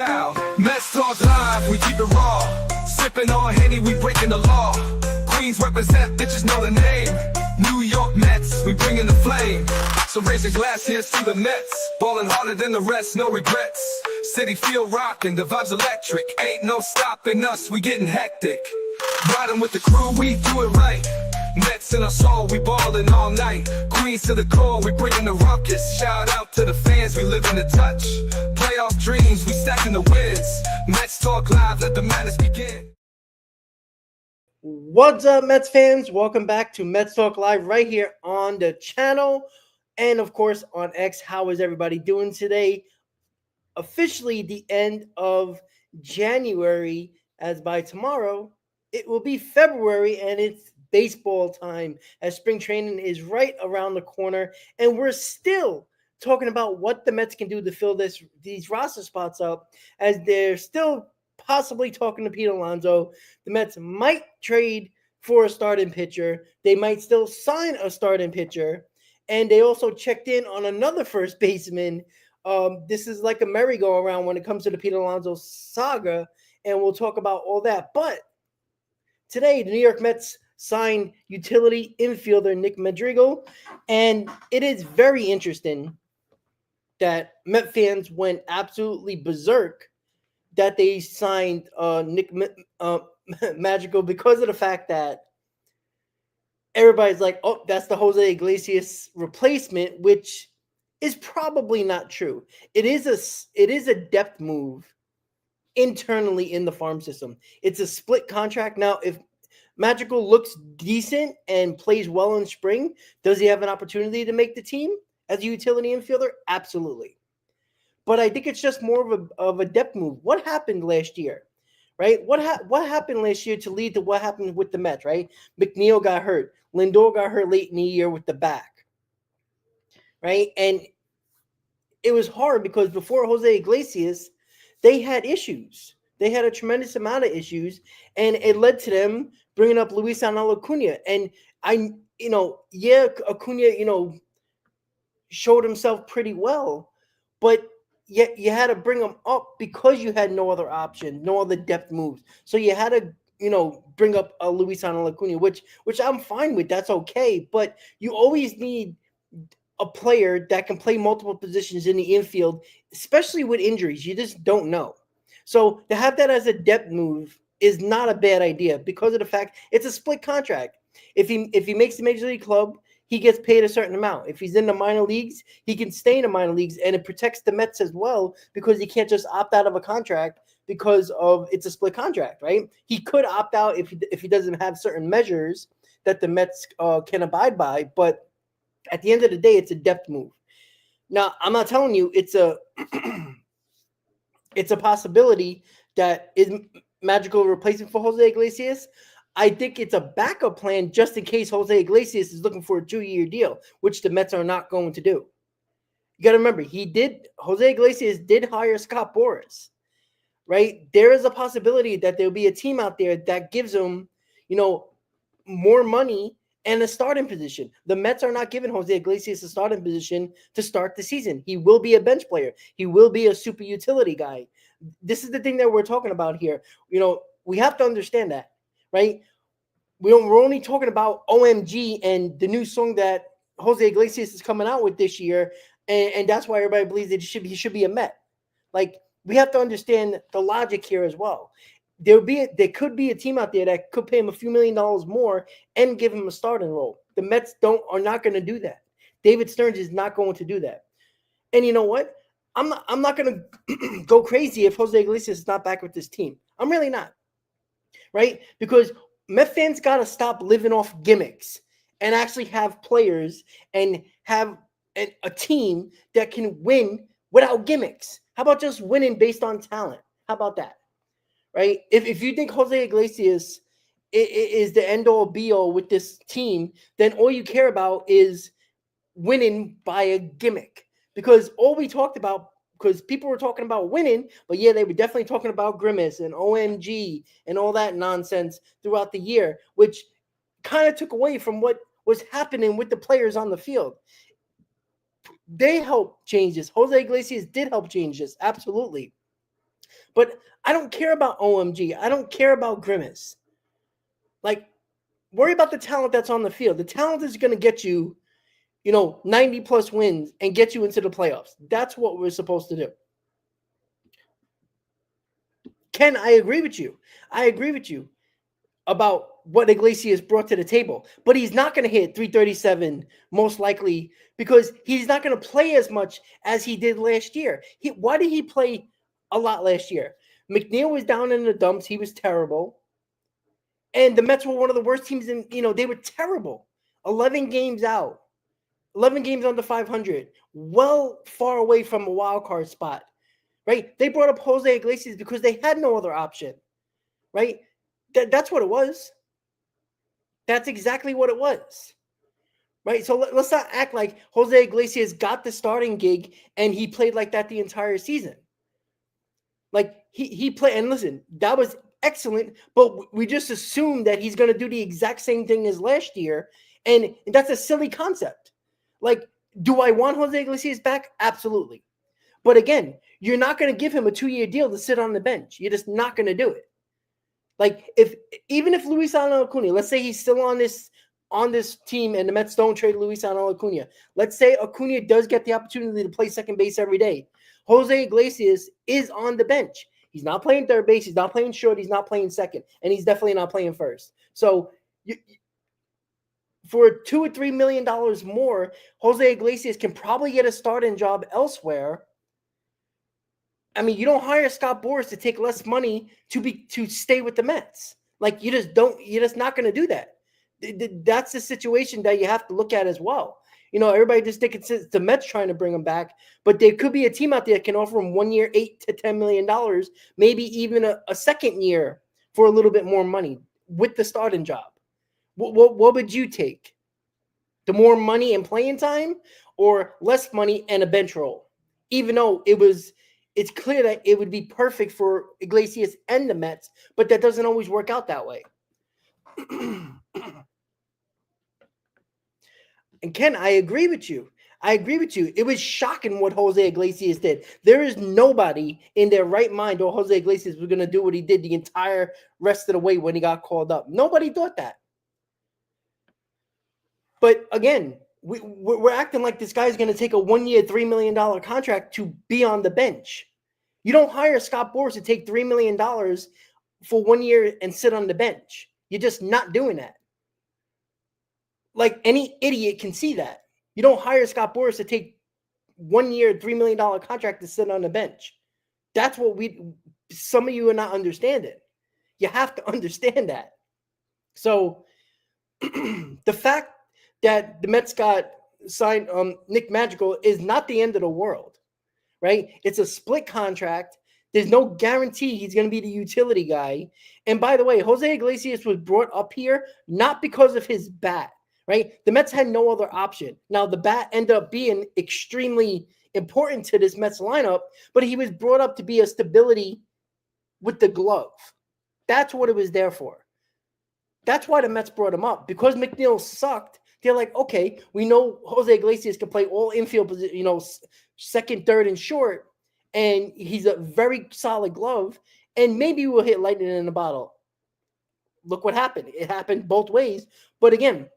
Now, Mets Talk Live, we keep it raw. Sipping on Henny, we breaking the law. Queens represent, bitches know the name. New York Mets, we bringing the flame. So raise your glass, here's to the Mets. Ballin' harder than the rest, no regrets. City feel rockin', the vibe's electric. Ain't no stopping us, we getting hectic. Riding with the crew, we do it right. Mets in our soul, we ballin' all night. Queens to the core, we bringing the ruckus. Shout out to the fans, we live in the touch. Playoff dreams, we stacking the wins. Mets Talk Live, let the madness begin. What's up, Mets fans? Welcome back to Mets Talk Live right here on the channel and, of course, on X. How is everybody doing today? Officially the end of January, as by tomorrow, it will be February, and it's baseball time as spring training is right around the corner, and we're still talking about what the Mets can do to fill these roster spots up, as they're still possibly talking to Pete Alonso. The Mets might trade for a starting pitcher. They might still sign a starting pitcher, and they also checked in on another first baseman. This is like a merry-go-round when it comes to the Pete Alonso saga, and we'll talk about all that. But today, the New York Mets signed utility infielder Nick Madrigal, and it is very interesting that Met fans went absolutely berserk that they signed Nick Madrigal because of the fact that everybody's like, oh, that's the Jose Iglesias replacement, which is probably not true. It is a depth move internally in the farm system. It's a split contract. Now, if Madrigal looks decent and plays well in spring, does he have an opportunity to make the team as a utility infielder? Absolutely. But I think it's just more of a depth move. What happened last year, right? What happened last year to lead to what happened with the Mets, right? McNeil got hurt. Lindor got hurt late in the year with the back, right? And it was hard because before Jose Iglesias, they had issues. They had a tremendous amount of issues, and it led to them bringing up Luis Acuna. And Acuna, showed himself pretty well, but yet you had to bring him up because you had no other option, no other depth moves. So you had to, bring up Luis Acuna, which I'm fine with. That's okay. But you always need a player that can play multiple positions in the infield, especially with injuries. You just don't know. So to have that as a depth move is not a bad idea because of the fact it's a split contract. If he makes the major league club, he gets paid a certain amount. If he's in the minor leagues, he can stay in the minor leagues, and it protects the Mets as well because he can't just opt out of a contract because of it's a split contract, right? He could opt out if he doesn't have certain measures that the Mets can abide by, but at the end of the day, it's a depth move. Now, I'm not telling you it's a it's a possibility that is Madrigal replacement for Jose Iglesias. I think it's a backup plan just in case Jose Iglesias is looking for a 2-year deal, which the Mets are not going to do. You got to remember, Jose Iglesias did hire Scott Boras, right? There is a possibility that there'll be a team out there that gives him, more money and a starting position. The Mets are not giving Jose Iglesias a starting position to start the season. He will be a bench player. He will be a super utility guy. This is the thing that we're talking about here. We have to understand that. Right? We're only talking about OMG and the new song that Jose Iglesias is coming out with this year, and that's why everybody believes that he should be a Met. Like, we have to understand the logic here as well. There could be a team out there that could pay him a few $1 million more and give him a starting role. The Mets are not going to do that. David Stearns is not going to do that. And you know what? I'm not going to go crazy if Jose Iglesias is not back with this team. I'm really not. Right? Because Met fans got to stop living off gimmicks and actually have players and have a team that can win without gimmicks. How about just winning based on talent? How about that? Right? If you think Jose Iglesias is the end-all be-all with this team, then all you care about is winning by a gimmick. Because all we talked about, because people were talking about winning, but yeah, they were definitely talking about Grimace and OMG and all that nonsense throughout the year, which kind of took away from what was happening with the players on the field. They helped change this. Jose Iglesias did help change this, absolutely. But I don't care about OMG. I don't care about Grimace. Like, worry about the talent that's on the field. The talent is going to get you, 90 plus wins and get you into the playoffs. That's what we're supposed to do. Ken, I agree with you. I agree with you about what Iglesias brought to the table. But he's not going to hit 337 most likely because he's not going to play as much as he did last year. Why did he play a lot last year? McNeil was down in the dumps. He was terrible. And the Mets were one of the worst teams they were terrible. 11 games out. 11 games under 500. Well far away from a wild card spot. Right? They brought up Jose Iglesias because they had no other option. Right? That's what it was. That's exactly what it was. Right? So let's not act like Jose Iglesias got the starting gig and he played like that the entire season. Like he played, and listen, that was excellent, but we just assumed that he's going to do the exact same thing as last year, and that's a silly concept. Like, do I want Jose Iglesias back? Absolutely. But again, you're not going to give him a 2-year deal to sit on the bench. You're just not going to do it. Like, even if Luisano Acuna, let's say he's still on this team and the Mets don't trade Luisano Acuna. Let's say Acuna does get the opportunity to play second base every day. Jose Iglesias is on the bench. He's not playing third base. He's not playing short. He's not playing second. And he's definitely not playing first. So for $2 or $3 million more, Jose Iglesias can probably get a starting job elsewhere. I mean, you don't hire Scott Boras to take less money to stay with the Mets. Like, you're just not going to do that. That's the situation that you have to look at as well. Everybody just thinks it's the Mets trying to bring him back, but there could be a team out there that can offer him 1 year, $8 to $10 million, maybe even a second year for a little bit more money with the starting job. What would you take? The more money and playing time, or less money and a bench role? Even though it's clear that it would be perfect for Iglesias and the Mets, but that doesn't always work out that way. And Ken, I agree with you. It was shocking what Jose Iglesias did. There is nobody in their right mind or Jose Iglesias was going to do what he did the entire rest of the way when he got called up. Nobody thought that. But again, we're acting like this guy's going to take a 1 year, $3 million contract to be on the bench. You don't hire Scott Boras to take $3 million for 1 year and sit on the bench. You're just not doing that. Like, any idiot can see that. You don't hire Scott Boras to take 1 year, $3 million contract to sit on the bench. That's what some of you are not understanding. You have to understand that. So the fact that the Mets got signed Nick Madrigal is not the end of the world, right? It's a split contract. There's no guarantee he's going to be the utility guy. And by the way, Jose Iglesias was brought up here not because of his bat. Right? The Mets had no other option. Now, the bat ended up being extremely important to this Mets lineup, but he was brought up to be a stability with the glove. That's what it was there for. That's why the Mets brought him up. Because McNeil sucked, they're like, okay, we know Jose Iglesias can play all infield position, second, third, and short, and he's a very solid glove, and maybe we'll hit lightning in a bottle. Look what happened. It happened both ways. But again,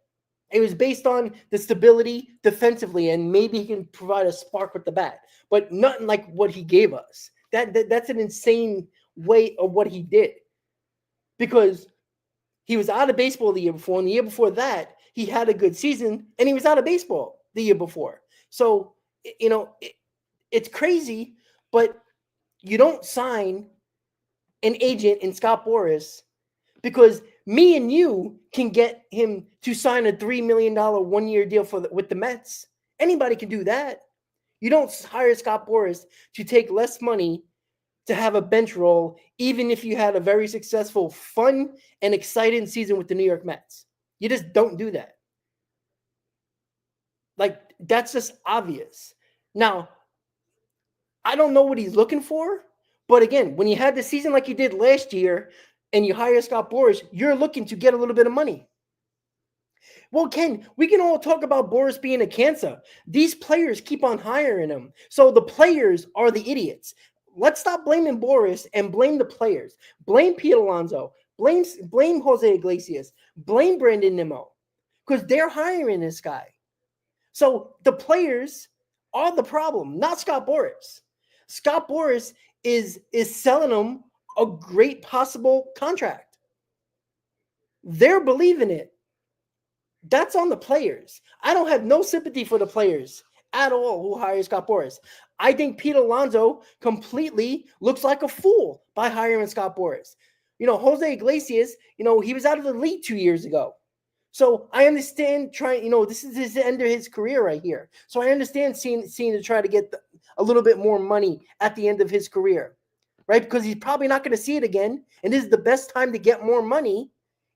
it was based on the stability defensively, and maybe he can provide a spark with the bat, but nothing like what he gave us. That's an insane way of what he did, because he was out of baseball the year before, and the year before that, he had a good season, and he was out of baseball the year before. So, it's crazy, but you don't sign an agent in Scott Boras because me and you can get him to sign a $3 million 1 year deal with the Mets. Anybody can do that. You don't hire Scott Boras to take less money to have a bench role, even if you had a very successful, fun, and exciting season with the New York Mets. You just don't do that. Like, that's just obvious. Now, I don't know what he's looking for, but again, when you had the season like you did last year and you hire Scott Boras, you're looking to get a little bit of money. Well, Ken, we can all talk about Boras being a cancer. These players keep on hiring him. So the players are the idiots. let's stop blaming Boras and blame the players. Blame Pete Alonso. Blame Jose Iglesias. Blame Brandon Nimmo. Because they're hiring this guy. So the players are the problem, not Scott Boras. Scott Boras is selling them a great possible contract. They're believing it. That's on the players. I don't have no sympathy for the players at all who hire Scott Boras. I think Pete Alonso completely looks like a fool by hiring Scott Boras. Jose Iglesias, he was out of the league 2 years ago. So I understand this is his end of his career right here. So I understand seeing to try to get a little bit more money at the end of his career, right? Because he's probably not going to see it again. And this is the best time to get more money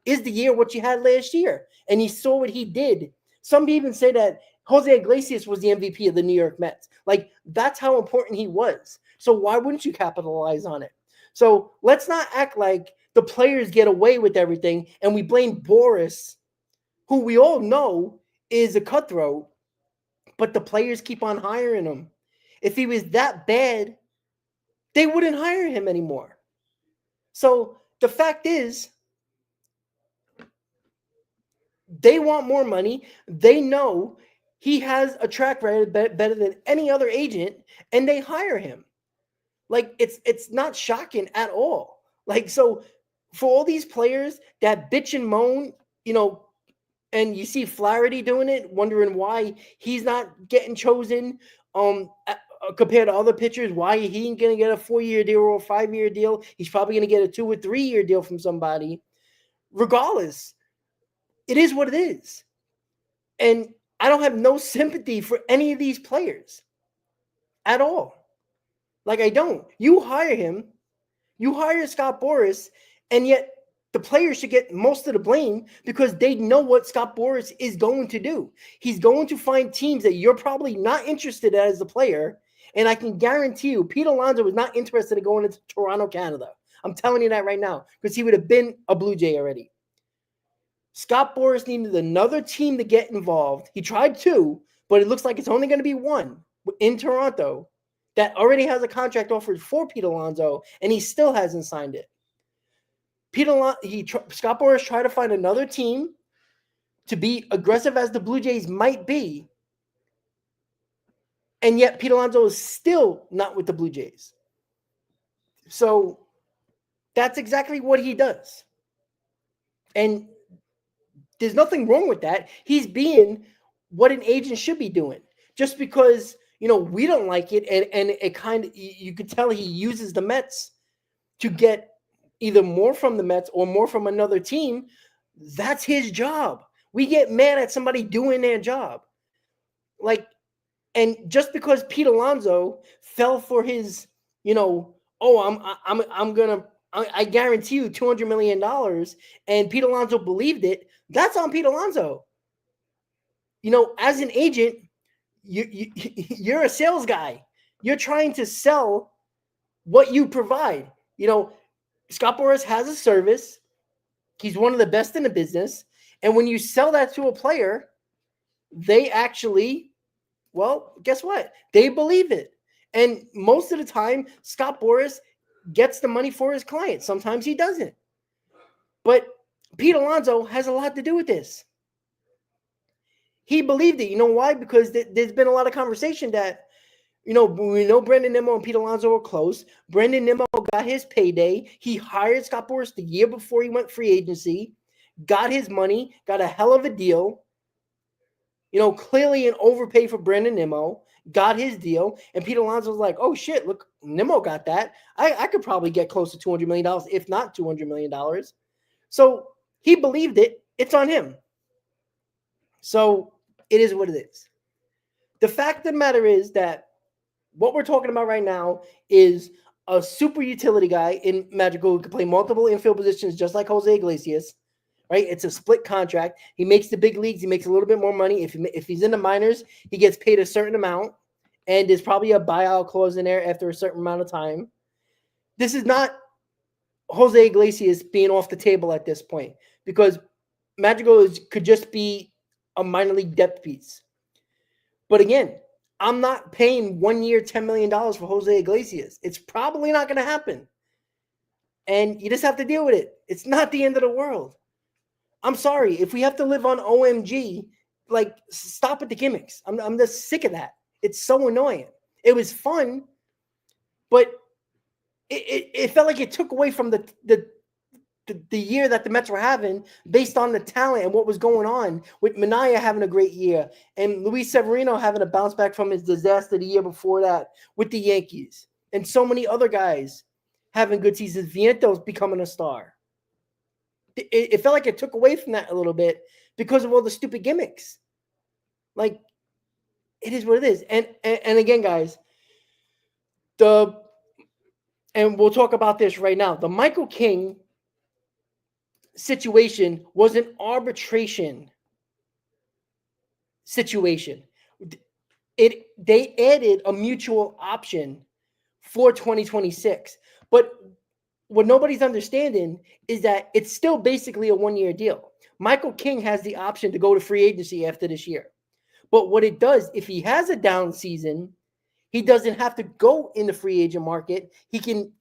is the year what you had last year. And you saw what he did. Some even say that Jose Iglesias was the MVP of the New York Mets. Like, that's how important he was. So why wouldn't you capitalize on it? So let's not act like the players get away with everything and we blame Boras, who we all know is a cutthroat, but the players keep on hiring him. If he was that bad, they wouldn't hire him anymore. So the fact is, they want more money. They know he has a track record better than any other agent, and they hire him. Like, it's not shocking at all. Like, so for all these players that bitch and moan, and you see Flaherty doing it, wondering why he's not getting chosen compared to other pitchers, why he ain't going to get a 4-year deal or a 5-year deal. He's probably going to get a 2 or 3 year deal from somebody. Regardless, it is what it is. And I don't have no sympathy for any of these players at all. Like, I don't. You hire him. You hire Scott Boras, and yet the players should get most of the blame because they know what Scott Boras is going to do. He's going to find teams that you're probably not interested in as a player, and I can guarantee you Pete Alonso was not interested in going into Toronto, Canada. I'm telling you that right now because he would have been a Blue Jay already. Scott Boras needed another team to get involved. He tried 2, but it looks like it's only going to be 1 in Toronto that already has a contract offered for Pete Alonso, and he still hasn't signed it. Scott Boras tried to find another team to be aggressive as the Blue Jays might be, and yet Pete Alonso is still not with the Blue Jays. So that's exactly what he does. And there's nothing wrong with that. He's being what an agent should be doing. Just because, we don't like it, and it kind of, you could tell he uses the Mets to get either more from the Mets or more from another team. That's his job. We get mad at somebody doing their job. Like, and just because Pete Alonso fell for his, I guarantee you $200 million, and Pete Alonso believed it, that's on Pete Alonso. As an agent, you're a sales guy. You're trying to sell what you provide. Scott Boras has a service. He's one of the best in the business. And when you sell that to a player, they actually, well, guess what? They believe it. And most of the time, Scott Boras gets the money for his client. Sometimes he doesn't. But Pete Alonso has a lot to do with this. He believed it. You know why? Because there's been a lot of conversation that, we know Brandon Nimmo and Pete Alonso are close. Brandon Nimmo got his payday. He hired Scott Boras the year before he went free agency, got his money, got a hell of a deal. Clearly an overpay for Brandon Nimmo, got his deal. And Pete Alonso was like, oh, shit, look, Nimmo got that. I could probably get close to $200 million, if not $200 million. So he believed it. It's on him. So it is what it is. The fact of the matter is that what we're talking about right now is a super utility guy in Madrigal who can play multiple infield positions just like Jose Iglesias, right? It's a split contract. He makes the big leagues. He makes a little bit more money. If he's in the minors, he gets paid a certain amount, and there's probably a buyout clause in there after a certain amount of time. This is not Jose Iglesias being off the table at this point because Madrigal could just be a minor league depth piece. But again, I'm not paying 1 year $10 million for Jose Iglesias. It's probably not going to happen. And you just have to deal with it. It's not the end of the world. I'm sorry. If we have to live on OMG, like, stop with the gimmicks. I'm just sick of that. It's so annoying. It was fun, but it felt like it took away from the year that the Mets were having based on the talent and what was going on with Minaya having a great year and Luis Severino having a bounce back from his disaster the year before that with the Yankees and so many other guys having good seasons. Vientos becoming a star. It felt like it took away from that a little bit because of all the stupid gimmicks. Like, it is what it is. And again, guys, and we'll talk about this right now. The Michael King situation was an arbitration situation. They added a mutual option for 2026. But what nobody's understanding is that it's still basically a 1-year deal. Michael King has the option to go to free agency after this year. But what it does, if he has a down season, he doesn't have to go in the free agent market. He can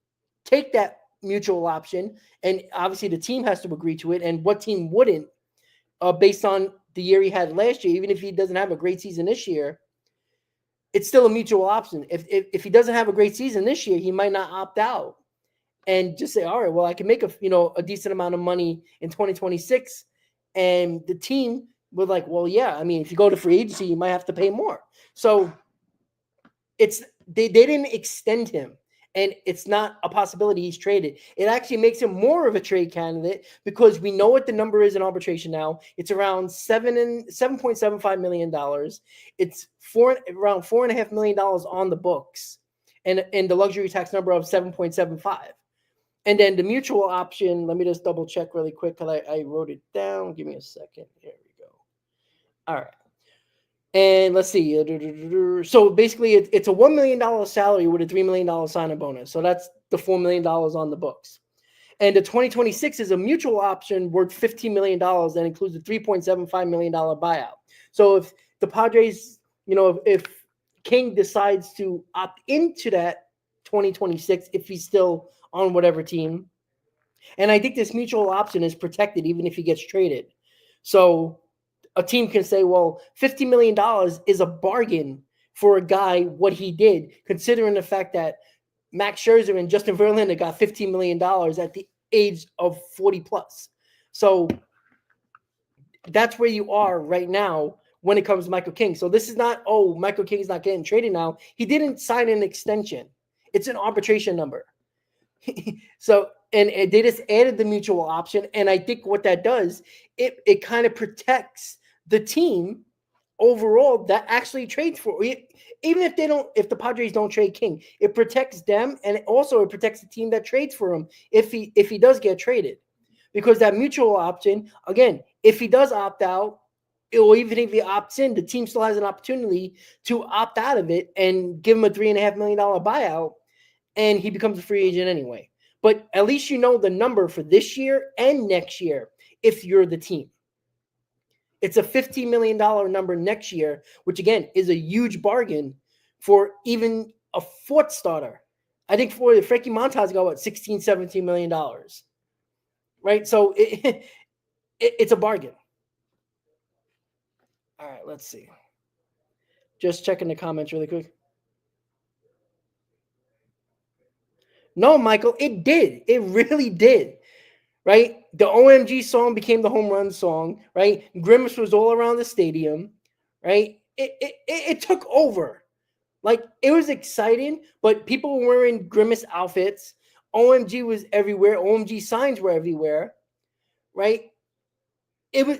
take that mutual option, and obviously the team has to agree to it. And what team wouldn't, based on the year he had last year? Even if he doesn't have a great season this year, it's still a mutual option. If he doesn't have a great season this year, he might not opt out and just say, all right, well, I can make a decent amount of money in 2026. And the team was like, well, yeah, I mean, if you go to free agency, you might have to pay more. So they didn't extend him, and it's not a possibility he's traded. It actually makes him more of a trade candidate because we know what the number is in arbitration now. It's around $7.75 million. It's around $4.5 million on the books, and the luxury tax number of 7.75. And then the mutual option, let me just double check really quick because I wrote it down. Give me a second. Here we go. All right. And let's see. So basically, it's a $1 million salary with a $3 million signing bonus. So that's the $4 million on the books. And the 2026 is a mutual option worth $15 million that includes a $3.75 million buyout. So if the Padres, if King decides to opt into that 2026, if he's still on whatever team, and I think this mutual option is protected even if he gets traded. So a team can say, well, $50 million is a bargain for a guy, what he did, considering the fact that Max Scherzer and Justin Verlander got $15 million at the age of 40 plus. So that's where you are right now when it comes to Michael King. So this is not, Michael King's not getting traded now. He didn't sign an extension. It's an arbitration number. So, and they just added the mutual option. And I think what that does, it kind of protects the team overall that actually trades for it. Even if the Padres don't trade King, it protects them, and it protects the team that trades for him if he does get traded, because that mutual option, again, if he does opt out, or even if he opts in, the team still has an opportunity to opt out of it and give him a $3.5 million buyout, and he becomes a free agent anyway. But at least you know the number for this year and next year if you're the team. It's a $15 million number next year, which, again, is a huge bargain for even a fourth starter. I think for Frankie Montas got, $16, $17 million. Right? So it's a bargain. All right, let's see. Just checking the comments really quick. No, Michael, it did. It really did. Right? The OMG song became the home run song, right? Grimace was all around the stadium, right? It took over. Like, it was exciting, but people were wearing Grimace outfits. OMG was everywhere. OMG signs were everywhere, right? It was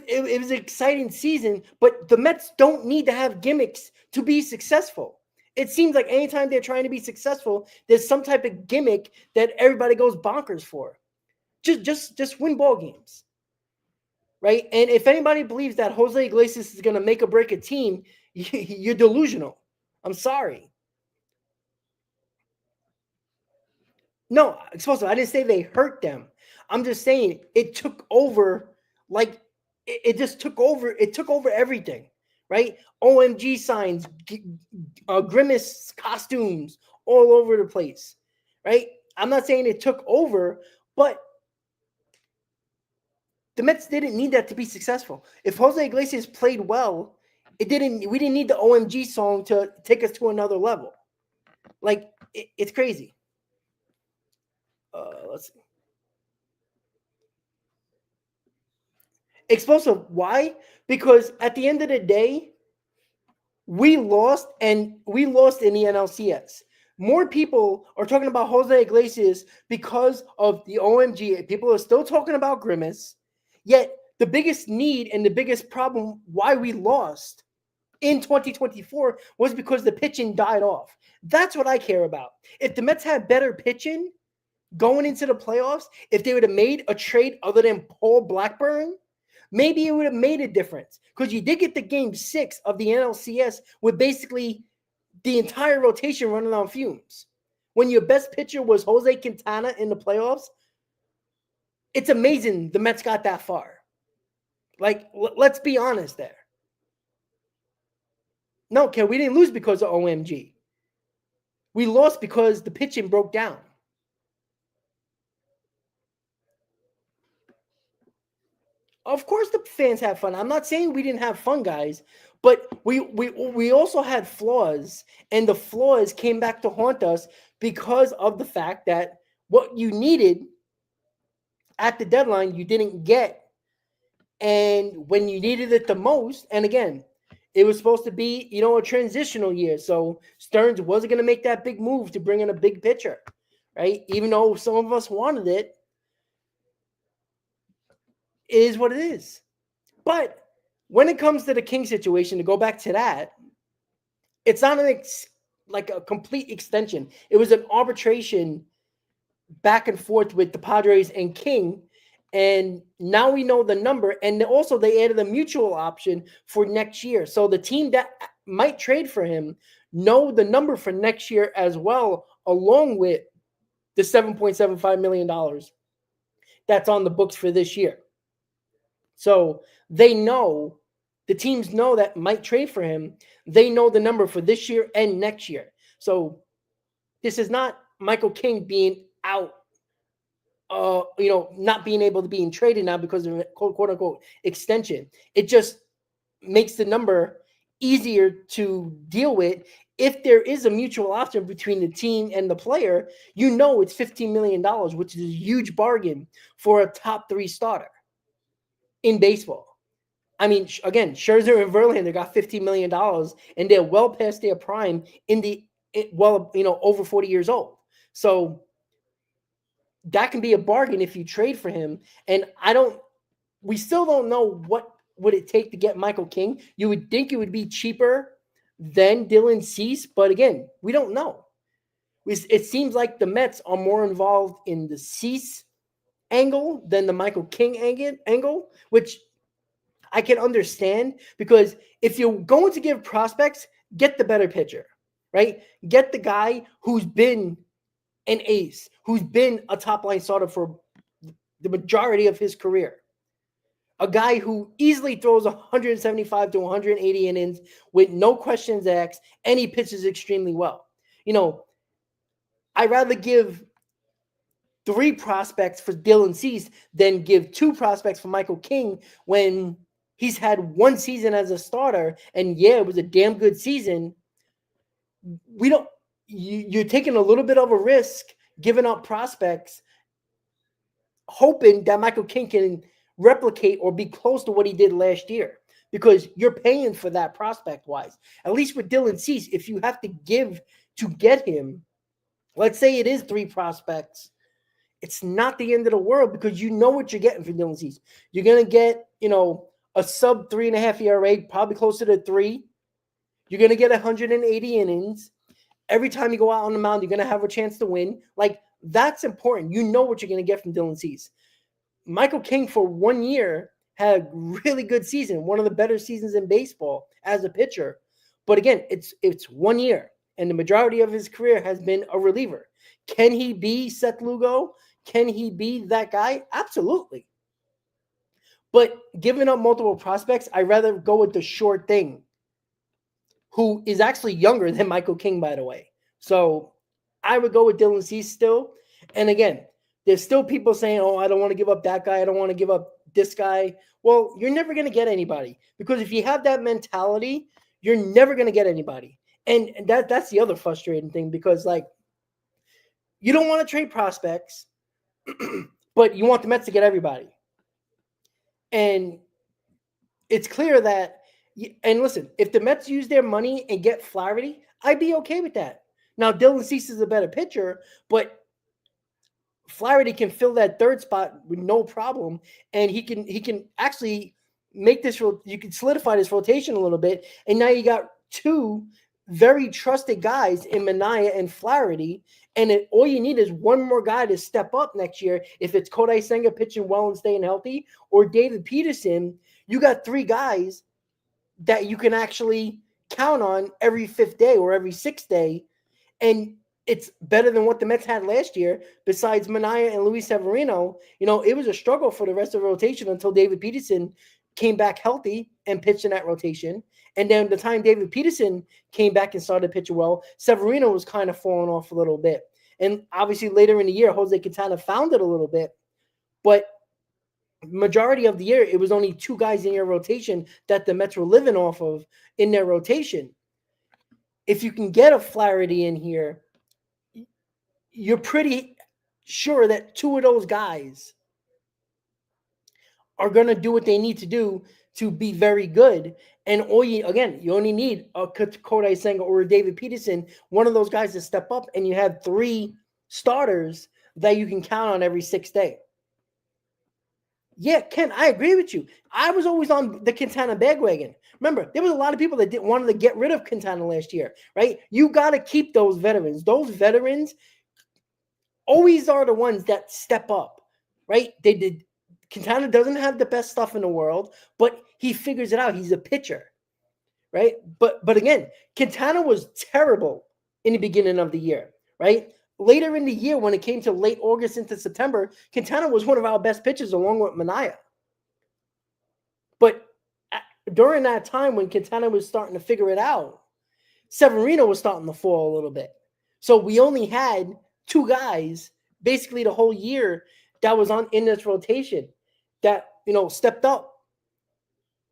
an exciting season, but the Mets don't need to have gimmicks to be successful. It seems like anytime they're trying to be successful, there's some type of gimmick that everybody goes bonkers for. Just win ball games, right? And if anybody believes that Jose Iglesias is going to make or break a team, you're delusional. I'm sorry. No, I didn't say they hurt them. I'm just saying it took over. Like, it just took over. It took over everything, right? OMG signs, Grimace costumes all over the place, right? I'm not saying it took over, but the Mets didn't need that to be successful. If Jose Iglesias played well, we didn't need the OMG song to take us to another level. Like, it's crazy. Let's see. Explosive. Why? Because at the end of the day, we lost in the NLCS. More people are talking about Jose Iglesias because of the OMG. People are still talking about Grimace. Yet the biggest need and the biggest problem why we lost in 2024 was because the pitching died off. That's what I care about. If the Mets had better pitching going into the playoffs, if they would have made a trade other than Paul Blackburn, maybe it would have made a difference, because you did get the game 6 of the NLCS with basically the entire rotation running on fumes. When your best pitcher was Jose Quintana in the playoffs, it's amazing the Mets got that far. Like, let's be honest there. No, Ken, we didn't lose because of OMG. We lost because the pitching broke down. Of course the fans have fun. I'm not saying we didn't have fun, guys, but we also had flaws, and the flaws came back to haunt us because of the fact that what you needed at the deadline you didn't get. And when you needed it the most, and again, it was supposed to be, a transitional year. So Stearns wasn't going to make that big move to bring in a big pitcher, right? Even though some of us wanted it, it is what it is. But when it comes to the King situation, to go back to that, it's not like a complete extension. It was an arbitration back and forth with the Padres and King. And now we know the number. And also they added a mutual option for next year. So the team that might trade for him know the number for next year as well, along with the $7.75 million that's on the books for this year. So they know, the teams know that might trade for him. They know the number for this year and next year. So this is not Michael King being out, not being able to be traded now because of a quote unquote extension. It just makes the number easier to deal with. If there is a mutual option between the team and the player, it's $15 million, which is a huge bargain for a top 3 starter in baseball. I mean, again, Scherzer and Verlander got $15 million, and they're well past their prime over 40 years old. So that can be a bargain if you trade for him. And we still don't know what would it take to get Michael King. You would think it would be cheaper than Dylan Cease, but again, we don't know. It seems like the Mets are more involved in the Cease angle than the Michael King angle, which I can understand, because if you're going to give prospects, get the better pitcher, right? Get the guy who's been an ace, who's been a top-line starter for the majority of his career. A guy who easily throws 175 to 180 innings with no questions asked, and he pitches extremely well. I'd rather give 3 prospects for Dylan Cease than give 2 prospects for Michael King when he's had 1 season as a starter, and it was a damn good season. You're taking a little bit of a risk giving up prospects, hoping that Michael King can replicate or be close to what he did last year, because you're paying for that prospect-wise. At least with Dylan Cease, if you have to give to get him, let's say it is 3 prospects, it's not the end of the world, because you know what you're getting for Dylan Cease. You're going to get, a sub 3.5 ERA, probably closer to 3. You're going to get 180 innings. Every time you go out on the mound, you're going to have a chance to win. Like, that's important. You know what you're going to get from Dylan Cease. Michael King, for 1 year, had a really good season, one of the better seasons in baseball as a pitcher. But again, it's 1 year, and the majority of his career has been a reliever. Can he be Seth Lugo? Can he be that guy? Absolutely. But giving up multiple prospects, I'd rather go with the short thing who is actually younger than Michael King, by the way. So I would go with Dylan Cease still. And again, there's still people saying, oh, I don't want to give up that guy. I don't want to give up this guy. Well, you're never going to get anybody, because if you have that mentality, you're never going to get anybody. And that's the other frustrating thing, because like, you don't want to trade prospects, but you want the Mets to get everybody. And it's clear that, and listen, if the Mets use their money and get Flaherty, I'd be okay with that. Now, Dylan Cease is a better pitcher, but Flaherty can fill that third spot with no problem, and he can actually make this. You can solidify this rotation a little bit, and now you got two very trusted guys in Manaea and Flaherty, and all you need is one more guy to step up next year. If it's Kodai Senga pitching well and staying healthy, or David Peterson, you got three guys that you can actually count on every fifth day or every sixth day, and it's better than what the Mets had last year. Besides Manaea and Luis Severino, it was a struggle for the rest of the rotation until David Peterson came back healthy and pitched in that rotation. And then the time David Peterson came back and started pitching well, Severino was kind of falling off a little bit. And obviously later in the year, Jose Quintana found it a little bit. But majority of the year, it was only two guys in your rotation that the Mets were living off of in their rotation. If you can get a Flaherty in here, you're pretty sure that two of those guys are going to do what they need to do to be very good. And you only need a Kodai Senga or a David Peterson, one of those guys to step up, and you have three starters that you can count on every sixth day. Yeah, Ken, I agree with you. I was always on the Quintana bandwagon. Remember, there was a lot of people that wanted to get rid of Quintana last year, right? You got to keep those veterans. Those veterans always are the ones that step up, right? Quintana doesn't have the best stuff in the world, but he figures it out. He's a pitcher, right? But again, Quintana was terrible in the beginning of the year, right? Later in the year, when it came to late August into September, Quintana was one of our best pitchers along with Manaea. But during that time when Quintana was starting to figure it out, Severino was starting to fall a little bit. So we only had two guys basically the whole year that was in this rotation that, stepped up.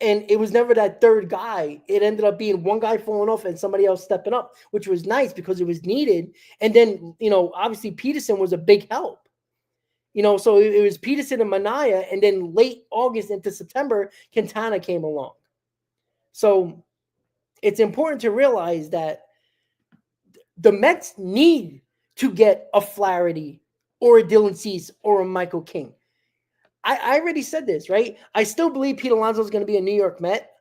And it was never that third guy. It ended up being one guy falling off and somebody else stepping up, which was nice because it was needed. And then, obviously Peterson was a big help. So it was Peterson and Manaea, and then late August into September, Quintana came along. So it's important to realize that the Mets need to get a Flaherty or a Dylan Cease or a Michael King. I already said this, right? I still believe Pete Alonso is going to be a New York Met,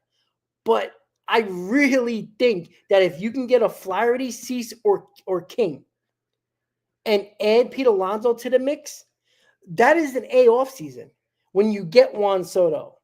but I really think that if you can get a Flaherty, Cease, or King and add Pete Alonso to the mix, that is an A offseason. When you get Juan Soto,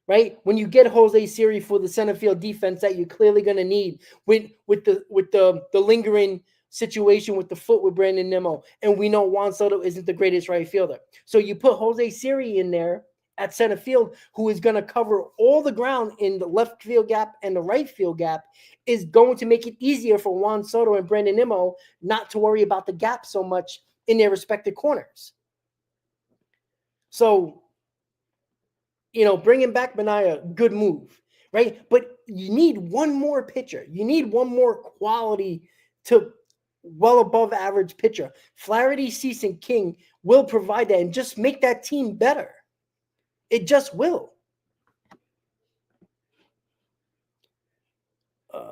right? When you get Jose Siri for the center field defense that you're clearly going to need with the lingering situation with the foot with Brandon Nimmo, and we know Juan Soto isn't the greatest right fielder. So you put Jose Siri in there at center field, who is going to cover all the ground in the left field gap and the right field gap, is going to make it easier for Juan Soto and Brandon Nimmo not to worry about the gap so much in their respective corners. So, bringing back Manaea, good move, right? But you need one more pitcher. You need one more quality to well above average pitcher. Flaherty, Cease, and King will provide that and just make that team better. It just will.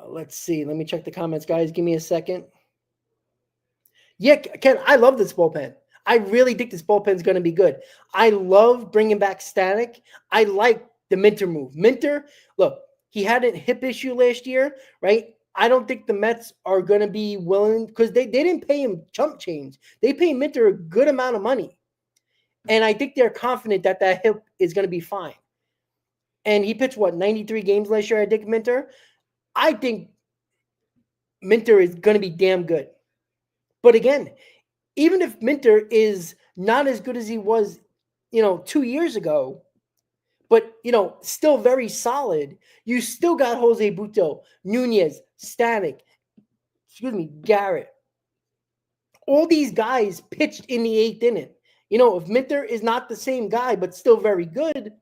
Let's see. Let me check the comments, guys. Give me a second. Yeah, Ken, I love this bullpen. I really think this bullpen is going to be good. I love bringing back Static. I like the Minter move. Minter, look, he had a hip issue last year, right? I don't think the Mets are going to be willing, because they didn't pay him chump change. They pay Minter a good amount of money. And I think they're confident that that hip is going to be fine. And he pitched, 93 games last year, I think, Minter. I think Minter is going to be damn good. But again, even if Minter is not as good as he was, 2 years ago, but still very solid. You still got Jose Buto, Nunez, Stanek, Garrett. All these guys pitched in the 8th inning. If Minter is not the same guy, but still very good,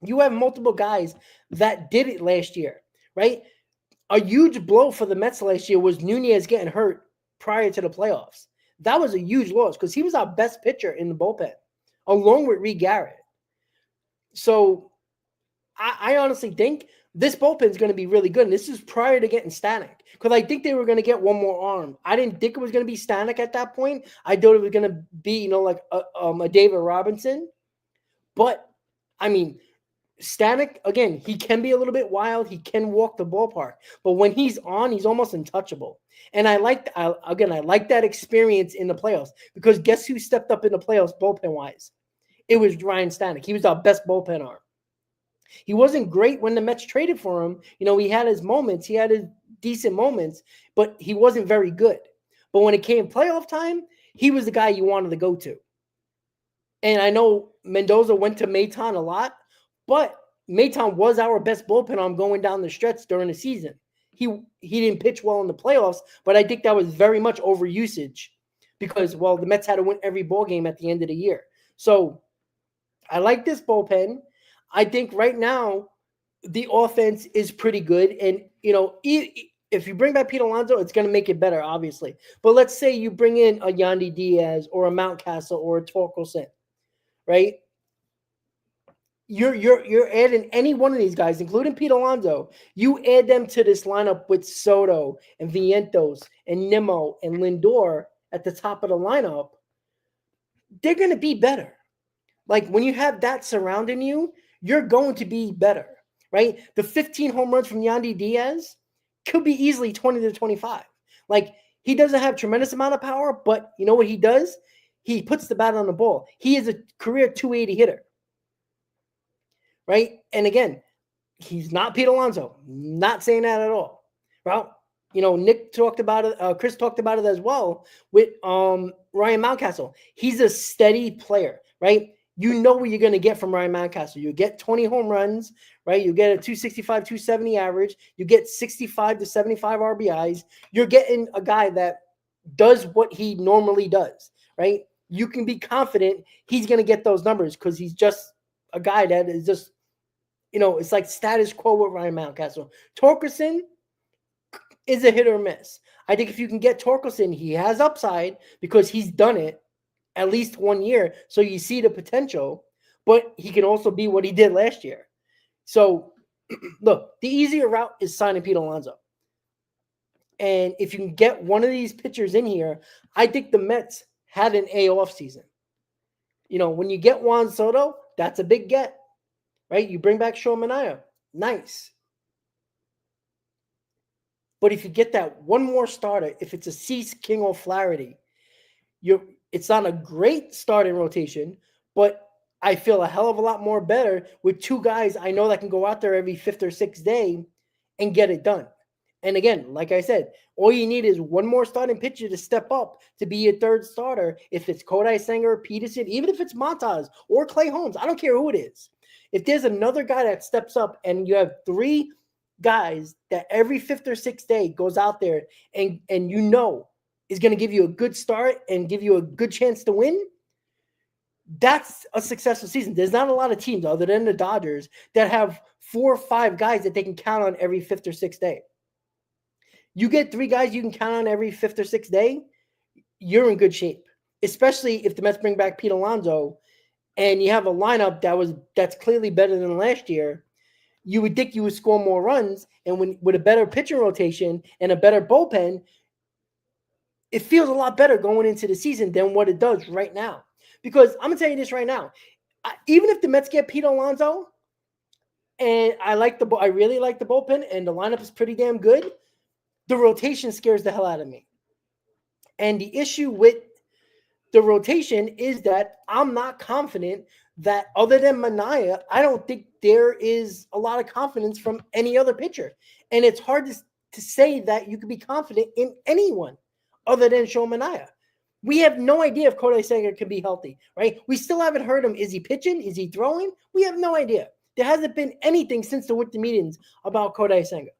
you have multiple guys that did it last year, right? A huge blow for the Mets last year was Nunez getting hurt prior to the playoffs. That was a huge loss because he was our best pitcher in the bullpen, along with Reed Garrett. So I honestly think this bullpen is going to be really good. And this is prior to getting Stanek, because I think they were going to get one more arm. I didn't think it was going to be Stanek at that point. I thought it was going to be, like a David Robinson. But, I mean, Stanek, again, he can be a little bit wild. He can walk the ballpark. But when he's on, he's almost untouchable. And I like that experience in the playoffs, because guess who stepped up in the playoffs bullpen-wise? It was Ryan Stanek. He was our best bullpen arm. He wasn't great when the Mets traded for him. He had his moments. He had his decent moments, but he wasn't very good. But when it came playoff time, he was the guy you wanted to go to. And I know Mendoza went to Maton a lot, but Maton was our best bullpen arm going down the stretch during the season. He didn't pitch well in the playoffs, but I think that was very much overusage because, the Mets had to win every ball game at the end of the year. So I like this bullpen. I think right now the offense is pretty good. And, if you bring back Pete Alonso, it's going to make it better, obviously. But let's say you bring in a Yandy Diaz or a Mountcastle or a Torkelson, right? You're adding any one of these guys, including Pete Alonso. You add them to this lineup with Soto and Vientos and Nimmo and Lindor at the top of the lineup, they're going to be better. Like, when you have that surrounding you, you're going to be better, right? The 15 home runs from Yandy Diaz could be easily 20 to 25. Like, he doesn't have tremendous amount of power, but you know what he does? He puts the bat on the ball. He is a career 280 hitter, right? And again, he's not Pete Alonso. Not saying that at all. Well, Nick talked about it. Chris talked about it as well with Ryan Mountcastle. He's a steady player, right? You know what you're going to get from Ryan Mountcastle. You get 20 home runs, right? You get a 265, 270 average. You get 65 to 75 RBIs. You're getting a guy that does what he normally does, right? You can be confident he's going to get those numbers because he's just a guy that is just, it's like status quo with Ryan Mountcastle. Torkelson is a hit or miss. I think if you can get Torkelson, he has upside because he's done it at least 1 year. So you see the potential, but he can also be what he did last year. So look, the easier route is signing Pete Alonso. And if you can get one of these pitchers in here, I think the Mets had an A off season. When you get Juan Soto, that's a big get, right? You bring back Sean Manaea. Nice. But if you get that one more starter, if it's a Cease, King, or Flaherty, it's not a great starting rotation, but I feel a hell of a lot more better with two guys I know that can go out there every 5th or 6th day and get it done. And again, like I said, all you need is one more starting pitcher to step up to be your third starter. If it's Kodai Senga, Peterson, even if it's Montas or Clay Holmes, I don't care who it is. If there's another guy that steps up and you have 3 guys that every 5th or 6th day goes out there and is going to give you a good start and give you a good chance to win, that's a successful season. There's not a lot of teams other than the Dodgers that have 4 or 5 guys that they can count on every 5th or 6th day. You get 3 guys you can count on every 5th or 6th day, you're in good shape, especially if the Mets bring back Pete Alonso and you have a lineup that's clearly better than last year. You would think you would score more runs, and with a better pitching rotation and a better bullpen, it feels a lot better going into the season than what it does right now. Because I'm going to tell you this right now. Even if the Mets get Pete Alonso, and I really like the bullpen, and the lineup is pretty damn good, the rotation scares the hell out of me. And the issue with the rotation is that I'm not confident that other than Manaea, I don't think there is a lot of confidence from any other pitcher. And it's hard to say that you can be confident in anyone other than Sean Manaea. We have no idea if Kodai Senga can be healthy, right? We still haven't heard him. Is he pitching? Is he throwing? We have no idea. There hasn't been anything since the winter meetings about Kodai Senga,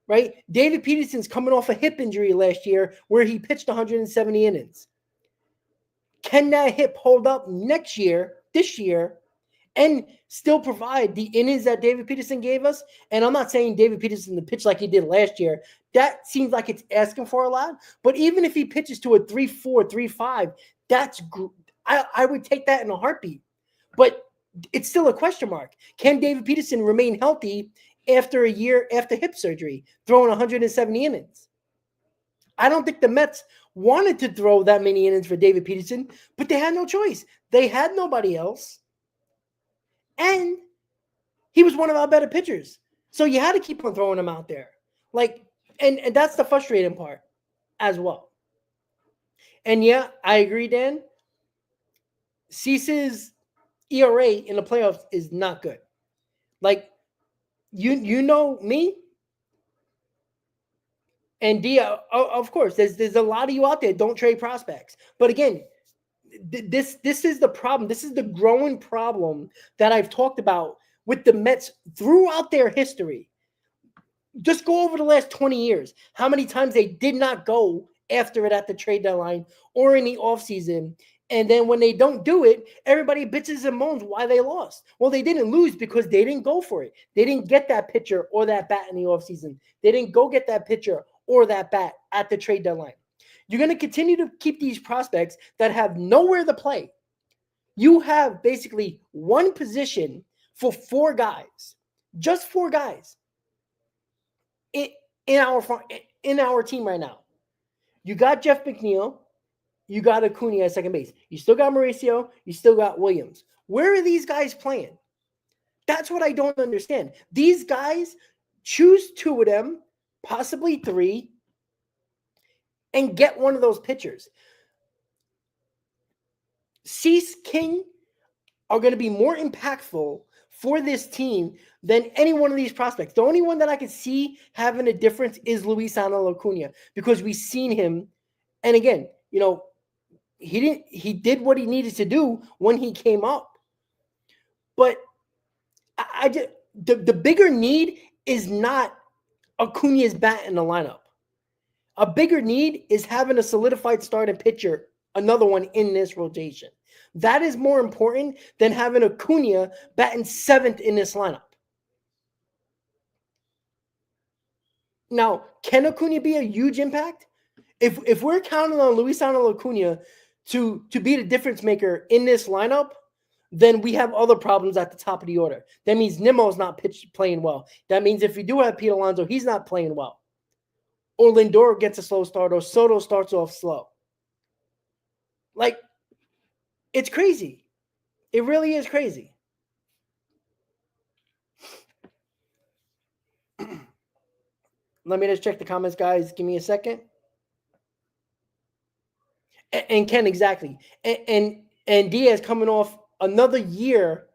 right? David Peterson's coming off a hip injury last year where he pitched 170 innings. Can that hip hold up this year, and still provide the innings that David Peterson gave us? And I'm not saying David Peterson to pitch like he did last year. That seems like it's asking for a lot. But even if he pitches to a 3.4, 3.5, I would take that in a heartbeat. But it's still a question mark. Can David Peterson remain healthy after a year after hip surgery, throwing 170 innings? I don't think the Mets wanted to throw that many innings for David Peterson, but they had no choice. They had nobody else. And he was one of our better pitchers. So you had to keep on throwing him out there. And that's the frustrating part as well. And yeah, I agree, Dan. Cease's ERA in the playoffs is not good. You know me. And Diaz, of course, there's a lot of you out there don't trade prospects. But again, this is the problem. This is the growing problem that I've talked about with the Mets throughout their history. Just go over the last 20 years. How many times they did not go after it at the trade deadline or in the offseason. And then when they don't do it, everybody bitches and moans why they lost. Well, they didn't lose because they didn't go for it. They didn't get that pitcher or that bat in the offseason. They didn't go get that pitcher or that bat at the trade deadline. You're going to continue to keep these prospects that have nowhere to play. You have basically one position for 4 guys, just 4 guys in our team right now. You got Jeff McNeil. You got Acuna at second base. You still got Mauricio. You still got Williams. Where are these guys playing? That's what I don't understand. These guys, choose 2 of them, possibly 3, and get one of those pitchers. Cease, King are going to be more impactful for this team than any one of these prospects. The only one that I can see having a difference is Luis Angel Acuna, because we've seen him. And again, he did what he needed to do when he came up. But the bigger need is not Acuna's bat in the lineup. A bigger need is having a solidified starting pitcher, another one in this rotation. That is more important than having Acuna batting 7th in this lineup. Now, can Acuna be a huge impact? If we're counting on Luis Angel Acuna to be the difference maker in this lineup, then we have other problems at the top of the order. That means Nimmo's not playing well. That means if we do have Pete Alonso, he's not playing well. Or Lindor gets a slow start, or Soto starts off slow. It's crazy. It really is crazy. Let me just check the comments, guys. Give me a second. And Ken, exactly. And Diaz coming off another year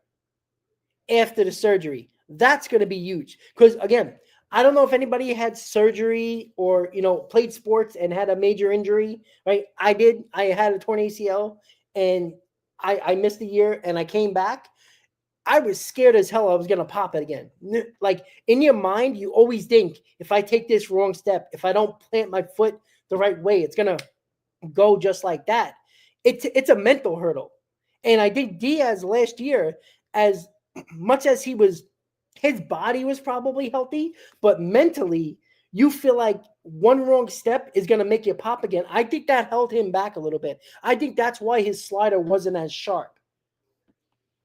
after the surgery. That's going to be huge. Because, again, I don't know if anybody had surgery or, played sports and had a major injury, right? I did. I had a torn ACL, and I missed a year, and I came back. I was scared as hell I was going to pop it again. In your mind, you always think, if I take this wrong step, if I don't plant my foot the right way, it's going to go just like that. It's a mental hurdle. And I think Diaz last year, as much as his body was probably healthy, but mentally, you feel like one wrong step is going to make you pop again. I think that held him back a little bit. I think that's why his slider wasn't as sharp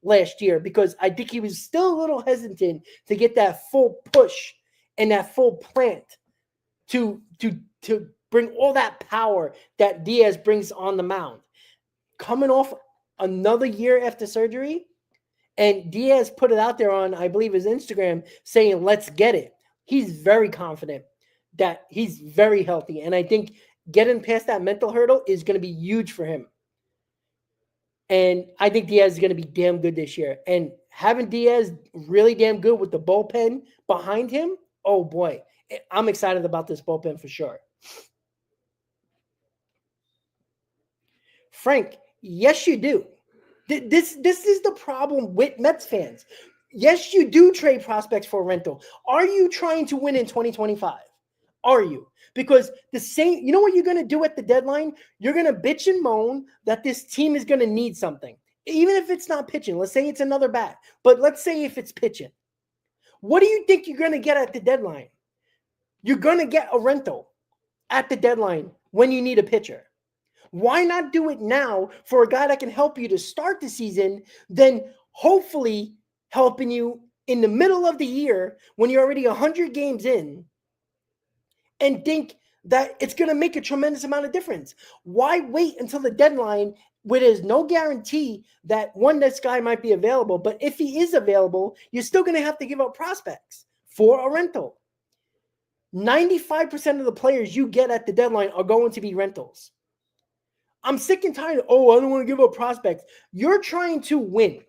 last year, because I think he was still a little hesitant to get that full push and that full plant to bring all that power that Diaz brings on the mound. Coming off another year after surgery, and Diaz put it out there on, I believe, his Instagram saying, let's get it. He's very confident that he's very healthy. And I think getting past that mental hurdle is going to be huge for him. And I think Diaz is going to be damn good this year. And having Diaz really damn good with the bullpen behind him, oh boy, I'm excited about this bullpen for sure. Frank, yes, you do. This is the problem with Mets fans. Yes, you do trade prospects for rental. Are you trying to win in 2025? Are you? Because the same, you know what you're going to do at the deadline? You're going to bitch and moan that this team is going to need something. Even if it's not pitching, let's say it's another bat, but let's say if it's pitching. What do you think you're going to get at the deadline? You're going to get a rental at the deadline when you need a pitcher. Why not do it now for a guy that can help you to start the season, then hopefully helping you in the middle of the year when you're already 100 games in and think that it's going to make a tremendous amount of difference? Why wait until the deadline where there's no guarantee that this guy might be available, but if he is available, you're still going to have to give up prospects for a rental. 95% of the players you get at the deadline are going to be rentals. I'm sick and tired of, I don't want to give up prospects. You're trying to win.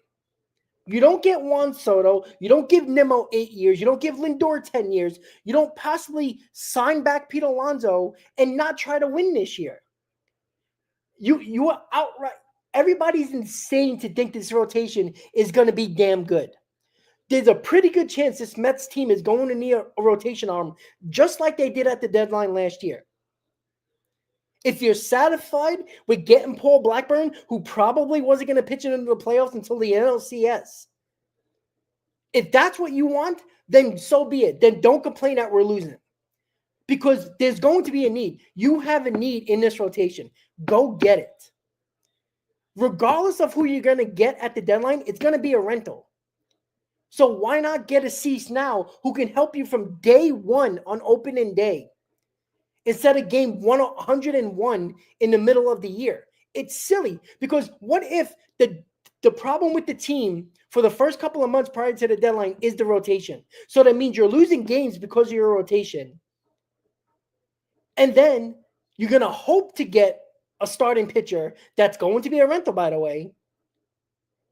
You don't get Juan Soto. You don't give Nimmo 8 years. You don't give Lindor 10 years. You don't possibly sign back Pete Alonso and not try to win this year. You are outright. Everybody's insane to think this rotation is going to be damn good. There's a pretty good chance this Mets team is going to need a rotation arm just like they did at the deadline last year. If you're satisfied with getting Paul Blackburn, who probably wasn't going to pitch it into the playoffs until the NLCS, if that's what you want, then so be it. Then don't complain that we're losing. Because there's going to be a need. You have a need in this rotation. Go get it. Regardless of who you're going to get at the deadline, it's going to be a rental. So why not get a Cease now who can help you from day one on opening day instead of game 101 in the middle of the year? It's silly because what if the problem with the team for the first couple of months prior to the deadline is the rotation? So that means you're losing games because of your rotation. And then you're going to hope to get a starting pitcher that's going to be a rental, by the way.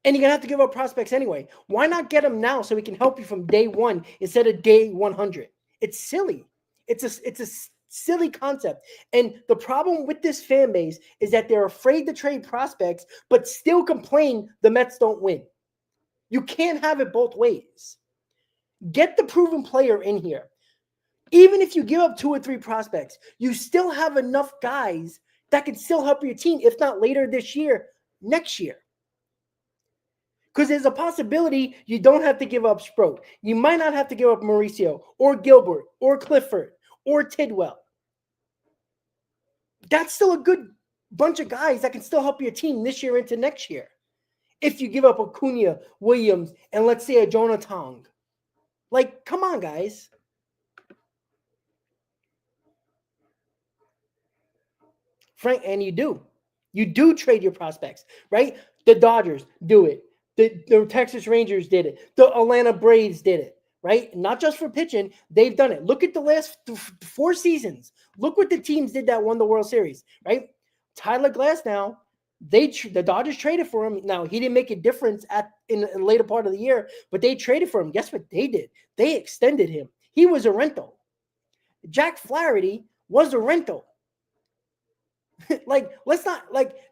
And you're going to have to give up prospects anyway. Why not get him now so he can help you from day one instead of day 100? It's silly. It's a silly concept. And the problem with this fan base is that they're afraid to trade prospects, but still complain the Mets don't win. You can't have it both ways. Get the proven player in here. Even if you give up 2 or 3 prospects, you still have enough guys that can still help your team, if not later this year, next year. Because there's a possibility you don't have to give up Sproat. You might not have to give up Mauricio or Gilbert or Clifford or Tidwell. That's still a good bunch of guys that can still help your team this year into next year. If you give up Acuna, Williams, and let's say a Jonathan. Like, come on, guys. Frank, and you do. You do trade your prospects, right? The Dodgers do it. The Texas Rangers did it. The Atlanta Braves did it, right? Not just for pitching. They've done it. Look at the last 4 seasons. Look what the teams did that won the World Series, right? Tyler Glass now, the Dodgers traded for him. Now, he didn't make a difference in the later part of the year, but they traded for him. Guess what they did? They extended him. He was a rental. Jack Flaherty was a rental. Let's not,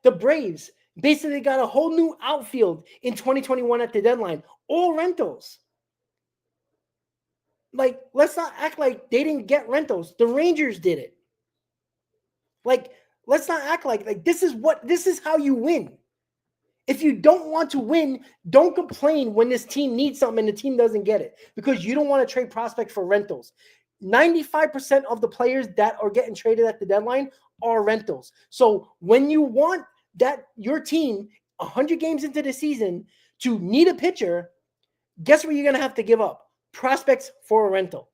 the Braves basically got a whole new outfield in 2021 at the deadline. All rentals. Let's not act like they didn't get rentals. The Rangers did it. Let's not act like this is how you win. If you don't want to win, don't complain when this team needs something and the team doesn't get it because you don't want to trade prospects for rentals. 95% of the players that are getting traded at the deadline are rentals. So when you want that your team 100 games into the season to need a pitcher, guess what you're going to have to give up? Prospects for a rental.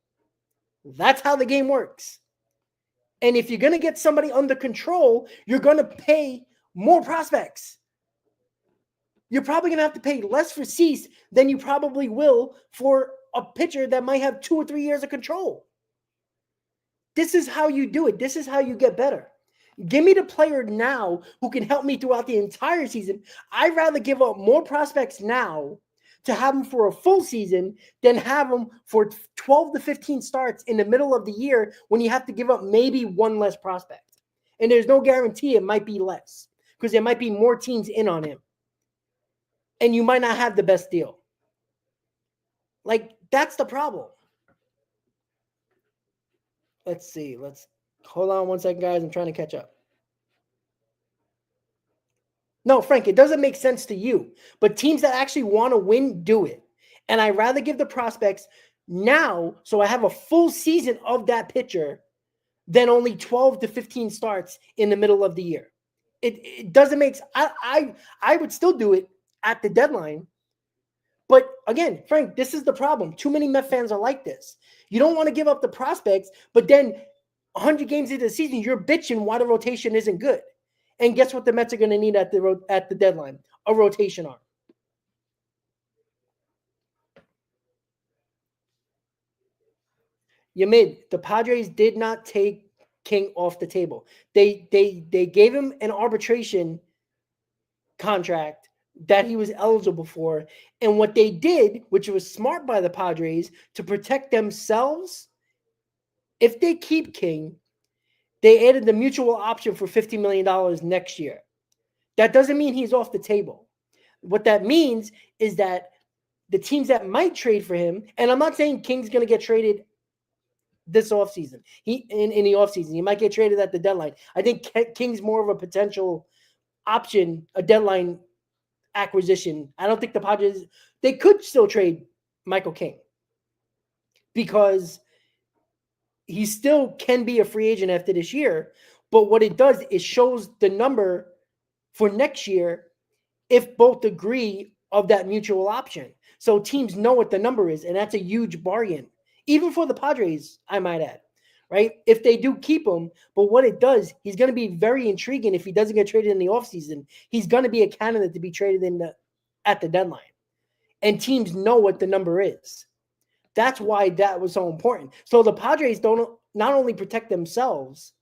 That's how the game works. And if you're going to get somebody under control, you're going to pay more prospects. You're probably going to have to pay less for Cease than you probably will for a pitcher that might have 2 or 3 years of control. This is how you do it. This is how you get better. Give me the player now who can help me throughout the entire season. I'd rather give up more prospects now to have them for a full season than have them for 12 to 15 starts in the middle of the year when you have to give up maybe one less prospect. And there's no guarantee it might be less because there might be more teams in on him. And you might not have the best deal. Like, that's the problem. Let's see. Let's hold on one second, guys. I'm trying to catch up. No, Frank, it doesn't make sense to you. But teams that actually want to win do it. And I'd rather give the prospects now so I have a full season of that pitcher than only 12 to 15 starts in the middle of the year. It doesn't make sense. I would still do it at the deadline. But again, Frank, this is the problem. Too many Met fans are like this. You don't want to give up the prospects, but then 100 games into the season, you're bitching why the rotation isn't good. And guess what the Mets are going to need at the deadline? A rotation arm. Yamid, the Padres did not take King off the table. They gave him an arbitration contract that he was eligible for. And what they did, which was smart by the Padres, to protect themselves, if they keep King, they added the mutual option for $50 million next year. That doesn't mean he's off the table. What that means is that the teams that might trade for him, and I'm not saying King's going to get traded this offseason. In the offseason, he might get traded at the deadline. I think King's more of a potential option, a deadline acquisition. I don't think the Padres, they could still trade Michael King because he still can be a free agent after this year. But what it does is shows the number for next year if both agree of that mutual option. So teams know what the number is, and that's a huge bargain. Even for the Padres, I might add, right? If they do keep him, but what it does, he's going to be very intriguing if he doesn't get traded in the offseason. He's going to be a candidate to be traded at the deadline. And teams know what the number is. That's why that was so important. So the Padres don't not only protect themselves,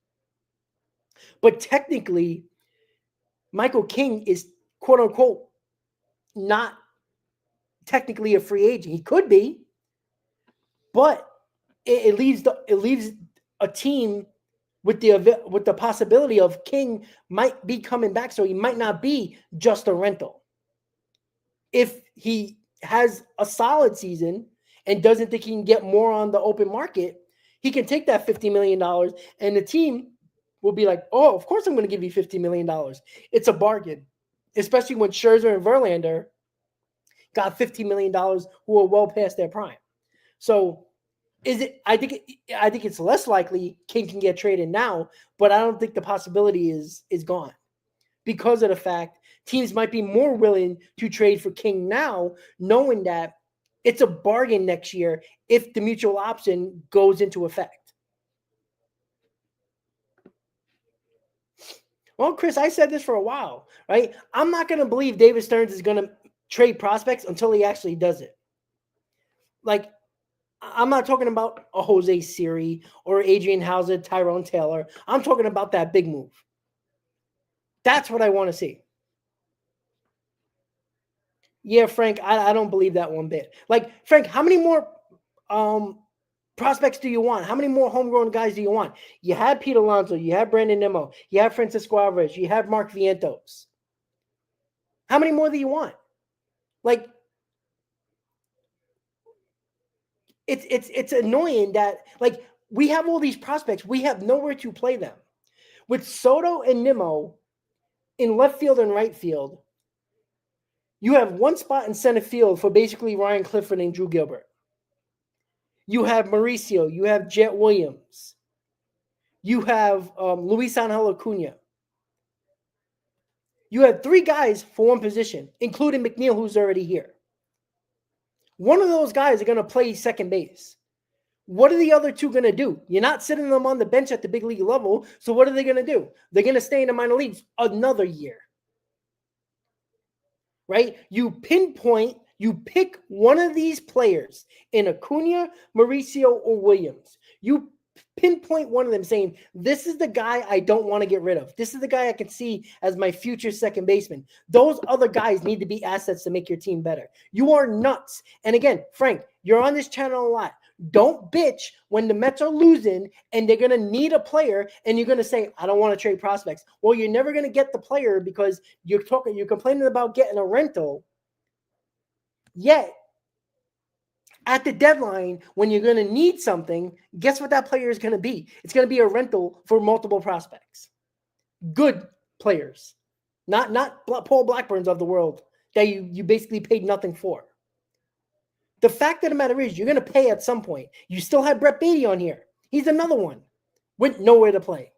but technically, Michael King is, quote unquote, not technically a free agent. He could be, but it leaves a team with the possibility of King might be coming back, so he might not be just a rental. If he has a solid season and doesn't think he can get more on the open market, he can take that $50 million, and the team will be like, oh, of course I'm going to give you $50 million. It's a bargain, especially when Scherzer and Verlander got $50 million who are well past their prime. So I think it's less likely King can get traded now, but I don't think the possibility is gone because of the fact teams might be more willing to trade for King now, knowing that it's a bargain next year if the mutual option goes into effect. Well, Chris, I said this for a while, right? I'm not going to believe David Stearns is going to trade prospects until he actually does it. Like, I'm not talking about a Jose Siri or Adrian Hauser, Tyrone Taylor. I'm talking about that big move. That's what I want to see. Yeah, Frank, I don't believe that one bit. Like, Frank, how many more prospects do you want? How many more homegrown guys do you want? You had Pete Alonso. You had Brandon Nimmo. You have Francisco Alvarez. You have Mark Vientos. How many more do you want? Like, it's annoying that, like, we have all these prospects. We have nowhere to play them. With Soto and Nimmo in left field and right field, you have one spot in center field for basically Ryan Clifford and Drew Gilbert. You have Mauricio. You have Jet Williams. You have Luis Angel Acuna. You have three guys for one position, including McNeil, who's already here. One of those guys are going to play second base. What are the other two going to do? You're not sitting them on the bench at the big league level, so what are they going to do? They're going to stay in the minor leagues another year. Right? You pick one of these players in Acuna, Mauricio, or Williams. You pinpoint one of them saying, this is the guy I don't want to get rid of. This is the guy I can see as my future second baseman. Those other guys need to be assets to make your team better. You are nuts. And again, Frank, you're on this channel a lot. Don't bitch when the Mets are losing and they're going to need a player and you're going to say, I don't want to trade prospects. Well, you're never going to get the player because you're complaining about getting a rental. Yet, at the deadline, when you're going to need something, guess what that player is going to be? It's going to be a rental for multiple prospects. Good players. Not Paul Blackburns of the world that you basically paid nothing for. The fact of the matter is, you're going to pay at some point. You still have Brett Beatty on here. He's another one with nowhere to play.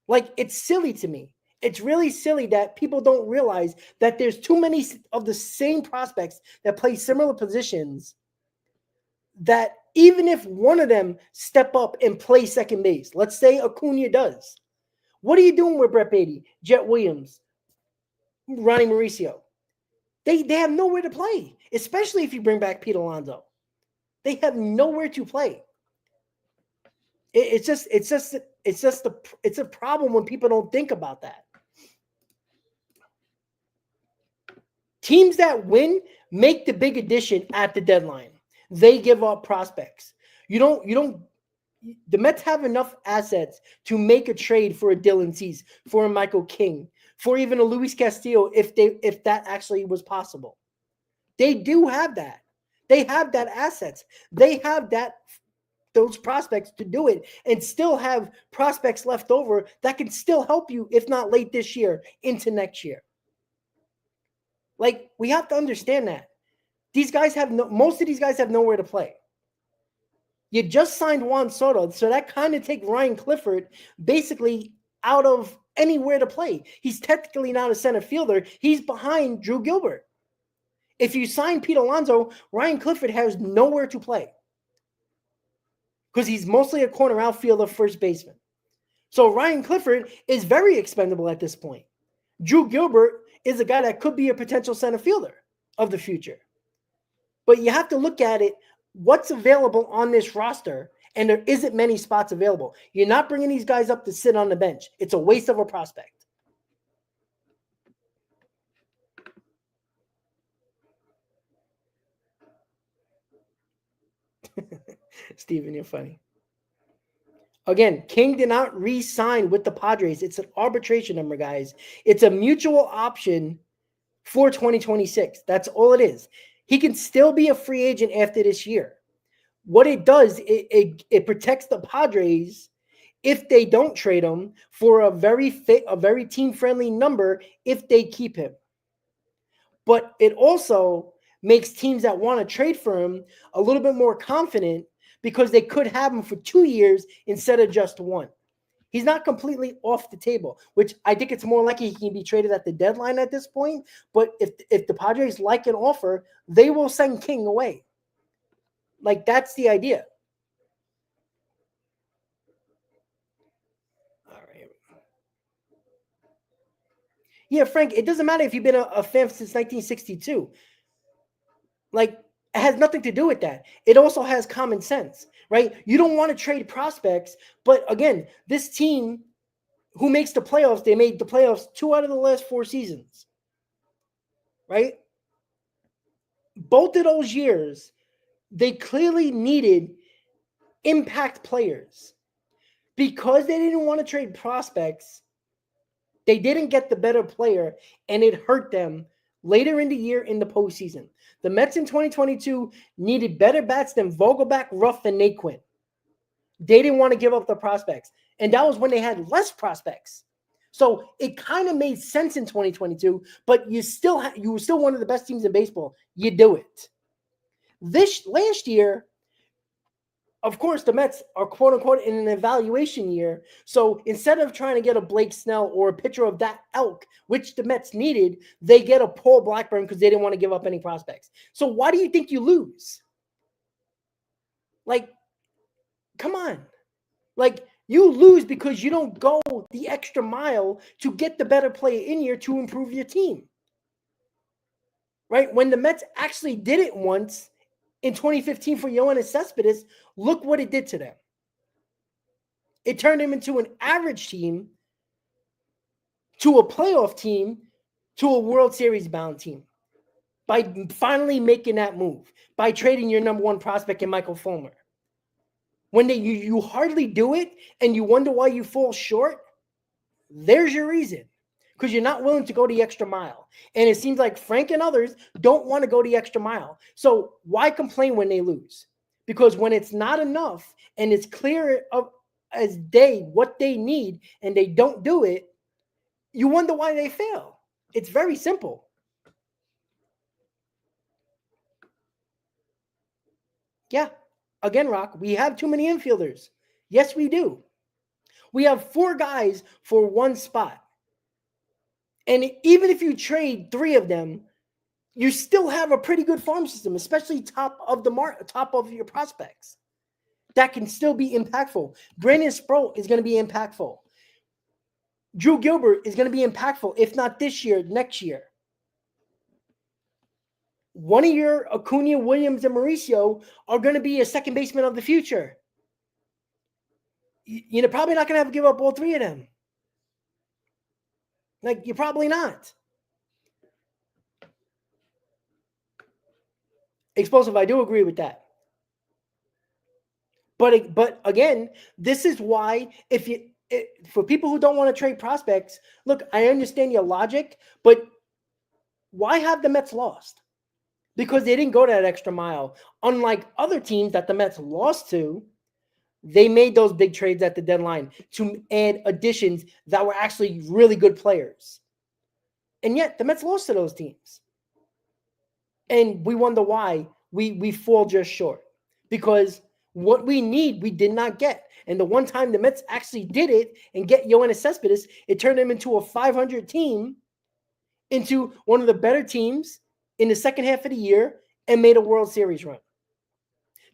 Like, it's silly to me. It's really silly that people don't realize that there's too many of the same prospects that play similar positions that even if one of them step up and play second base, let's say Acuna does, what are you doing with Brett Beatty, Jet Williams, Ronnie Mauricio? They have nowhere to play, especially if you bring back Pete Alonso. They have nowhere to play. It's a problem when people don't think about that. Teams that win make the big addition at the deadline. They give up prospects. The Mets have enough assets to make a trade for a Dylan Cease, for a Michael King, for even a Luis Castillo if that actually was possible. They do have that. They have that assets. They have those prospects to do it and still have prospects left over that can still help you, if not late this year, into next year. Like, we have to understand that. Most of these guys have nowhere to play. You just signed Juan Soto, so that kind of takes Ryan Clifford basically out of anywhere to play. He's technically not a center fielder. He's behind Drew Gilbert. If you sign Pete Alonso, Ryan Clifford has nowhere to play because he's mostly a corner outfielder, first baseman. So Ryan Clifford is very expendable at this point. Drew Gilbert is a guy that could be a potential center fielder of the future. But you have to look at it, what's available on this roster, and there isn't many spots available. You're not bringing these guys up to sit on the bench. It's a waste of a prospect. Steven, you're funny. Again, King did not re-sign with the Padres. It's an arbitration number, guys. It's a mutual option for 2026. That's all it is. He can still be a free agent after this year. What it does, it protects the Padres if they don't trade him for a very team-friendly number if they keep him. But it also makes teams that want to trade for him a little bit more confident because they could have him for 2 years instead of just one. He's not completely off the table, which I think it's more likely he can be traded at the deadline at this point. But if the Padres like an offer, they will send King away. Like, that's the idea. All right. Yeah, Frank, it doesn't matter if you've been a fan since 1962. Like, it has nothing to do with that. It also has common sense, right? You don't want to trade prospects, but again, this team who makes the playoffs, they made the playoffs 2 out of the last 4 seasons, right? Both of those years, they clearly needed impact players. Because they didn't want to trade prospects, they didn't get the better player, and it hurt them later in the year in the postseason. The Mets in 2022 needed better bats than Vogelbach, Ruff, and Naquin. They didn't want to give up the prospects. And that was when they had less prospects. So it kind of made sense in 2022, but you were still one of the best teams in baseball. You do it. This last year, of course, the Mets are quote unquote in an evaluation year. So instead of trying to get a Blake Snell or a pitcher of that ilk, which the Mets needed, they get a Paul Blackburn because they didn't want to give up any prospects. So why do you think you lose? Like, come on. Like, you lose because you don't go the extra mile to get the better player in here to improve your team. Right? When the Mets actually did it once in 2015 for Yoenis Cespedes, look what it did to them. It turned him into an average team, to a playoff team, to a World Series bound team by finally making that move, by trading your number 1 prospect in Michael Fulmer. when you hardly do it and you wonder why you fall short, there's your reason. Because you're not willing to go the extra mile. And it seems like Frank and others don't want to go the extra mile. So why complain when they lose? Because when it's not enough and it's clear as day what they need and they don't do it, you wonder why they fail. It's very simple. Yeah. Again, Rock, we have too many infielders. Yes, we do. We have 4 guys for 1 spot. And even if you trade 3 of them, you still have a pretty good farm system, especially top of your prospects. That can still be impactful. Brandon Sproat is going to be impactful. Drew Gilbert is going to be impactful, if not this year, next year. One of your Acuna, Williams, and Mauricio are going to be a second baseman of the future. You're probably not going to have to give up all 3 of them. Like, you're probably not. Explosive, I do agree with that. But again, this is why for people who don't want to trade prospects, look, I understand your logic, but why have the Mets lost? Because they didn't go that extra mile. Unlike other teams that the Mets lost to, they made those big trades at the deadline to add additions that were actually really good players. And yet the Mets lost to those teams. And we wonder why we fall just short. Because what we need, we did not get. And the one time the Mets actually did it and get Yoenis Cespedes, it turned them into a 500 team, into one of the better teams in the second half of the year, and made a World Series run.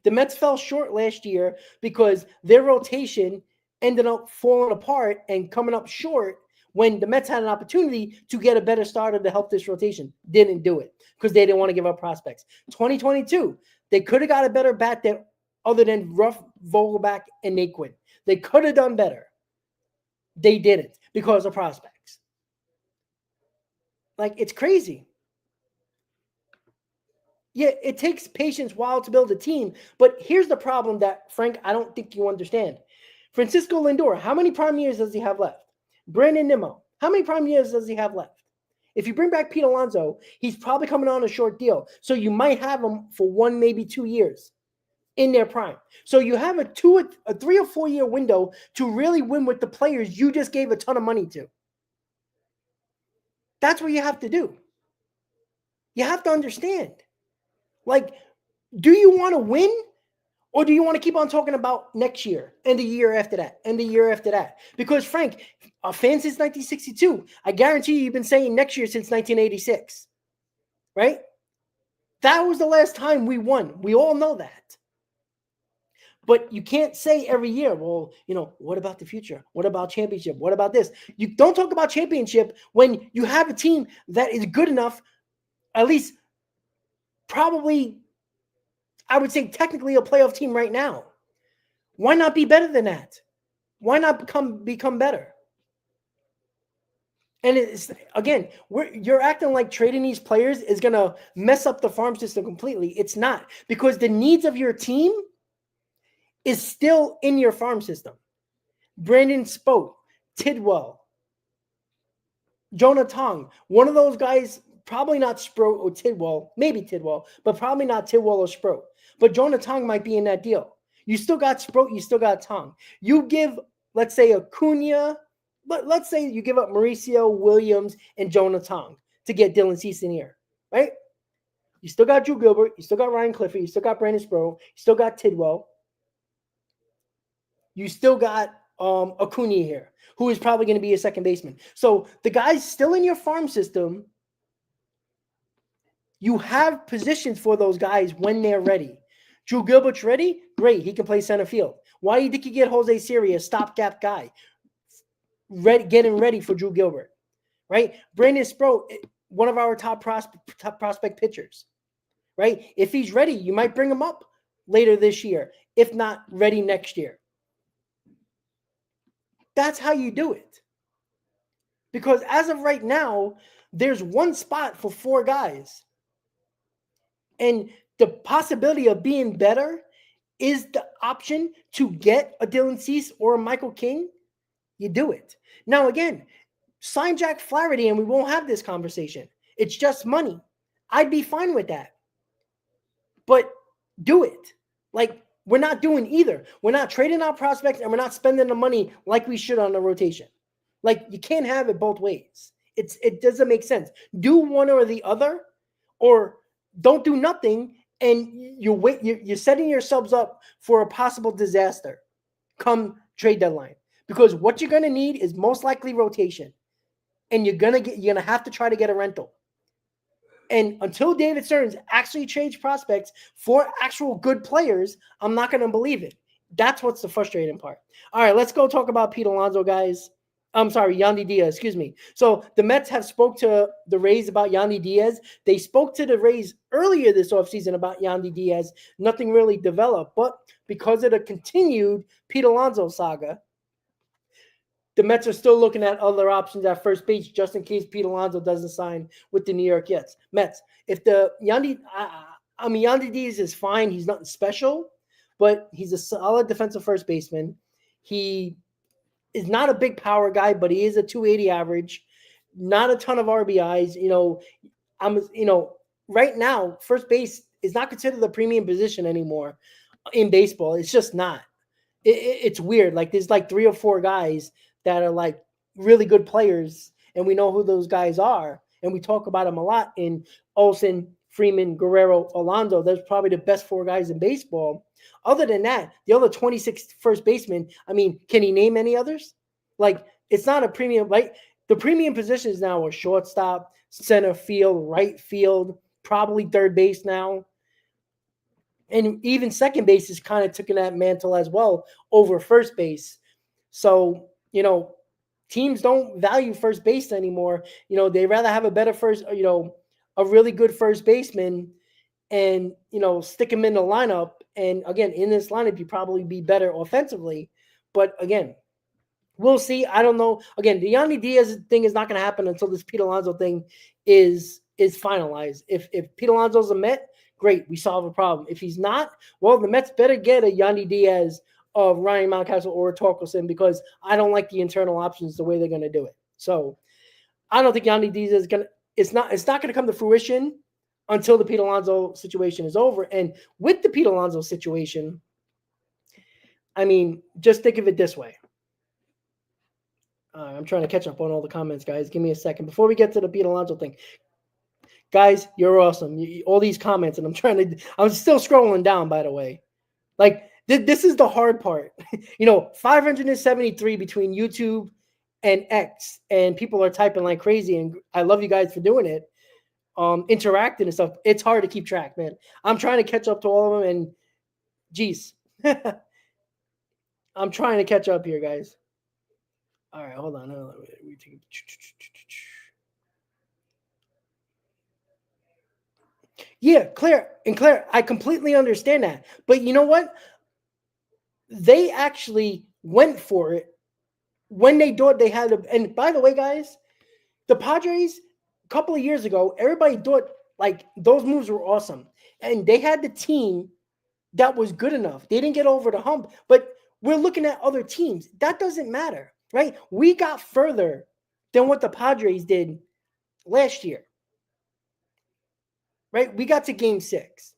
The Mets fell short last year because their rotation ended up falling apart and coming up short when the Mets had an opportunity to get a better starter to help this rotation. Didn't do it because they didn't want to give up prospects. 2022, they could have got a better bat there other than Ruff, Vogelback, and Naquin. They could have done better. They didn't because of prospects. Like, it's crazy. Yeah, it takes patience while to build a team. But here's the problem that, Frank, I don't think you understand. Francisco Lindor, how many prime years does he have left? Brandon Nimmo, how many prime years does he have left? If you bring back Pete Alonso, he's probably coming on a short deal. So you might have him for 1, maybe 2 years in their prime. So you have a 3 or 4 year window to really win with the players you just gave a ton of money to. That's what you have to do. You have to understand. Like, do you want to win, or do you want to keep on talking about next year and the year after that and the year after that? Because, Frank, a fan since 1962, I guarantee you've been saying next year since 1986, right? That was the last time we won. We all know that. But you can't say every year, well, what about the future? What about championship? What about this? You don't talk about championship when you have a team that is good enough, at least probably, I would say technically a playoff team right now. Why not be better than that? Why not become better? And it's, again, you're acting like trading these players is going to mess up the farm system completely. It's not, because the needs of your team is still in your farm system. Brandon Sproat, Tidwell, Jonah Tong, one of those guys. Probably not Sproat or Tidwell, maybe Tidwell, but probably not Tidwell or Sproat. But Jonah Tong might be in that deal. You still got Sproat, you still got Tong. You give, let's say, Acuna, but let's say you give up Mauricio, Williams, and Jonah Tong to get Dylan Cease in here, right? You still got Drew Gilbert, you still got Ryan Clifford, you still got Brandon Sproat, you still got Tidwell. You still got Acuna here, who is probably going to be a second baseman. So the guys still in your farm system, you have positions for those guys when they're ready. Drew Gilbert's ready? Great. He can play center field. Why do you think you get Jose Siri, a stopgap guy, getting ready for Drew Gilbert, right? Brandon Sproat, one of our top prospect pitchers, right? If he's ready, you might bring him up later this year. If not, ready next year. That's how you do it. Because as of right now, there's one spot for 4 guys. And the possibility of being better is the option to get a Dylan Cease or a Michael King, you do it. Now, again, sign Jack Flaherty and we won't have this conversation. It's just money. I'd be fine with that. But do it. Like, we're not doing either. We're not trading out prospects and we're not spending the money like we should on the rotation. Like, you can't have it both ways. It doesn't make sense. Do one or the other, or don't do nothing, and you're setting yourselves up for a possible disaster come trade deadline. Because what you're gonna need is most likely rotation. And you're gonna have to try to get a rental. And until David Stearns actually trades prospects for actual good players, I'm not going to believe it. That's what's the frustrating part. All right, let's go talk about Pete Alonso, guys. I'm sorry, Yandy Diaz, excuse me. So the Mets have spoke to the Rays about Yandy Diaz. They spoke to the Rays earlier this offseason about Yandy Diaz. Nothing really developed. But because of the continued Pete Alonso saga, the Mets are still looking at other options at first base just in case Pete Alonso doesn't sign with the New York Mets. If the Yandy Diaz is fine. He's nothing special, but he's a solid defensive first baseman. He is not a big power guy, but he is a 280 average. Not a ton of RBIs. Right now, first base is not considered a premium position anymore in baseball. It's just not. It's weird. Like, there's like 3 or 4 guys that are like really good players, and we know who those guys are, and we talk about them a lot in Olsen, Freeman, Guerrero, Alonso. Those probably the best 4 guys in baseball. Other than that, the other 26 first basemen, I mean, can he name any others? Like, it's not a premium. Like, the premium positions now are shortstop, center field, right field, probably third base now. And even second base is kind of taking that mantle as well over first base. So, teams don't value first base anymore. They rather have a better a really good first baseman and, stick him in the lineup. And again, in this lineup, you probably be better offensively. But again, we'll see. I don't know. Again, the Yandy Diaz thing is not going to happen until this Pete Alonso thing is finalized. If Pete Alonso's a Met, great, we solve a problem. If he's not, well, the Mets better get a Yandy Diaz of Ryan Mountcastle or Torkelson, because I don't like the internal options the way they're going to do it. So I don't think Yandy Diaz is going to. It's not going to come to fruition until the Pete Alonso situation is over. And with the Pete Alonso situation, I mean, just think of it this way. I'm trying to catch up on all the comments, guys. Give me a second before we get to the Pete Alonso thing. Guys, you're awesome. All these comments, and I'm still scrolling down, by the way. Like, this is the hard part. 573 between YouTube and X, and people are typing like crazy, and I love you guys for doing it, interacting and stuff. It's hard to keep track, man. I'm trying to catch up to all of them, and geez. I'm trying to catch up here, guys. All right, hold on. Yeah, Claire, I completely understand that. But you know what? They actually went for it when they thought they had – and by the way, guys, the Padres, a couple of years ago, everybody thought, like, those moves were awesome. And they had the team that was good enough. They didn't get over the hump. But we're looking at other teams. That doesn't matter, right? We got further than what the Padres did last year, right? We got to Game 6.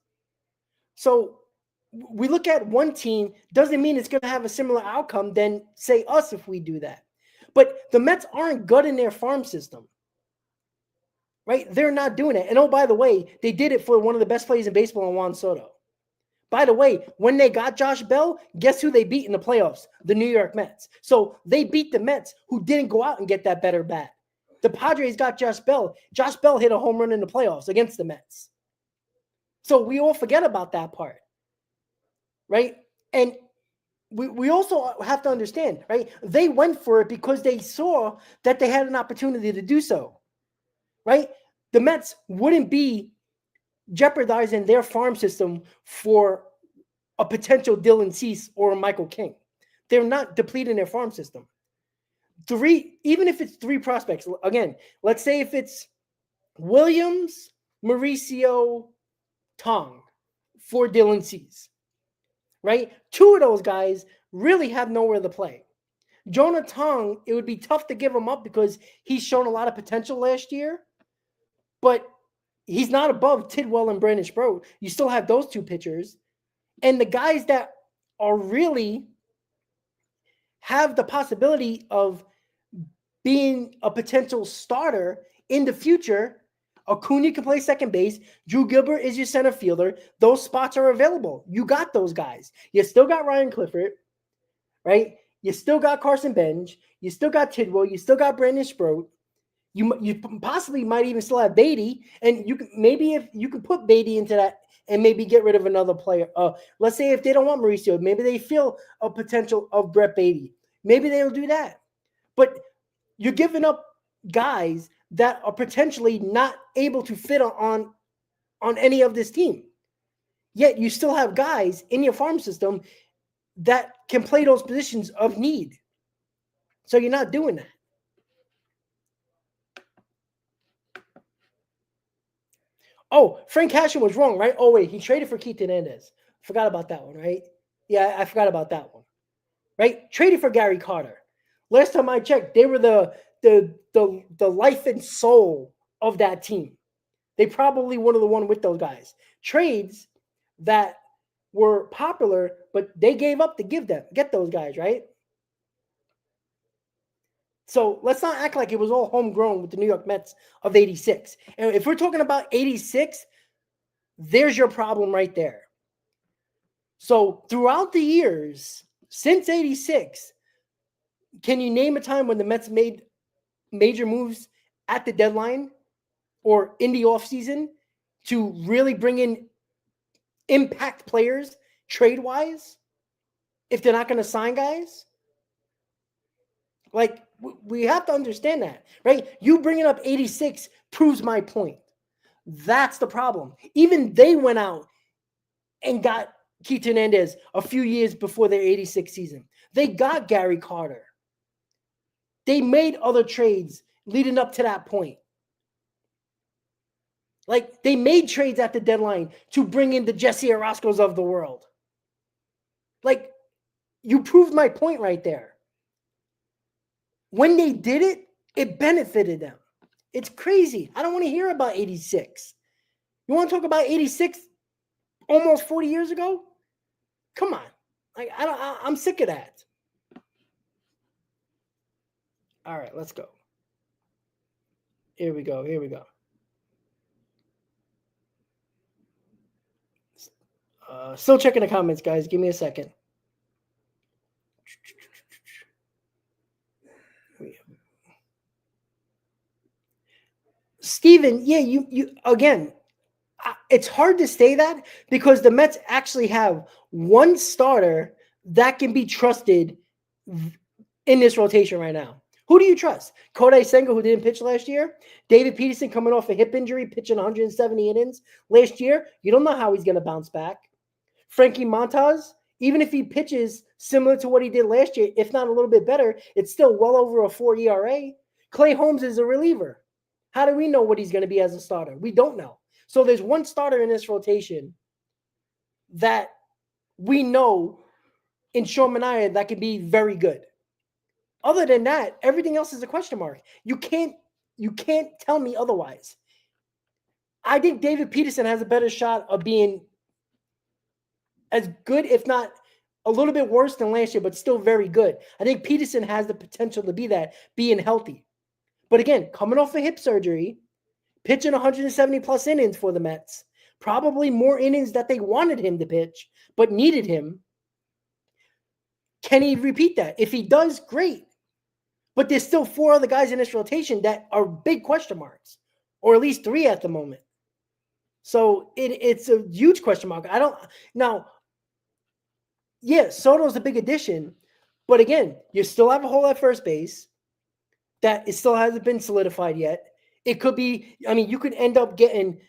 So we look at one team, doesn't mean it's going to have a similar outcome than, say, us if we do that. But the Mets aren't gutting their farm system, right? They're not doing it. And oh, by the way, they did it for one of the best players in baseball, Juan Soto. By the way, when they got Josh Bell, guess who they beat in the playoffs? The New York Mets. So they beat the Mets, who didn't go out and get that better bat. The Padres got Josh Bell. Josh Bell hit a home run in the playoffs against the Mets. So we all forget about that part, right? And we also have to understand, right? They went for it because they saw that they had an opportunity to do so, right? The Mets wouldn't be jeopardizing their farm system for a potential Dylan Cease or a Michael King. They're not depleting their farm system. Even if it's 3 prospects, again, let's say if it's Williams, Mauricio, Tong for Dylan Cease. right? Two of those guys really have nowhere to play. Jonah Tong, it would be tough to give him up because he's shown a lot of potential last year, but he's not above Tidwell and Brandon Sproat. You still have those two pitchers. And the guys that are really have the possibility of being a potential starter in the future, Acuna can play second base. Drew Gilbert is your center fielder. Those spots are available. You got those guys. You still got Ryan Clifford, right? You still got Carson Benj. You still got Tidwell. You still got Brandon Sproat. You possibly might even still have Beatty, and you can maybe if you can put Beatty into that and maybe get rid of another player. Let's say if they don't want Mauricio, maybe they feel a potential of Brett Beatty. Maybe they'll do that. But you're giving up guys that are potentially not able to fit on any of this team. Yet you still have guys in your farm system that can play those positions of need. So you're not doing that. Oh, Frank Cashin was wrong, right? Oh, wait, he traded for Keith Hernandez. Forgot about that one, right? Yeah, I forgot about that one. Right? Traded for Gary Carter. Last time I checked, they were the life and soul of that team. They probably one of the one with those guys. Trades that were popular, but they gave up to get those guys, right? So let's not act like it was all homegrown with the New York Mets of 86. And if we're talking about 86, there's your problem right there. So throughout the years, since 86, can you name a time when the Mets made major moves at the deadline or in the offseason to really bring in impact players trade-wise if they're not going to sign guys? Like, we have to understand that, right? You bringing up 86 proves my point. That's the problem. Even they went out and got Keith Hernandez a few years before their 86 season. They got Gary Carter. They made other trades leading up to that point. Like, they made trades at the deadline to bring in the Jesse Oroscos of the world. Like, you proved my point right there. When they did it, it benefited them. It's crazy. I don't want to hear about 86. You want to talk about 86 almost 40 years ago? Come on. Like, I'm sick of that. All right, let's go. Here we go. Still checking the comments, guys. Give me a second. Steven, yeah, you again, it's hard to say that because the Mets actually have one starter that can be trusted in this rotation right now. Who do you trust? Kodai Senga, who didn't pitch last year? David Peterson coming off a hip injury, pitching 170 innings last year. You don't know how he's going to bounce back. Frankie Montas, even if he pitches similar to what he did last year, if not a little bit better, it's still well over a 4 ERA. Clay Holmes is a reliever. How do we know what he's going to be as a starter? We don't know. So there's one starter in this rotation that we know in Sean Manaea that can be very good. Other than that, everything else is a question mark. You can't tell me otherwise. I think David Peterson has a better shot of being as good, if not a little bit worse than last year, but still very good. I think Peterson has the potential to be that, being healthy. But again, coming off a hip surgery, pitching 170 plus innings for the Mets, probably more innings that they wanted him to pitch, but needed him. Can he repeat that? If he does, great. But there's still 4 other guys in this rotation that are big question marks, or at least 3 at the moment. So it's a huge question mark. Soto's a big addition, but again, you still have a hole at first base that it still hasn't been solidified yet. It could be, you could end up getting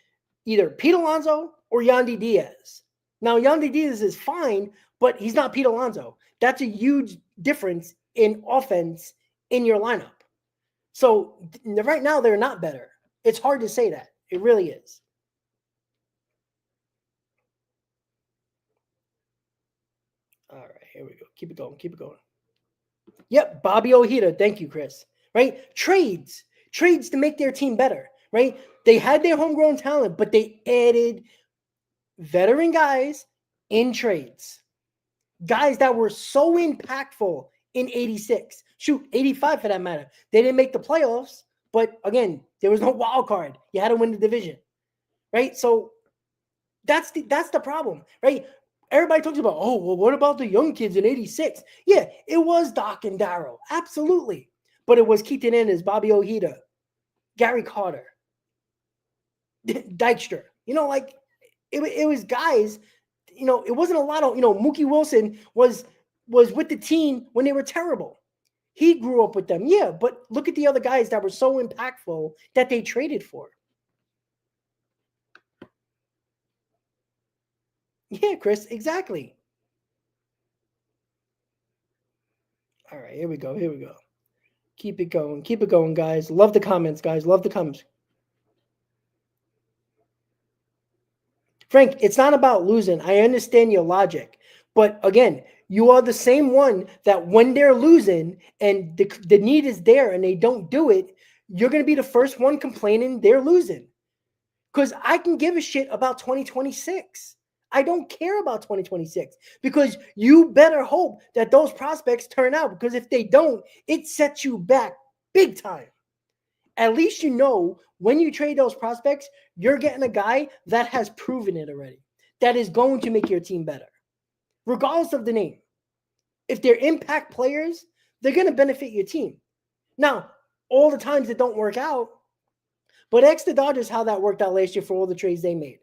either Pete Alonso or Yandy Diaz. Now, Yandy Diaz is fine, but he's not Pete Alonso. That's a huge difference in offense in your lineup. So right now, they're not better. It's hard to say that. It really is. Keep it going. Keep it going. Yep, Bobby Ojeda. Thank you, Chris. Right? Trades to make their team better. Right? They had their homegrown talent, but they added veteran guys in trades. Guys that were so impactful in 86. Shoot, 85 for that matter. They didn't make the playoffs, but again, there was no wild card. You had to win the division. Right? So that's the problem, right? Everybody talks about, oh, well, what about the young kids in 86? Yeah, it was Doc and Darryl. Absolutely. But it was Keaton Ennis, Bobby Ojeda, Gary Carter, Dykstra. Like it was guys, it wasn't a lot of, Mookie Wilson was with the team when they were terrible. He grew up with them. Yeah, but look at the other guys that were so impactful that they traded for. Yeah, Chris, exactly. All right, here we go. Keep it going, guys. Love the comments, guys. Love the comments. Frank, it's not about losing. I understand your logic. But again, you are the same one that when they're losing and the need is there and they don't do it, you're going to be the first one complaining they're losing. Because I can give a shit about 2026. I don't care about 2026 because you better hope that those prospects turn out, because if they don't, it sets you back big time. At least when you trade those prospects, you're getting a guy that has proven it already, that is going to make your team better, regardless of the name. If they're impact players, they're going to benefit your team. Now, all the times it don't work out, but ask the Dodgers how that worked out last year for all the trades they made.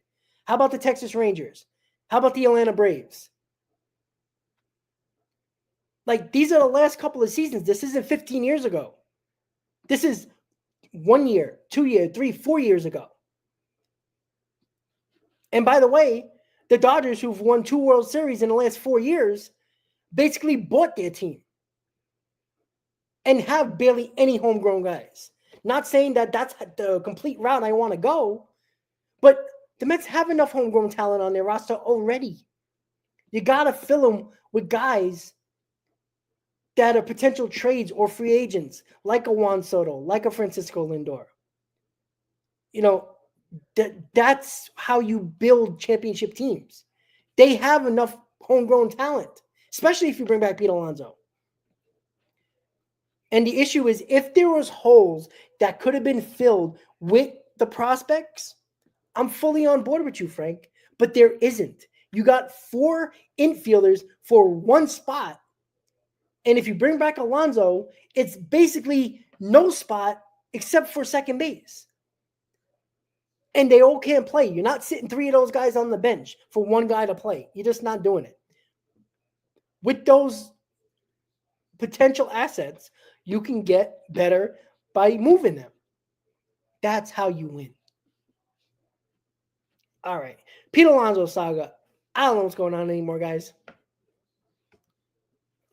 How about the Texas Rangers? How about the Atlanta Braves? Like, these are the last couple of seasons. This isn't 15 years ago. This is 1 year, 2 years, 3, 4 years ago. And by the way, the Dodgers, who've won 2 World Series in the last 4 years, basically bought their team and have barely any homegrown guys. Not saying that that's the complete route I want to go, but the Mets have enough homegrown talent on their roster already. You got to fill them with guys that are potential trades or free agents, like a Juan Soto, like a Francisco Lindor. That's how you build championship teams. They have enough homegrown talent, especially if you bring back Pete Alonso. And the issue is, if there was holes that could have been filled with the prospects, I'm fully on board with you, Frank, but there isn't. You got 4 infielders for 1 spot. And if you bring back Alonso, it's basically no spot except for second base. And they all can't play. You're not sitting 3 of those guys on the bench for 1 guy to play. You're just not doing it. With those potential assets, you can get better by moving them. That's how you win. All right. Pete Alonso saga. I don't know what's going on anymore, guys.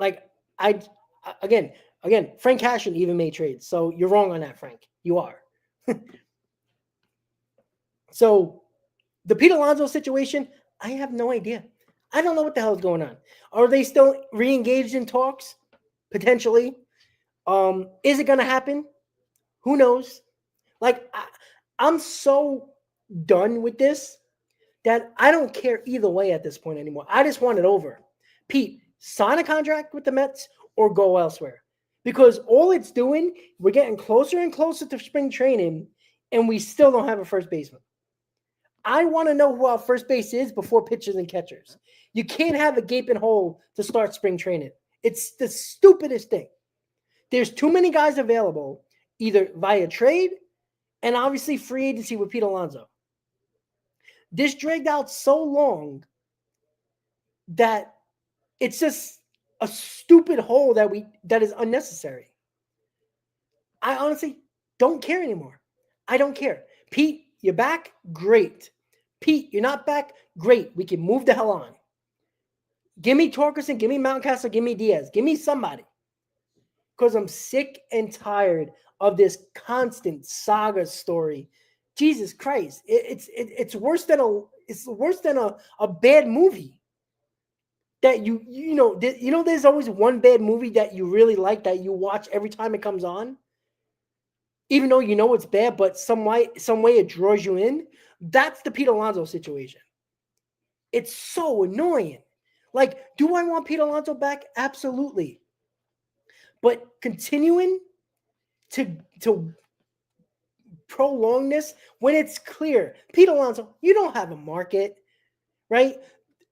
Like, again, Frank Cashin even made trades. So you're wrong on that, Frank. You are. So the Pete Alonso situation, I have no idea. I don't know what the hell is going on. Are they still re-engaged in talks? Potentially. Is it going to happen? Who knows? Like, I'm so done with this that I don't care either way at this point anymore. I just want it over. Pete, sign a contract with the Mets or go elsewhere. Because all it's doing, we're getting closer and closer to spring training, and we still don't have a first baseman. I want to know who our first base is before pitchers and catchers. You can't have a gaping hole to start spring training. It's the stupidest thing. There's too many guys available, either via trade and obviously free agency with Pete Alonso. This dragged out so long that it's just a stupid hole that is unnecessary. I honestly don't care anymore. I don't care. Pete, you're back? Great. Pete, you're not back? Great. We can move the hell on. Give me Torkelson, give me Mountcastle, give me Diaz. Give me somebody. Because I'm sick and tired of this constant saga story. Jesus Christ. It's worse than a bad movie. that there's always one bad movie that you really like that you watch every time it comes on, even though you know it's bad, but some way it draws you in. That's the Pete Alonso situation. It's so annoying. Like, do I want Pete Alonso back? Absolutely. But continuing to prolong this when it's clear, Pete Alonso, you don't have a market, right?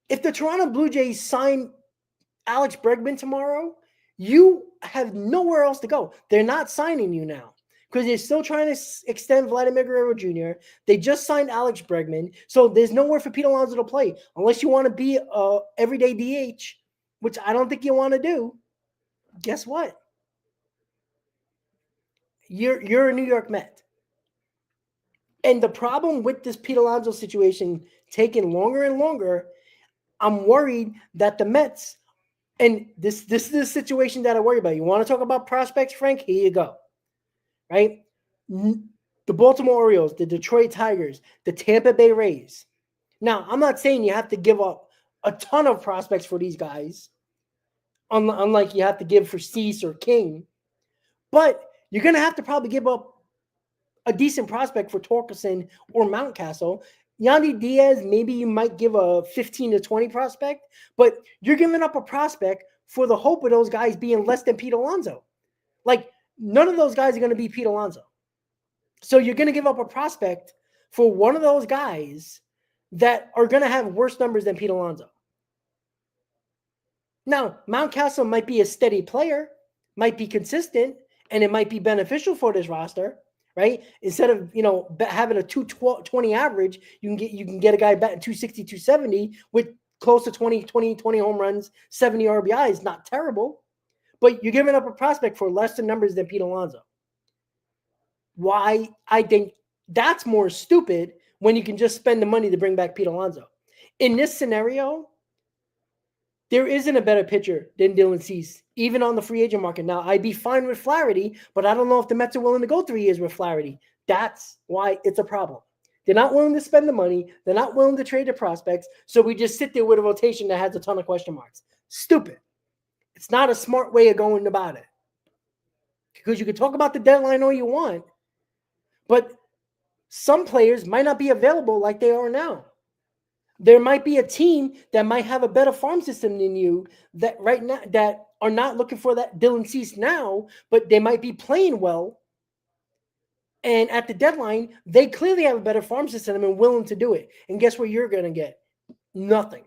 If the Toronto Blue Jays sign Alex Bregman tomorrow, you have nowhere else to go. They're not signing you now because they're still trying to extend Vladimir Guerrero Jr. They just signed Alex Bregman, so there's nowhere for Pete Alonso to play unless you want to be a everyday DH, which I don't think you want to do. Guess what? You're a New York Met. And the problem with this Pete Alonso situation taking longer and longer, I'm worried that the Mets, and this is the situation that I worry about. You want to talk about prospects, Frank? Here you go. Right? The Baltimore Orioles, the Detroit Tigers, the Tampa Bay Rays. Now, I'm not saying you have to give up a ton of prospects for these guys, unlike you have to give for Cease or King, but you're going to have to probably give up a decent prospect for Torkelson or Mountcastle. Yandy Diaz, maybe you might give a 15 to 20 prospect, but you're giving up a prospect for the hope of those guys being less than Pete Alonso. Like, none of those guys are going to be Pete Alonso. So you're going to give up a prospect for one of those guys that are going to have worse numbers than Pete Alonso. Now, Mountcastle might be a steady player, might be consistent, and it might be beneficial for this roster, right? Instead of, having a 220 average, you can get a guy batting 260, 270 with close to 20 home runs, 70 RBIs, not terrible. But you're giving up a prospect for less than numbers than Pete Alonso. Why? I think that's more stupid when you can just spend the money to bring back Pete Alonso. In this scenario, there isn't a better pitcher than Dylan Cease, even on the free agent market. Now, I'd be fine with Flaherty, but I don't know if the Mets are willing to go 3 years with Flaherty. That's why it's a problem. They're not willing to spend the money. They're not willing to trade the prospects. So we just sit there with a rotation that has a ton of question marks. Stupid. It's not a smart way of going about it. Because you can talk about the deadline all you want, but some players might not be available like they are now. There might be a team that might have a better farm system than you that right now that are not looking for that Dylan Cease now, but they might be playing well. And at the deadline, they clearly have a better farm system and willing to do it. And guess what you're going to get? Nothing.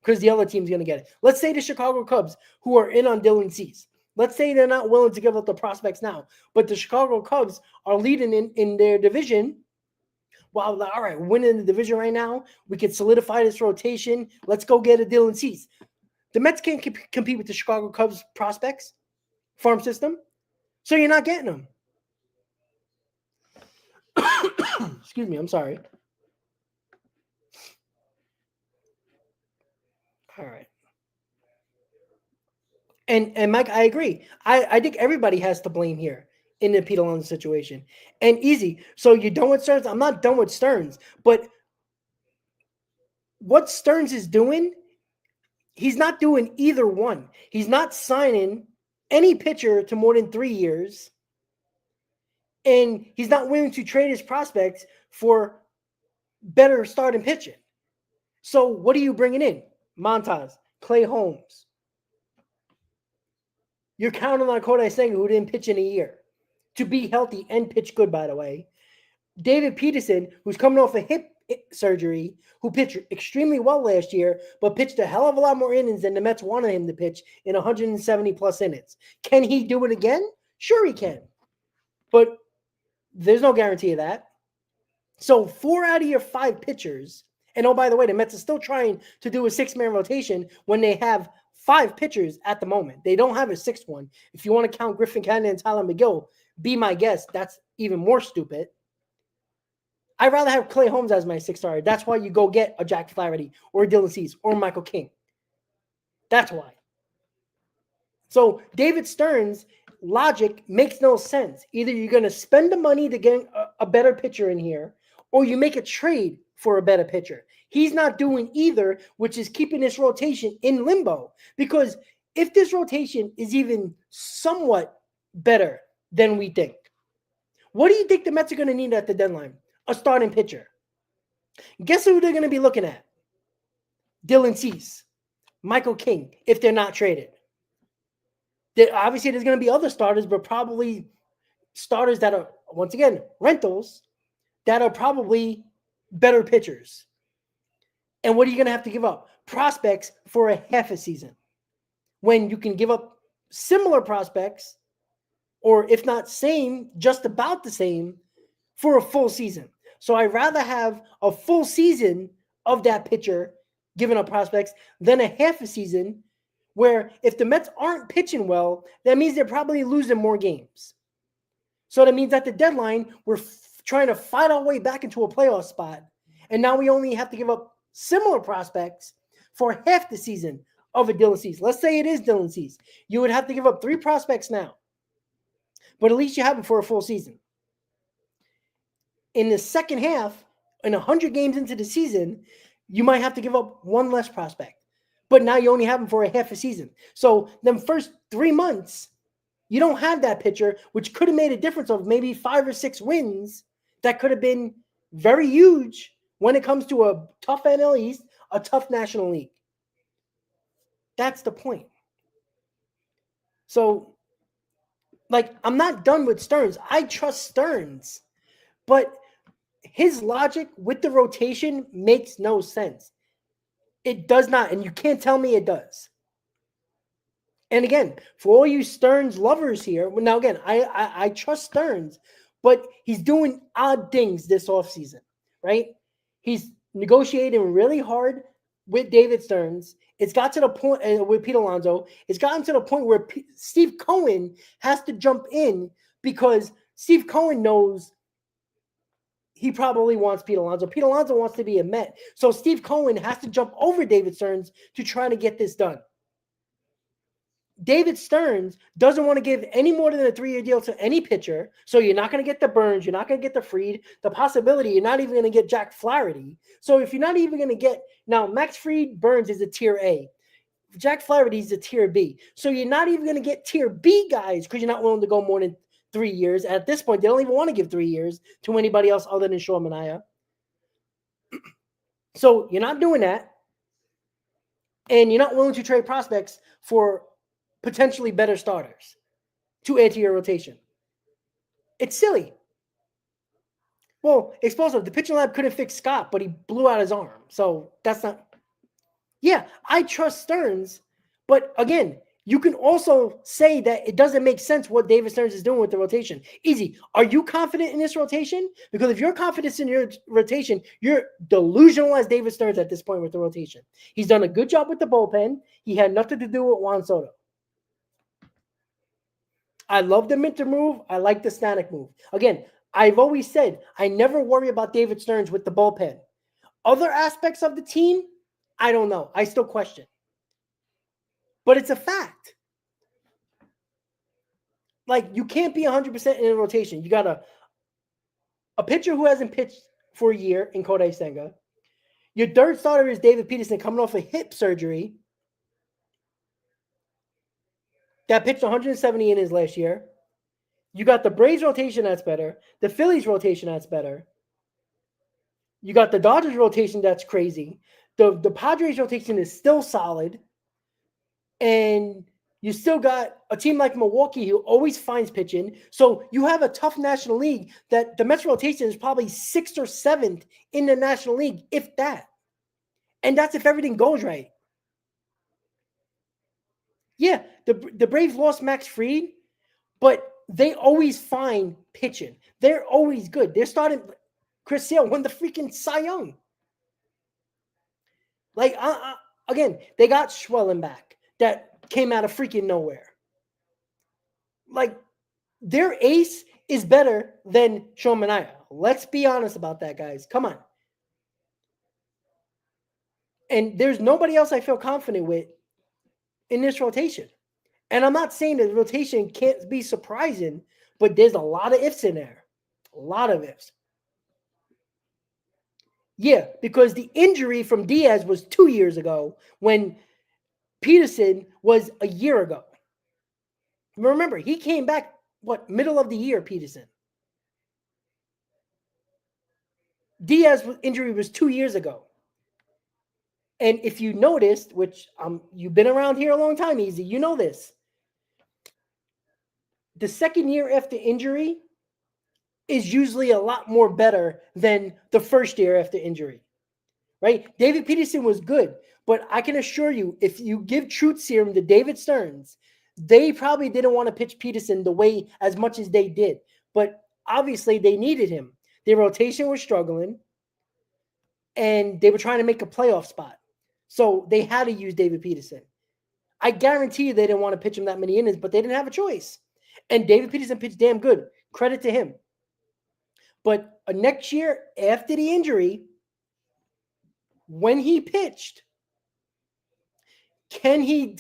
Because the other team's going to get it. Let's say the Chicago Cubs, who are in on Dylan Cease. Let's say they're not willing to give up the prospects now. But the Chicago Cubs are leading in their division. Well, all right, we're winning the division right now. We can solidify this rotation. Let's go get a Dylan Cease. The Mets can't compete with the Chicago Cubs prospects farm system. So you're not getting them. Excuse me, I'm sorry. All right. And Mike, I agree. I think everybody has to blame here in the Pete Alonso situation. And easy. So you're done with Stearns? I'm not done with Stearns. But what Stearns is doing, he's not doing either one. He's not signing any pitcher to more than 3 years. And he's not willing to trade his prospects for better starting pitching. So what are you bringing in? Montas, Clay Holmes. You're counting on Kodai Senga, who didn't pitch in a year, to be healthy and pitch good, by the way. David Peterson, who's coming off a hip surgery, who pitched extremely well last year, but pitched a hell of a lot more innings than the Mets wanted him to pitch in 170-plus innings. Can he do it again? Sure he can. But there's no guarantee of that. So 4 out of your 5 pitchers, and oh, by the way, the Mets are still trying to do a 6-man rotation when they have 5 pitchers at the moment. They don't have a 6th one. If you want to count Griffin Cannon and Tyler McGill, be my guest. That's even more stupid. I'd rather have Clay Holmes as my 6th starter. That's why you go get a Jack Flaherty or a Dylan Cease or Michael King. That's why. So David Stearns' logic makes no sense. Either you're going to spend the money to get a better pitcher in here, or you make a trade for a better pitcher. He's not doing either, which is keeping this rotation in limbo. Because if this rotation is even somewhat better than we think, what do you think the Mets are going to need at the deadline? A starting pitcher. Guess who they're going to be looking at? Dylan Cease, Michael King, if they're not traded. Obviously, there's going to be other starters, but probably starters that are, once again, rentals that are probably better pitchers. And what are you going to have to give up? Prospects for a half a season. When you can give up similar prospects, or if not same, just about the same, for a full season. So I'd rather have a full season of that pitcher giving up prospects than a half a season where if the Mets aren't pitching well, that means they're probably losing more games. So that means at the deadline, we're trying to fight our way back into a playoff spot. And now we only have to give up similar prospects for half the season of a Dylan Cease. Let's say it is Dylan Cease. You would have to give up 3 prospects now. But at least you have them for a full season. In the second half, in 100 games into the season, you might have to give up 1 less prospect. But now you only have them for a half a season. So them first 3 months, you don't have that pitcher, which could have made a difference of maybe 5 or 6 wins that could have been very huge when it comes to a tough NL East, a tough National League. That's the point. So, I'm not done with Stearns. I trust Stearns, but his logic with the rotation makes no sense. It does not, and you can't tell me it does. And again, for all you Stearns lovers here, now again, I trust Stearns, but he's doing odd things this offseason, right? He's negotiating really hard with David Stearns. It's got to the point with Pete Alonso. It's gotten to the point where Steve Cohen has to jump in because Steve Cohen knows he probably wants Pete Alonso. Pete Alonso wants to be a Met. So Steve Cohen has to jump over David Stearns to try to get this done. David Stearns doesn't want to give any more than a 3-year deal to any pitcher. So you're not going to get the Burns. You're not going to get the Fried. The possibility you're not even going to get Jack Flaherty. So if you're not even going to get – now, Max Fried Burns is a tier A. Jack Flaherty is a tier B. So you're not even going to get tier B guys because you're not willing to go more than 3 years. At this point, they don't even want to give 3 years to anybody else other than Sean Manaea. So you're not doing that. And you're not willing to trade prospects for potentially better starters to add to your rotation. It's silly. Well, explosive. The pitching lab couldn't fix Scott, but he blew out his arm. So that's not. Yeah, I trust Stearns. But again, you can also say that it doesn't make sense what David Stearns is doing with the rotation. Easy. Are you confident in this rotation? Because if you're confident in your rotation, you're delusional as David Stearns at this point with the rotation. He's done a good job with the bullpen. He had nothing to do with Juan Soto. I love the Minter move. I like the Stanek move. Again, I've always said I never worry about David Stearns with the bullpen. Other aspects of the team, I don't know. I still question. But it's a fact. You can't be 100% in a rotation. You got a pitcher who hasn't pitched for a year in Kodai Senga. Your third starter is David Peterson coming off a hip surgery. That pitched 170 innings last year. You got the Braves rotation that's better. The Phillies rotation that's better. You got the Dodgers rotation that's crazy. The Padres rotation is still solid. And you still got a team like Milwaukee who always finds pitching. So you have a tough National League that the Mets rotation is probably 6th or 7th in the National League, if that. And that's if everything goes right. Yeah, the Braves lost Max Fried, but they always find pitching. They're always good. They're starting. Chris Sale won the freaking Cy Young. Again, they got Schwellen back. That came out of freaking nowhere. Their ace is better than Sean Manaea. Let's be honest about that, guys. Come on. And there's nobody else I feel confident with in this rotation. And I'm not saying the rotation can't be surprising, but there's a lot of ifs in there. A lot of ifs. Yeah, because the injury from Diaz was 2 years ago when Peterson was a year ago. Remember, he came back, middle of the year, Peterson. Diaz's injury was 2 years ago. And if you noticed, which you've been around here a long time, Easy, you know this. The second year after injury is usually a lot more better than the first year after injury, right? David Peterson was good, but I can assure you, if you give truth serum to David Stearns, they probably didn't want to pitch Peterson the way as much as they did. But obviously they needed him. Their rotation was struggling, and they were trying to make a playoff spot. So they had to use David Peterson. I guarantee you they didn't want to pitch him that many innings, but they didn't have a choice. And David Peterson pitched damn good. Credit to him. But next year, after the injury, when he pitched, can he?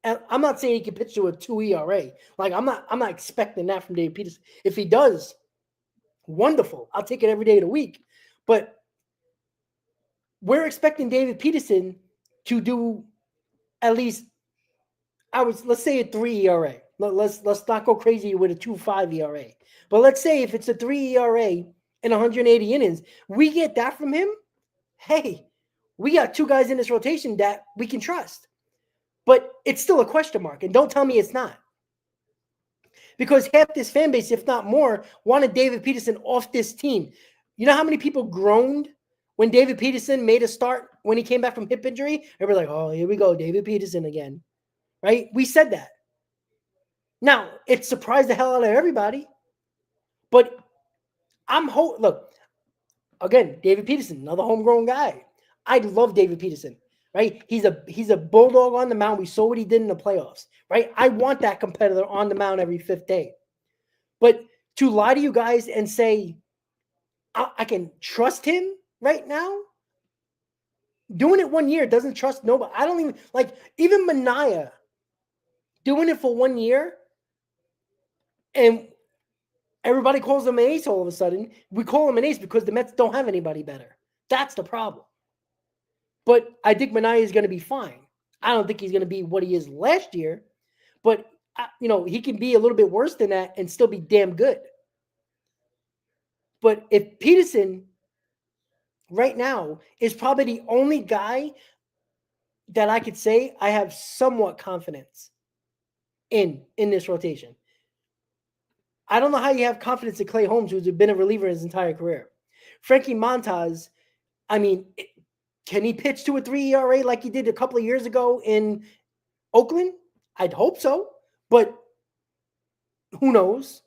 I'm not saying he can pitch to a 2 ERA. Like I'm not expecting that from David Peterson. If he does, wonderful. I'll take it every day of the week. But we're expecting David Peterson to do at least, let's say a 3 ERA. Let's not go crazy with a 2.5 ERA. But let's say if it's a 3 ERA in 180 innings, we get that from him. Hey, we got 2 guys in this rotation that we can trust. But it's still a question mark. And don't tell me it's not. Because half this fan base, if not more, wanted David Peterson off this team. You know how many people groaned when David Peterson made a start when he came back from hip injury? Everybody like, oh, here we go, David Peterson again. Right? We said that. Now, it surprised the hell out of everybody. But look, again, David Peterson, another homegrown guy. I love David Peterson, right? He's a bulldog on the mound. We saw what he did in the playoffs, right? I want that competitor on the mound every 5th day. But to lie to you guys and say I can trust him right now, doing it 1 year doesn't trust nobody. I don't even even Mania doing it for 1 year, and everybody calls him an ace all of a sudden. We call him an ace because the Mets don't have anybody better. That's the problem. But I think Mania is going to be fine. I don't think he's going to be what he is last year, but he can be a little bit worse than that and still be damn good. But if Peterson right now is probably the only guy that I could say I have somewhat confidence in this rotation. I don't know how you have confidence in Clay Holmes, who's been a reliever his entire career. Frankie Montas, can he pitch to a 3 ERA like he did a couple of years ago in Oakland? I'd hope so, but who knows?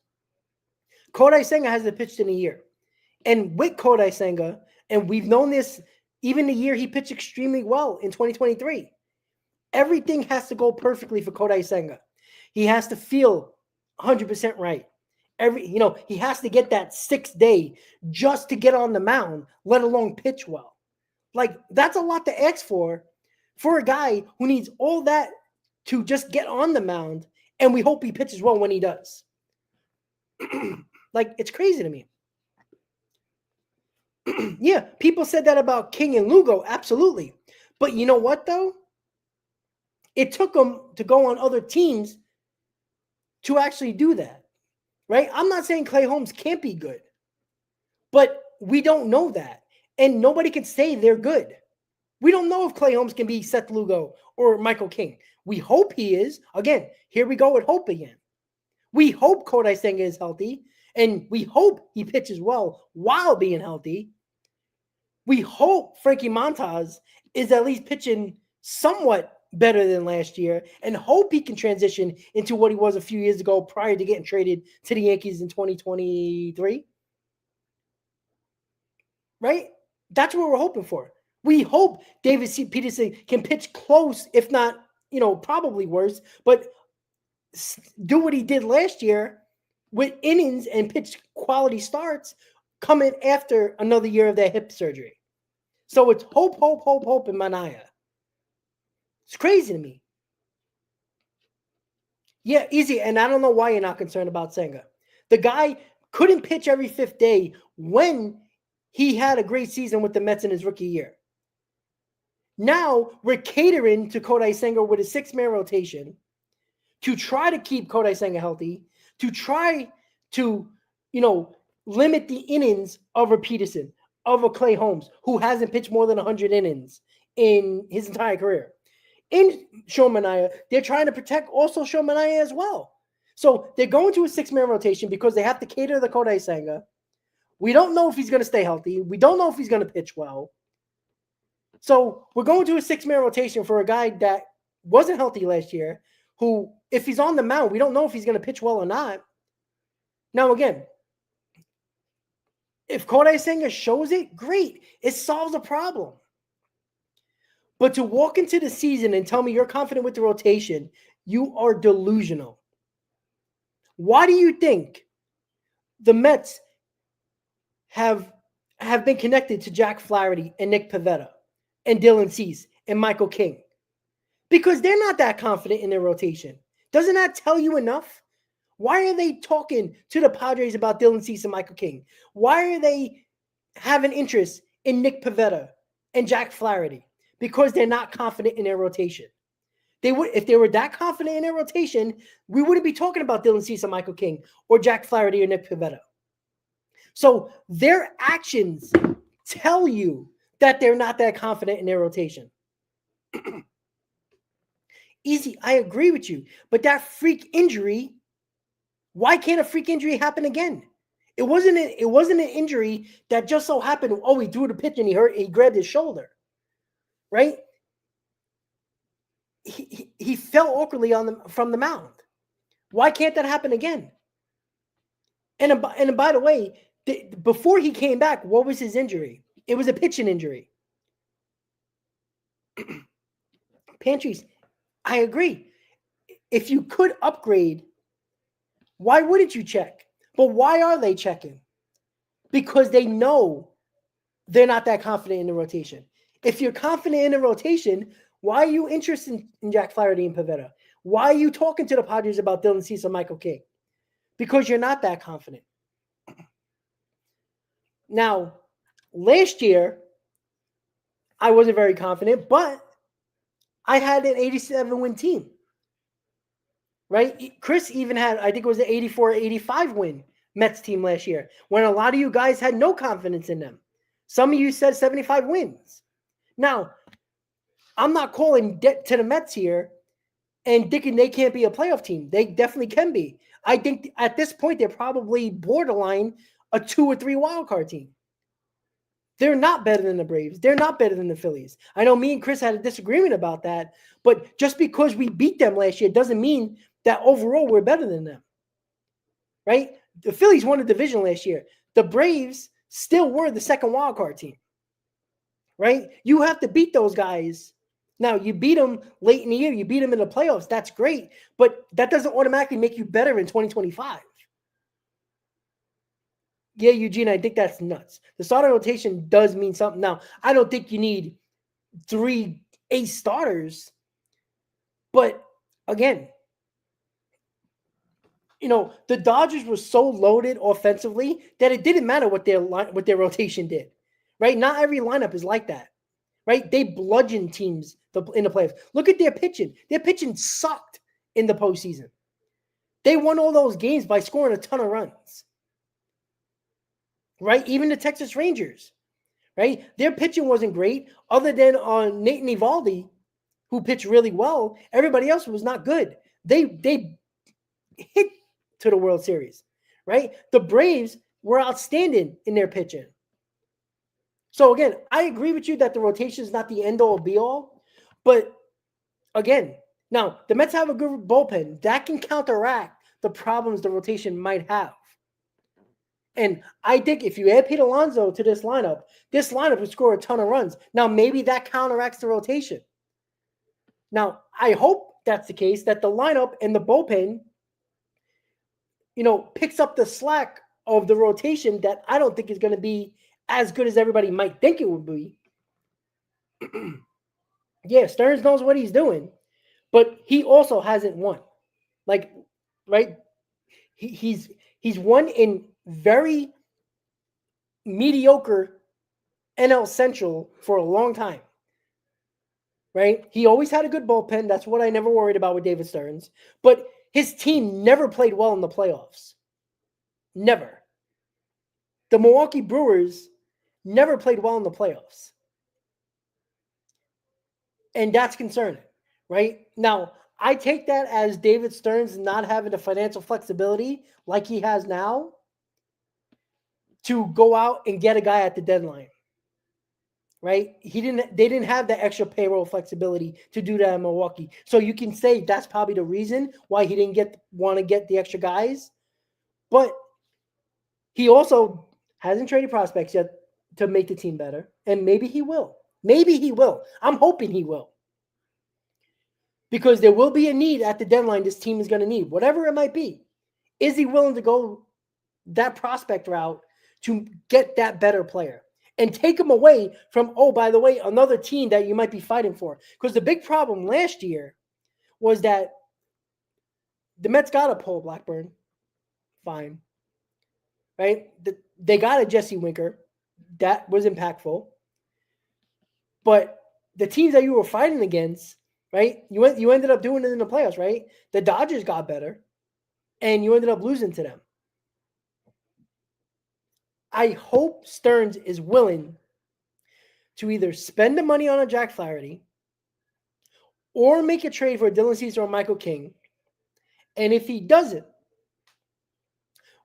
Kodai Senga hasn't pitched in a year. And with Kodai Senga, and we've known this even the year he pitched extremely well in 2023, everything has to go perfectly for Kodai Senga. He has to feel 100% right. He has to get that 6th day just to get on the mound, let alone pitch well. That's a lot to ask for a guy who needs all that to just get on the mound, and we hope he pitches well when he does. It's crazy to me. Yeah, people said that about King and Lugo, absolutely. But you know what, though? It took them to go on other teams to actually do that, right? I'm not saying Clay Holmes can't be good, but we don't know that. And nobody can say they're good. We don't know if Clay Holmes can be Seth Lugo or Michael King. We hope he is. Again, here we go with hope again. We hope Kodai Senga is healthy, and we hope he pitches well while being healthy. We hope Frankie Montas is at least pitching somewhat better than last year, and hope he can transition into what he was a few years ago prior to getting traded to the Yankees in 2023. Right? That's what we're hoping for. We hope David C. Peterson can pitch close, if not, probably worse, but do what he did last year with innings and pitch quality starts coming after another year of that hip surgery. So it's hope in Mania. It's crazy to me. Yeah, easy. And I don't know why you're not concerned about Senga. The guy couldn't pitch every 5th day when he had a great season with the Mets in his rookie year. Now we're catering to Kodai Senga with a 6-man rotation to try to keep Kodai Senga healthy, to try to, limit the innings of a Peterson, of a Clay Holmes, who hasn't pitched more than 100 innings in his entire career. In Sean Manaea, they're trying to protect also Sean Manaea as well. So they're going to a 6-man rotation because they have to cater to the Kodai Senga. We don't know if he's going to stay healthy. We don't know if he's going to pitch well. So we're going to a 6-man rotation for a guy that wasn't healthy last year, who, if he's on the mound, we don't know if he's going to pitch well or not. Now, again, if Kodai Senga shows it, great. It solves a problem. But to walk into the season and tell me you're confident with the rotation, you are delusional. Why do you think the Mets have been connected to Jack Flaherty and Nick Pivetta and Dylan Cease and Michael King? Because they're not that confident in their rotation. Doesn't that tell you enough? Why are they talking to the Padres about Dylan Cease and Michael King? Why are they having interest in Nick Pivetta and Jack Flaherty? Because they're not confident in their rotation. They would, if they were that confident in their rotation, we wouldn't be talking about Dylan Cease and Michael King or Jack Flaherty or Nick Pivetta. So their actions tell you that they're not that confident in their rotation. Easy, I agree with you. But that freak injury, why can't a freak injury happen again? It wasn't an injury that just so happened, he threw the pitch and he grabbed his shoulder. Right? He fell awkwardly from the mound. Why can't that happen again? And by the way, before he came back, what was his injury? It was a pitching injury. Pantries, I agree. If you could upgrade, why wouldn't you check? But why are they checking? Because they know they're not that confident in the rotation. If you're confident in the rotation, why are you interested in Jack Flaherty and Pivetta? Why are you talking to the Padres about Dylan Cease and Michael King? Because you're not that confident. Now, last year, I wasn't very confident, but I had an 87-win team. Right? Chris even had, I think it was an 84-85 win Mets team last year, when a lot of you guys had no confidence in them. Some of you said 75 wins. Now, I'm not calling debt to the Mets here and thinking they can't be a playoff team. They definitely can be. I think at this point, they're probably borderline a 2 or 3 wild card team. They're not better than the Braves. They're not better than the Phillies. I know me and Chris had a disagreement about that, but just because we beat them last year doesn't mean that overall we're better than them. Right? The Phillies won the division last year. The Braves still were the second wild card team. Right? You have to beat those guys. Now, you beat them late in the year. You beat them in the playoffs. That's great. But that doesn't automatically make you better in 2025. Yeah, Eugene, I think that's nuts. The starter rotation does mean something. Now, I don't think you need 3 ace starters. But, again, the Dodgers were so loaded offensively that it didn't matter what their rotation did. Right? Not every lineup is like that. Right? They bludgeoned teams in the playoffs. Look at their pitching. Their pitching sucked in the postseason. They won all those games by scoring a ton of runs. Right? Even the Texas Rangers. Right? Their pitching wasn't great other than on Nathan Eovaldi, who pitched really well. Everybody else was not good. They hit to the World Series. Right? The Braves were outstanding in their pitching. So, again, I agree with you that the rotation is not the end-all, be-all. But, again, now, the Mets have a good bullpen. That can counteract the problems the rotation might have. And I think if you add Pete Alonso to this lineup would score a ton of runs. Now, maybe that counteracts the rotation. Now, I hope that's the case, that the lineup and the bullpen, picks up the slack of the rotation that I don't think is going to be as good as everybody might think it would be. Yeah, Stearns knows what he's doing, but he also hasn't won. Right? He's won in very mediocre NL Central for a long time. Right? He always had a good bullpen. That's what I never worried about with David Stearns. But his team never played well in the playoffs. Never. The Milwaukee Brewers never played well in the playoffs. And that's concerning, right? Now, I take that as David Stearns not having the financial flexibility like he has now to go out and get a guy at the deadline. Right? They didn't have the extra payroll flexibility to do that in Milwaukee. So you can say that's probably the reason why he didn't want to get the extra guys. But he also hasn't traded prospects yet to make the team better. And maybe he will. Maybe he will. I'm hoping he will. Because there will be a need at the deadline this team is going to need, whatever it might be. Is he willing to go that prospect route to get that better player? And take him away from, oh, by the way, another team that you might be fighting for. Because the big problem last year was that the Mets got a Paul Blackburn. Fine. Right? They got a Jesse Winker. That was impactful. But the teams that you were fighting against, right? You ended up doing it in the playoffs, right? The Dodgers got better. And you ended up losing to them. I hope Stearns is willing to either spend the money on a Jack Flaherty or make a trade for Dylan Cease or Michael King. And if he doesn't,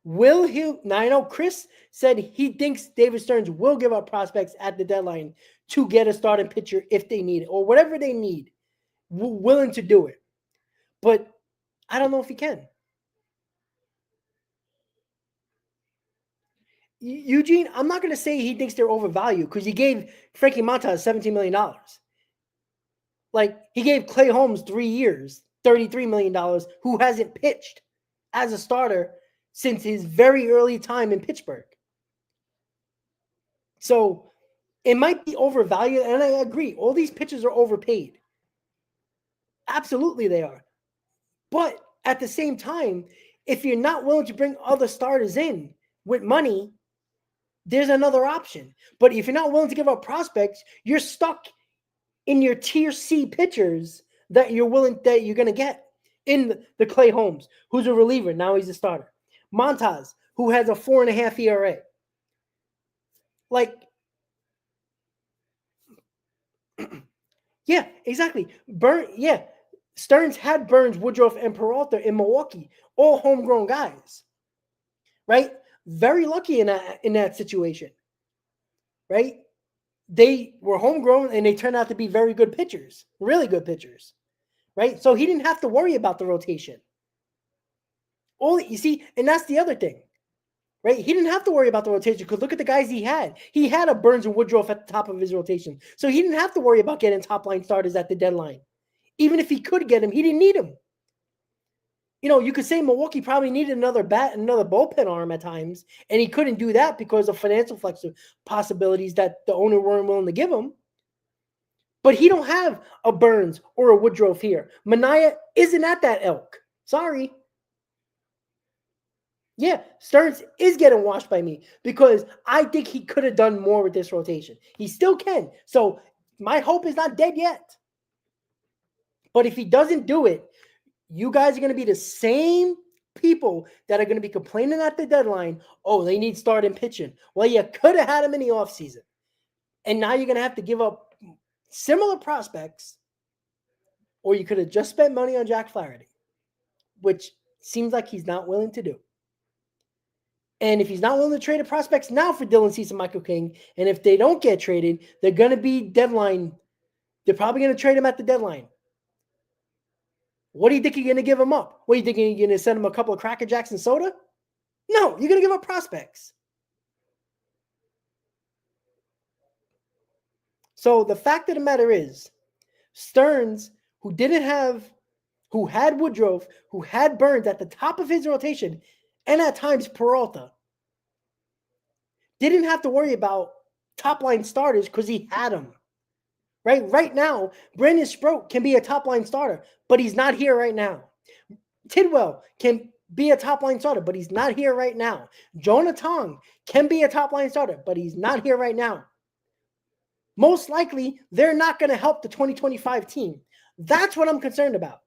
will he? Now, I know Chris said he thinks David Stearns will give up prospects at the deadline to get a starting pitcher if they need it or whatever they need, willing to do it. But I don't know if he can. Eugene, I'm not going to say he thinks they're overvalued because he gave Frankie Montas $17 million. Like, he gave Clay Holmes 3 years, $33 million, who hasn't pitched as a starter since his very early time in Pittsburgh. So it might be overvalued, and I agree. All these pitchers are overpaid. Absolutely they are. But at the same time, if you're not willing to bring other starters in with money, there's another option. But if you're not willing to give up prospects, you're stuck in your tier C pitchers that you're going to get in the Clay Holmes, who's a reliever. Now he's a starter. Montas, who has a 4.5 ERA. Like, yeah, exactly. Stearns had Burns, Woodruff, and Peralta in Milwaukee, all homegrown guys, right? Very lucky in that situation, right? They were homegrown and they turned out to be very good pitchers, really good pitchers, right? So he didn't have to worry about the rotation. You see, and that's the other thing, right? He didn't have to worry about the rotation because look at the guys he had. He had a Burns and Woodruff at the top of his rotation. So he didn't have to worry about getting top-line starters at the deadline. Even if he could get him, he didn't need him. You know, you could say Milwaukee probably needed another bat and another bullpen arm at times, and he couldn't do that because of financial possibilities that the owner weren't willing to give him. But he don't have a Burns or a Woodruff here. Manaea isn't at that ilk. Sorry. Yeah, Stearns is getting washed by me because I think he could have done more with this rotation. He still can. So my hope is not dead yet. But if he doesn't do it, you guys are going to be the same people that are going to be complaining at the deadline. Oh, they need starting pitching. Well, you could have had him in the offseason. And now you're going to have to give up similar prospects, or you could have just spent money on Jack Flaherty, which seems like he's not willing to do. And if he's not willing to trade the prospects now for Dylan Cease and Michael King, and if they don't get traded, they're going to be deadline. They're probably going to trade him at the deadline. What do you think you're going to give him up? What do you think you're going to send him a couple of Cracker Jacks and soda? No, you're going to give up prospects. So the fact of the matter is, Stearns, who had Woodruff, who had Burns at the top of his rotation, and at times Peralta, didn't have to worry about top-line starters because he had them. Right now, Brandon Sproat can be a top-line starter, but he's not here right now. Tidwell can be a top-line starter, but he's not here right now. Jonah Tong can be a top-line starter, but he's not here right now. most likely they're not going to help the 2025 team. That's what I'm concerned about.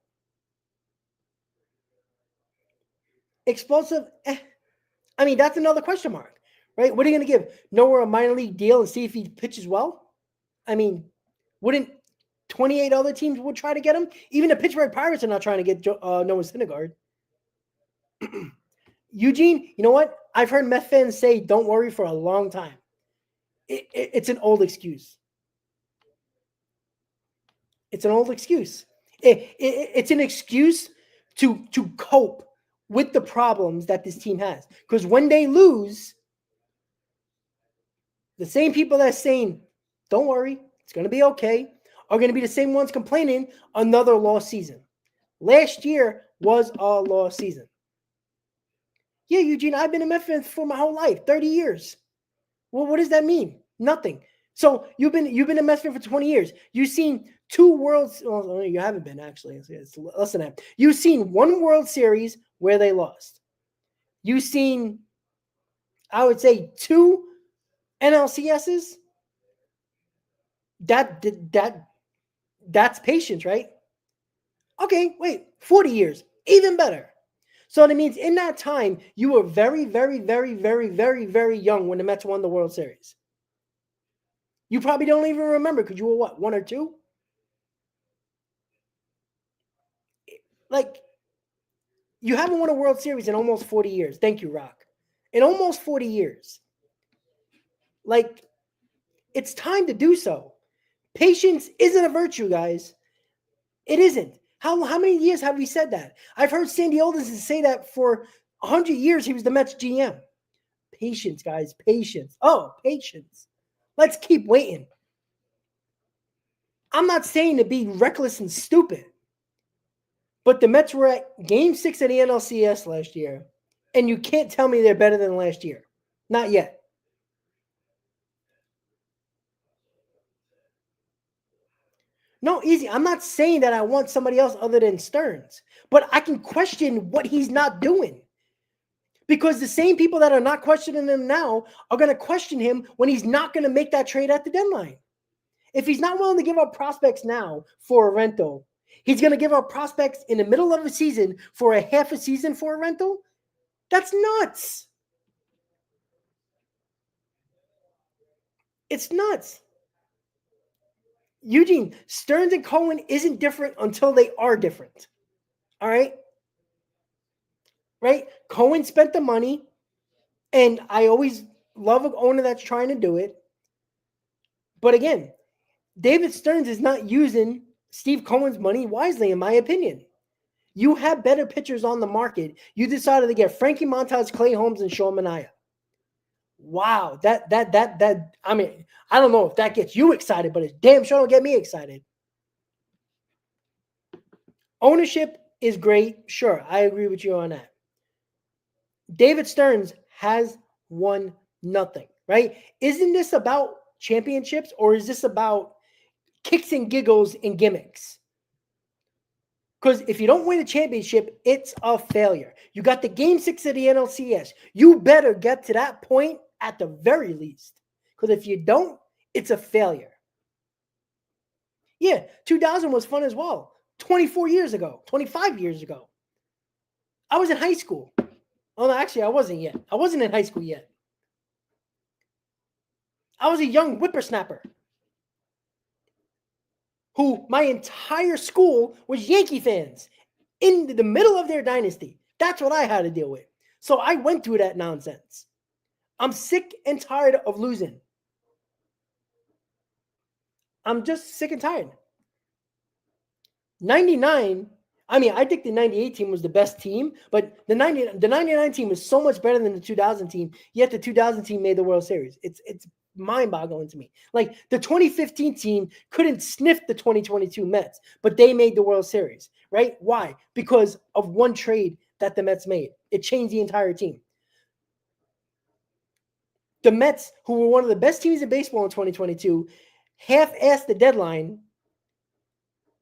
Explosive, I mean, that's another question mark, right? What are you going to give? Nowhere a minor league deal and see if he pitches well? I mean, wouldn't 28 other teams would try to get him? Even the Pittsburgh Pirates are not trying to get Noah Syndergaard. Eugene, you know what? I've heard Mets fans say, don't worry for a long time. It's an old excuse. It's an old excuse. It's an excuse to cope with the problems that this team has. Because when they lose, the same people that are saying, don't worry, it's going to be okay, are going to be the same ones complaining another lost season. Last year was a lost season. Yeah, Eugene, I've been a Mets fan for my whole life, 30 years. Well, what does that mean? Nothing. So you've been a Mets fan for 20 years. You've seen two Worlds. Well, you haven't been, actually. It's less than that. You've seen one World Series where they lost. You've seen, I would say, two NLCSs. That's patience, right? Okay, wait, 40 years, even better. So that means in that time, you were very, very, very, very, very, very young when the Mets won the World Series. You probably don't even remember because you were what, 1 or 2? Like, you haven't won a World Series in almost 40 years. Thank you, Rock. In almost 40 years. Like, it's time to do so. Patience isn't a virtue, guys. It isn't. How many years have we said that? I've heard Sandy Alderson say that for 100 years. He was the Mets GM. Patience, guys. Patience. Oh, patience. Let's keep waiting. I'm not saying to be reckless and stupid, but the Mets were at Game 6 of the NLCS last year, and you can't tell me they're better than last year. Not yet. No, easy. I'm not saying that I want somebody else other than Stearns, but I can question what he's not doing. Because the same people that are not questioning him now are going to question him when he's not going to make that trade at the deadline. If he's not willing to give up prospects now for a rental, he's going to give up prospects in the middle of a season for a half a season for a rental? That's nuts. It's nuts. Eugene, Stearns and Cohen isn't different until they are different. All right? Right? Cohen spent the money, and I always love an owner that's trying to do it. But again, David Stearns is not using Steve Cohen's money wisely, in my opinion. You have better pitchers on the market. You decided to get Frankie Montas, Clay Holmes, and Sean Manaea. Wow, that I mean, I don't know if that gets you excited, but it's damn sure don't get me excited. Ownership is great. Sure, I agree with you on that. David Stearns has won nothing, right? Isn't this about championships, or is this about kicks and giggles and gimmicks? Because if you don't win a championship, it's a failure. You got the Game 6 of the NLCS. You better get to that point at the very least. Because if you don't, it's a failure. Yeah, 2000 was fun as well. 24 years ago, 25 years ago. I was in high school. Oh, no, actually, I wasn't yet. I wasn't in high school yet. I was a young whippersnapper who my entire school was Yankee fans in the middle of their dynasty. That's what I had to deal with. So I went through that nonsense. I'm sick and tired of losing. I'm just sick and tired. 99, I mean, I think the 98 team was the best team, but the 99 team was so much better than the 2000 team, yet the 2000 team made the World Series. It's mind-boggling to me. Like, the 2015 team couldn't sniff the 2022 Mets, but they made the World Series, right? Why? Because of one trade that the Mets made. It changed the entire team. The Mets, who were one of the best teams in baseball in 2022, half-assed the deadline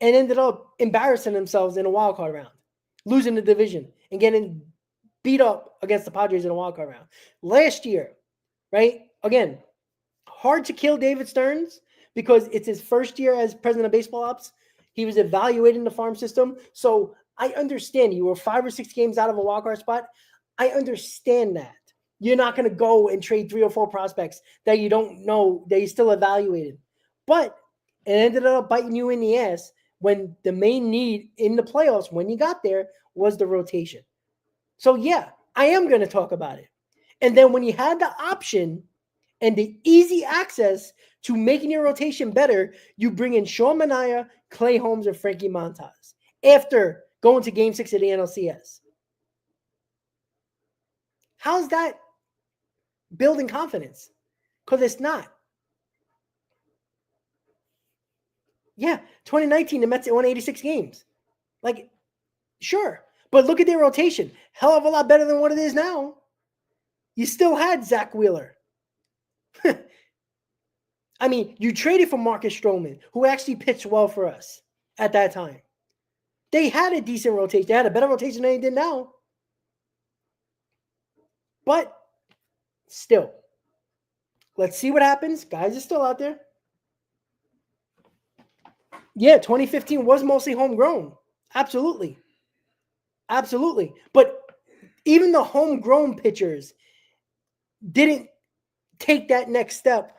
and ended up embarrassing themselves in a wild card round, losing the division and getting beat up against the Padres in a wild card round. Last year, right? Again, hard to kill David Stearns, because it's his first year as president of baseball ops. He was evaluating the farm system. So I understand you were 5 or 6 games out of a wildcard spot. I understand that. You're not going to go and trade 3 or 4 prospects that you don't know, that you still evaluated. But it ended up biting you in the ass when the main need in the playoffs, when you got there, was the rotation. So yeah, I am going to talk about it. And then when you had the option and the easy access to making your rotation better, you bring in Sean Manaea, Clay Holmes, and Frankie Montas after going to Game 6 of the NLCS. How's that building confidence? Because it's not. Yeah, 2019, the Mets won 86 games. Like, sure. But look at their rotation. Hell of a lot better than what it is now. You still had Zach Wheeler. I mean, you traded for Marcus Stroman, who actually pitched well for us at that time. They had a decent rotation. They had a better rotation than they did now. But still, let's see what happens. Guys are still out there. Yeah, 2015 was mostly homegrown. Absolutely. Absolutely. But even the homegrown pitchers didn't take that next step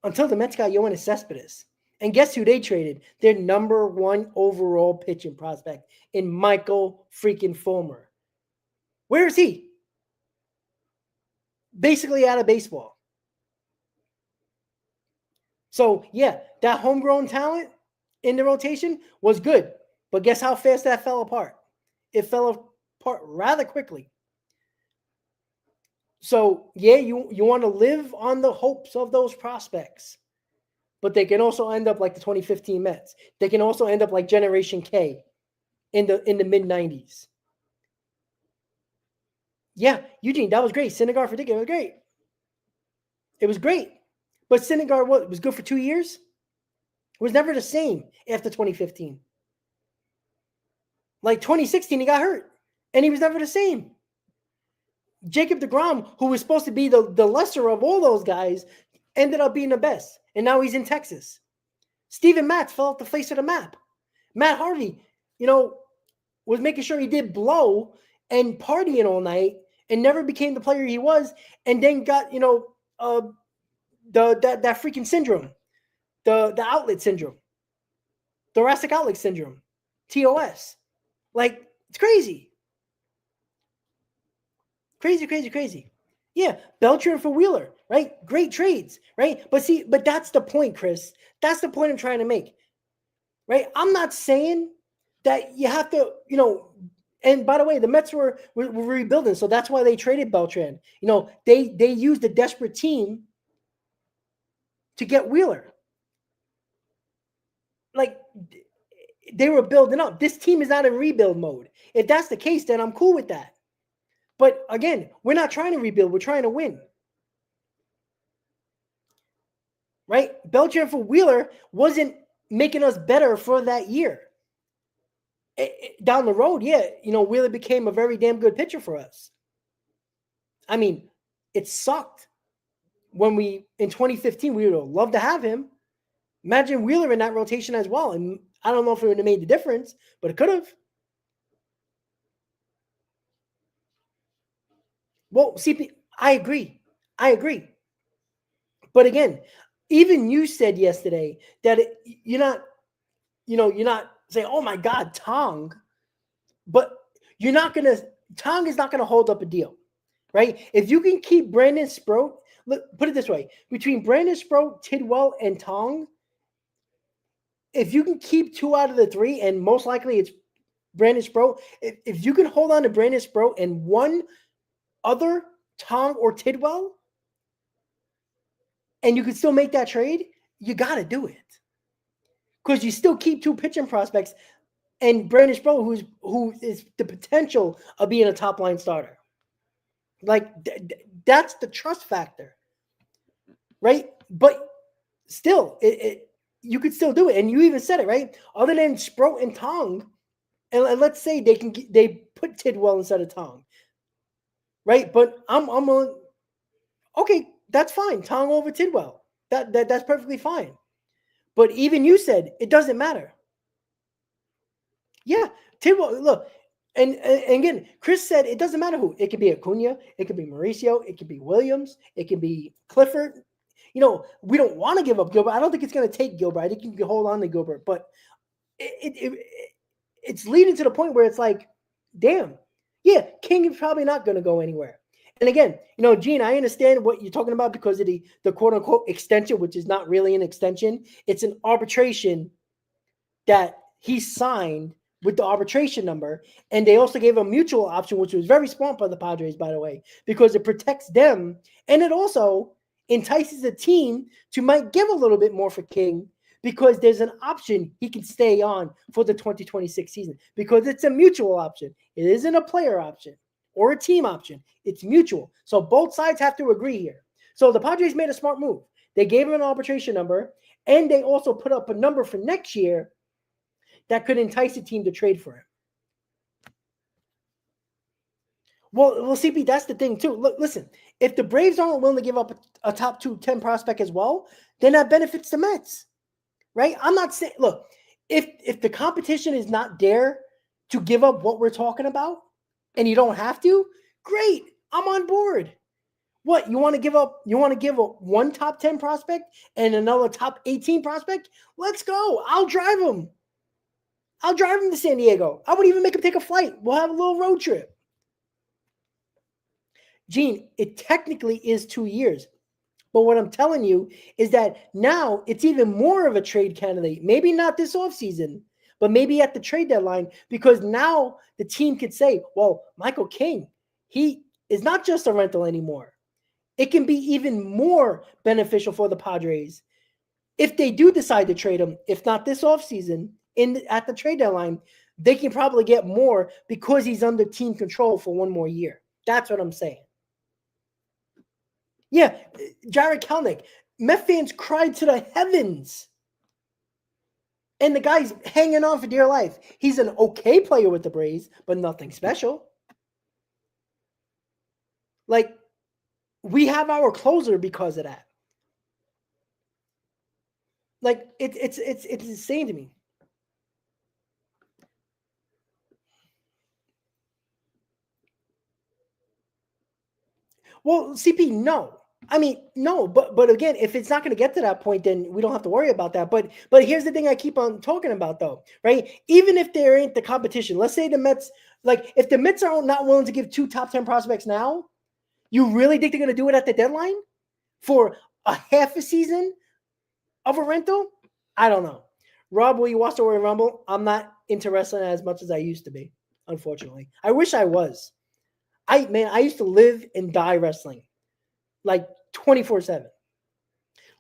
until the Mets got Yoenis Cespedes. And guess who they traded? Their number 1 overall pitching prospect in Michael freaking Fulmer. Where is he? Basically out of baseball. So, yeah, that homegrown talent in the rotation was good. But guess how fast that fell apart? It fell apart rather quickly. So, yeah, you want to live on the hopes of those prospects. But they can also end up like the 2015 Mets. They can also end up like Generation K in the mid-90s. Yeah, Eugene, that was great. Syndergaard for Dickens, it was great. It was great. But Syndergaard was good for 2 years? It was never the same after 2015. Like 2016, he got hurt. And he was never the same. Jacob deGrom, who was supposed to be the lesser of all those guys, ended up being the best. And now he's in Texas. Steven Matz fell off the face of the map. Matt Harvey, was making sure he did blow and partying all night and never became the player he was, and then got, that freaking syndrome, the outlet syndrome, thoracic outlet syndrome, TOS. Like, it's crazy. Crazy. Yeah, Beltran for Wheeler, right? Great trades, right? But that's the point, Chris. That's the point I'm trying to make, right? I'm not saying that you have to, and by the way, the Mets were rebuilding, so that's why they traded Beltran. They used a desperate team to get Wheeler. Like, they were building up. This team is not in rebuild mode. If that's the case, then I'm cool with that. But again, we're not trying to rebuild. We're trying to win. Right? Beltran for Wheeler wasn't making us better for that year. Down the road, yeah, Wheeler became a very damn good pitcher for us. I mean, it sucked when in 2015, we would have loved to have him. Imagine Wheeler in that rotation as well. And I don't know if it would have made the difference, but it could have. Well, CP, I agree. But again, even you said yesterday that you're not saying, oh my God, Tong. But Tong is not going to hold up a deal, right? If you can keep Brandon Sproat, put it this way, between Brandon Sproat, Tidwell, and Tong, if you can keep 2 out of the 3, and most likely it's Brandon Sproat, if you can hold on to Brandon Sproat and one other Tong or Tidwell, and you can still make that trade, you got to do it. Because you still keep 2 pitching prospects and Brandon Sproat, who is the potential of being a top-line starter. Like, that's the trust factor, right? But still, you could still do it. And you even said it, right? Other than Sproat and Tong, and let's say they put Tidwell instead of Tong, right? But I'm on, okay, that's fine. Tong over Tidwell. That's perfectly fine. But even you said it doesn't matter. Yeah, Timbo, look, and again, Chris said it doesn't matter who. It could be Acuna, it could be Mauricio, it could be Williams, it could be Clifford. We don't want to give up Gilbert. I don't think it's going to take Gilbert. I think you can hold on to Gilbert, but it's leading to the point where it's like, damn, yeah, King is probably not going to go anywhere. And again, Gene, I understand what you're talking about because of the quote unquote extension, which is not really an extension. It's an arbitration that he signed with the arbitration number. And they also gave a mutual option, which was very smart by the Padres, by the way, because it protects them. And it also entices the team to might give a little bit more for King because there's an option he can stay on for the 2026 season because it's a mutual option. It isn't a player option or a team option. It's mutual. So both sides have to agree here. So the Padres made a smart move. They gave him an arbitration number, and they also put up a number for next year that could entice a team to trade for him. Well, CP, that's the thing too. Look, listen, if the Braves aren't willing to give up a top 10 prospect as well, then that benefits the Mets, right? I'm not saying, look, if the competition is not there to give up what we're talking about, and you don't have to, great, I'm on board. What, you want to give up? You want to give up one top 10 prospect and another top 18 prospect? Let's go. I'll drive him. I'll drive him to San Diego. I would even make him take a flight. We'll have a little road trip. Gene, it technically is 2 years. But what I'm telling you is that now it's even more of a trade candidate. Maybe not this offseason, but maybe at the trade deadline, because now the team could say, well, Michael King, he is not just a rental anymore. It can be even more beneficial for the Padres if they do decide to trade him, if not this offseason, at the trade deadline, they can probably get more because he's under team control for one more year. That's what I'm saying. Yeah, Jared Kelenic, Met fans cried to the heavens. And the guy's hanging on for dear life. He's an okay player with the Braves, but nothing special. Like, we have our closer because of that. Like, it's insane to me. Well, CP, no. I mean, no, but again, if it's not going to get to that point, then we don't have to worry about that. But here's the thing I keep on talking about, though, right? Even if there ain't the competition, let's say the Mets, like if the Mets are not willing to give 2 top 10 prospects now, you really think they're going to do it at the deadline for a half a season of a rental? I don't know. Rob, will you watch the Royal Rumble? I'm not into wrestling as much as I used to be, unfortunately. I wish I was. I used to live and die wrestling, like 24/7.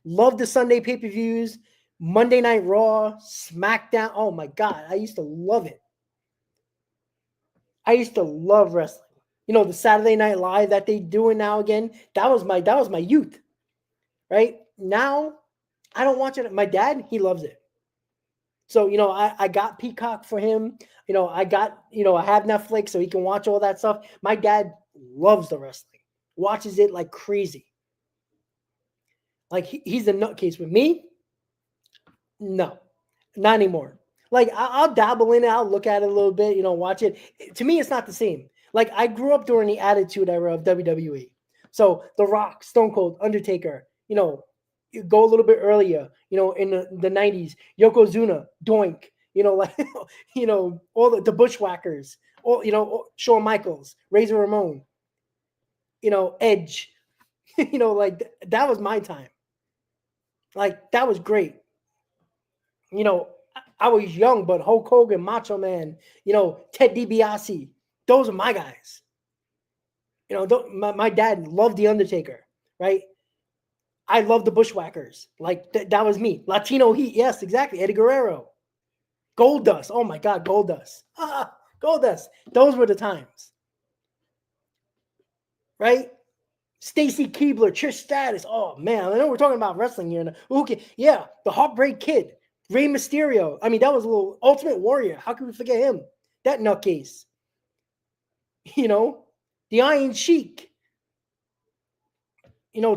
Love the Sunday pay-per-views, Monday Night Raw, SmackDown. Oh my God, I used to love it. I used to love wrestling. The Saturday Night Live that they doing now again. That was my youth, right? Now, I don't watch it. My dad, he loves it. So, I got Peacock for him. I have Netflix so he can watch all that stuff. My dad loves the wrestling, watches it like crazy. Like, he's a nutcase. With me, no, not anymore. Like, I'll dabble in it. I'll look at it a little bit, watch it. To me, it's not the same. Like, I grew up during the Attitude Era of WWE. So, The Rock, Stone Cold, Undertaker, you go a little bit earlier, in the 90s, Yokozuna, Doink, all the Bushwhackers, Shawn Michaels, Razor Ramon, Edge, like that was my time. Like, that was great. I was young, but Hulk Hogan, Macho Man, Ted DiBiase, those are my guys. My dad loved The Undertaker, right? I love the Bushwhackers. Like, that was me. Latino Heat. Yes, exactly. Eddie Guerrero. Goldust. Oh, my God. Goldust. Goldust. Those were the times. Right? Stacy Keibler. Trish Stratus. Oh, man. I know we're talking about wrestling here. Okay. Yeah. The Heartbreak Kid. Rey Mysterio. I mean, that was a little Ultimate Warrior. How can we forget him? That nutcase. The Iron Sheik.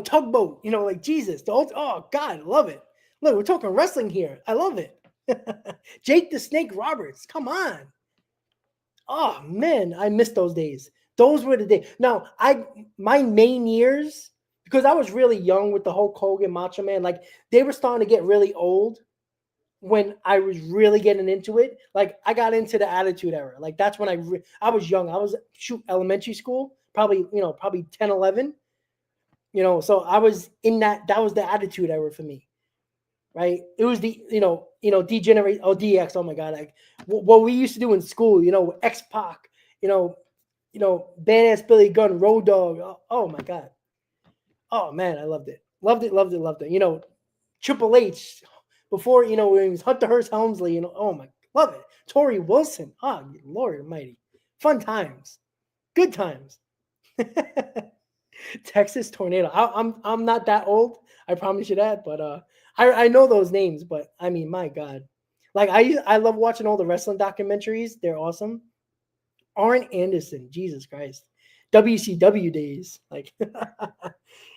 tugboat, like Jesus. Oh God, I love it. Look, we're talking wrestling here. I love it. Jake the Snake Roberts. Come on. Oh man, I miss those days. Those were the days. Now, my main years, because I was really young with the Hulk Hogan, Macho Man, like they were starting to get really old when I was really getting into it. Like I got into the Attitude Era. Like that's when I was young. I was elementary school, probably 10, 11. So I was in that was the Attitude Era for me. Right? It was the Degenerate, DX. Oh my God! Like what we used to do in school. X Pac. Badass Billy Gunn, Road Dogg. Oh my God! Oh man, I loved it. Loved it. Loved it. Loved it. Triple H before when it was Hunter Hearst Helmsley. Oh my, love it. Tori Wilson. Oh Lord Almighty, fun times, good times. Texas Tornado. I'm not that old. I promise you that, but I know those names. But I mean, my God, like I love watching all the wrestling documentaries. They're awesome. Arn Anderson, Jesus Christ, WCW days, like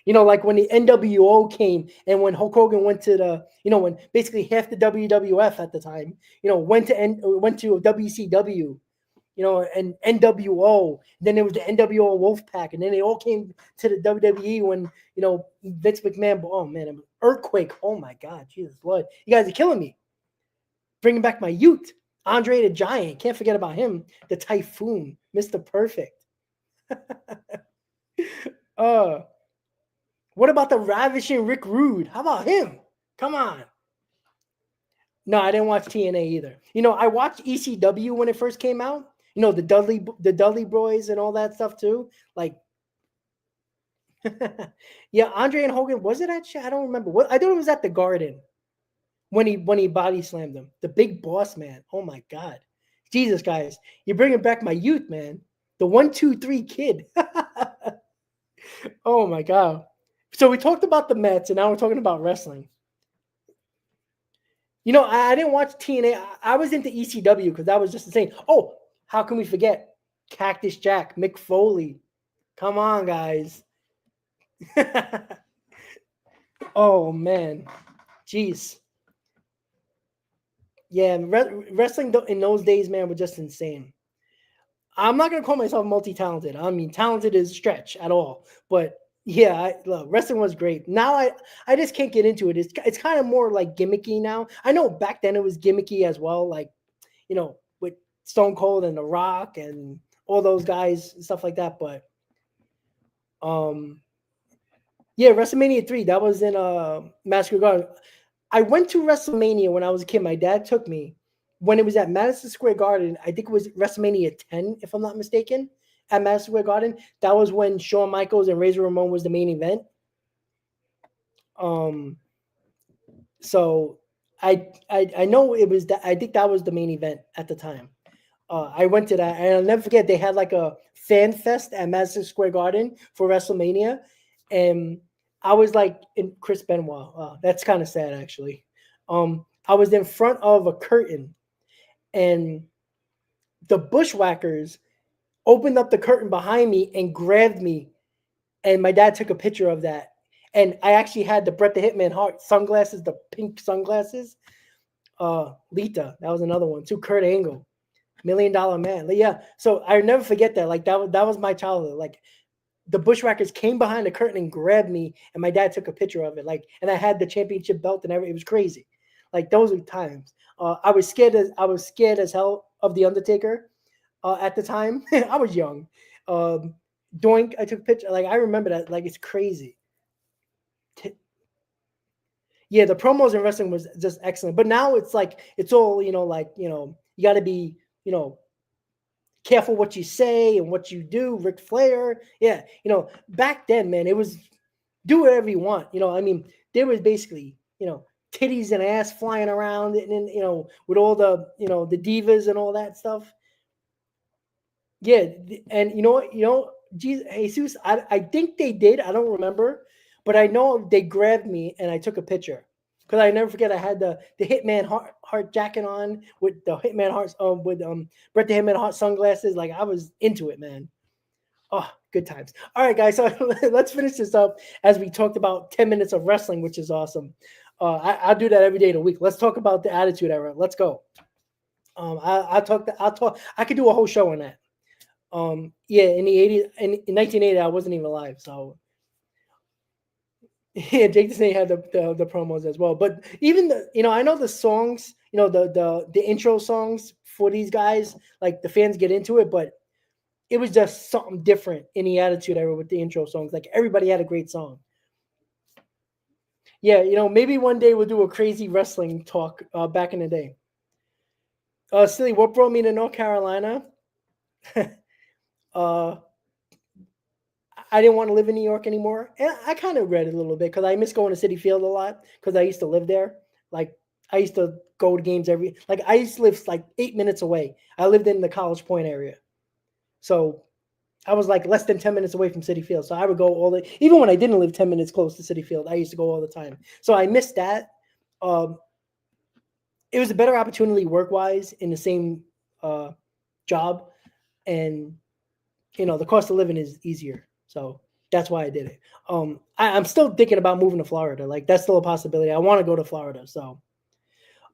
like when the NWO came and when Hulk Hogan went to the when basically half the WWF at the time went to WCW. And NWO. Then there was the NWO Wolfpack, and then they all came to the WWE when Vince McMahon. Oh man, Earthquake. Oh my God, Jesus Lord, you guys are killing me. Bringing back my youth. Andre the Giant. Can't forget about him. The Typhoon, Mr. Perfect. What about the ravishing Rick Rude? How about him? Come on. No, I didn't watch TNA either. I watched ECW when it first came out. The Dudley Boys and all that stuff too. Like, yeah, Andre and Hogan, was it at shit? I don't remember. I thought it was at the Garden when he body slammed him. The Big Boss Man. Oh my God, Jesus, guys, you're bringing back my youth, man. The 1, 2, 3 kid. Oh my God. So we talked about the Mets, and now we're talking about wrestling. I didn't watch TNA. I was into ECW because that was just insane. Oh, how can we forget Cactus Jack, Mick Foley? Come on, guys. Oh, man. Jeez. Yeah, wrestling in those days, man, was just insane. I'm not going to call myself multi-talented. I mean, talented is a stretch at all. But, yeah, wrestling was great. Now I just can't get into it. It's kind of more like gimmicky now. I know back then it was gimmicky as well, like, with Stone Cold and The Rock and all those guys and stuff like that. But yeah, WrestleMania 3, that was in Madison Square Garden. I went to WrestleMania when I was a kid. My dad took me when it was at Madison Square Garden. I think it was WrestleMania 10, if I'm not mistaken, at Madison Square Garden. That was when Shawn Michaels and Razor Ramon was the main event. So I know it was that. I think that was the main event at the time. I went to that, and I'll never forget. They had like a fan fest at Madison Square Garden for WrestleMania, and I was like in Chris Benoit. That's kind of sad, actually. I was in front of a curtain, and the Bushwhackers opened up the curtain behind me and grabbed me, and my dad took a picture of that. And I actually had the Bret the Hitman Hart sunglasses, the pink sunglasses. Lita, that was another one too. Kurt Angle, $1 Million Man. Yeah, so I never forget that. Like that was my childhood. Like the Bushwhackers came behind the curtain and grabbed me, and my dad took a picture of it. Like, and I had the championship belt and everything. It was crazy. Like those were times. I was scared as hell of the Undertaker at the time. I was young. Doink, I took a picture. Like I remember that. Like it's crazy. Yeah, the promos in wrestling was just excellent. But now it's like it's all you got to be careful what you say and what you do. Ric Flair, yeah, back then, man, it was do whatever you want. I mean, there was basically titties and ass flying around, and then with all the the divas and all that stuff. Yeah, and Jesus, I think they did. I don't remember, but I know they grabbed me and I took a picture because I never forget. I had the Hitman Heart jacket on with the Hitman Heart with Bret the Hitman Hart sunglasses. Like I was into it, man. Oh, good times. All right, guys. So let's finish this up as we talked about 10 minutes of wrestling, which is awesome. I'll do that every day of the week. Let's talk about the Attitude Era. Let's go. I'll talk. I could do a whole show on that. Yeah, in the 80s, in 1980, I wasn't even alive. So yeah, Jake the Snake had the promos as well. But even I know the songs, the intro songs for these guys, like the fans get into it, but it was just something different in the Attitude Era with the intro songs. Like everybody had a great song. Yeah, maybe one day we'll do a crazy wrestling talk back in the day. Silly, what brought me to North Carolina? I didn't want to live in New York anymore. And I kind of regret it a little bit because I miss going to City Field a lot because I used to live there. Like I used to go to games I used to live like 8 minutes away. I lived in the College Point area. So I was like less than 10 minutes away from City Field. So I would go even when I didn't live 10 minutes close to City Field, I used to go all the time. So I missed that. It was a better opportunity work-wise in the same job. And, the cost of living is easier. So that's why I did it. I'm still thinking about moving to Florida. Like that's still a possibility. I want to go to Florida. So,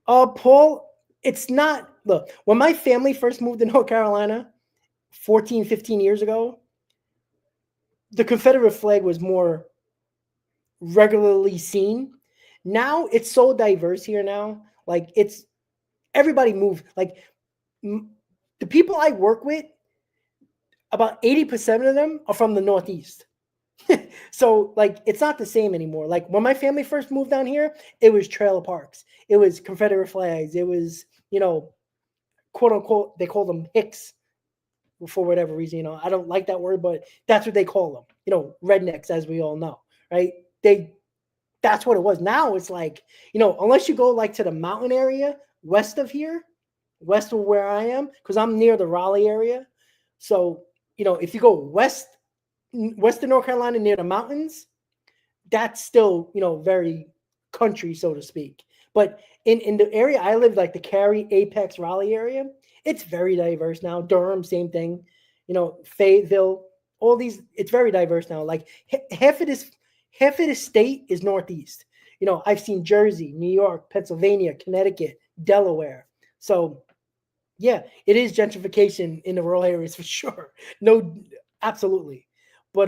Paul, it's not, look, when my family first moved to North Carolina 14, 15 years ago, the Confederate flag was more regularly seen. Now it's so diverse here now. Like everybody moved. Like the people I work with, about 80% of them are from the Northeast. So like it's not the same anymore. Like when my family first moved down here, it was trailer parks. It was Confederate flags. It was, quote unquote, they call them hicks for whatever reason. I don't like that word, but that's what they call them. Rednecks, as we all know, right? That's what it was. Now it's like, unless you go like to the mountain area west of here, west of where I am, because I'm near the Raleigh area. So, if you go western North Carolina near the mountains, that's still, very country, so to speak. But in the area I live, like the Cary, Apex, Raleigh area, it's very diverse now. Durham, same thing. Fayetteville, all these, it's very diverse now. Like half of this state is Northeast. I've seen Jersey, New York, Pennsylvania, Connecticut, Delaware. So yeah, it is gentrification in the rural areas for sure. No, absolutely. But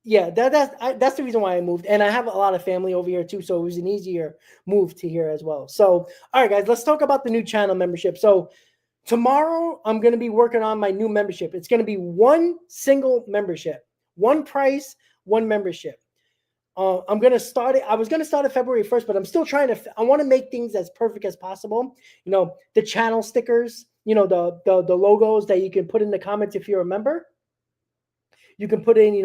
yeah, that's the reason why I moved, and I have a lot of family over here too, so it was an easier move to here as well. So, all right, guys, let's talk about the new channel membership. So tomorrow, I'm going to be working on my new membership. It's going to be one single membership, one price, one membership. I'm going to start it. I was going to start it February 1st, but I'm still I want to make things as perfect as possible. The channel stickers, the logos that you can put in the comments if you're a member. You can put in,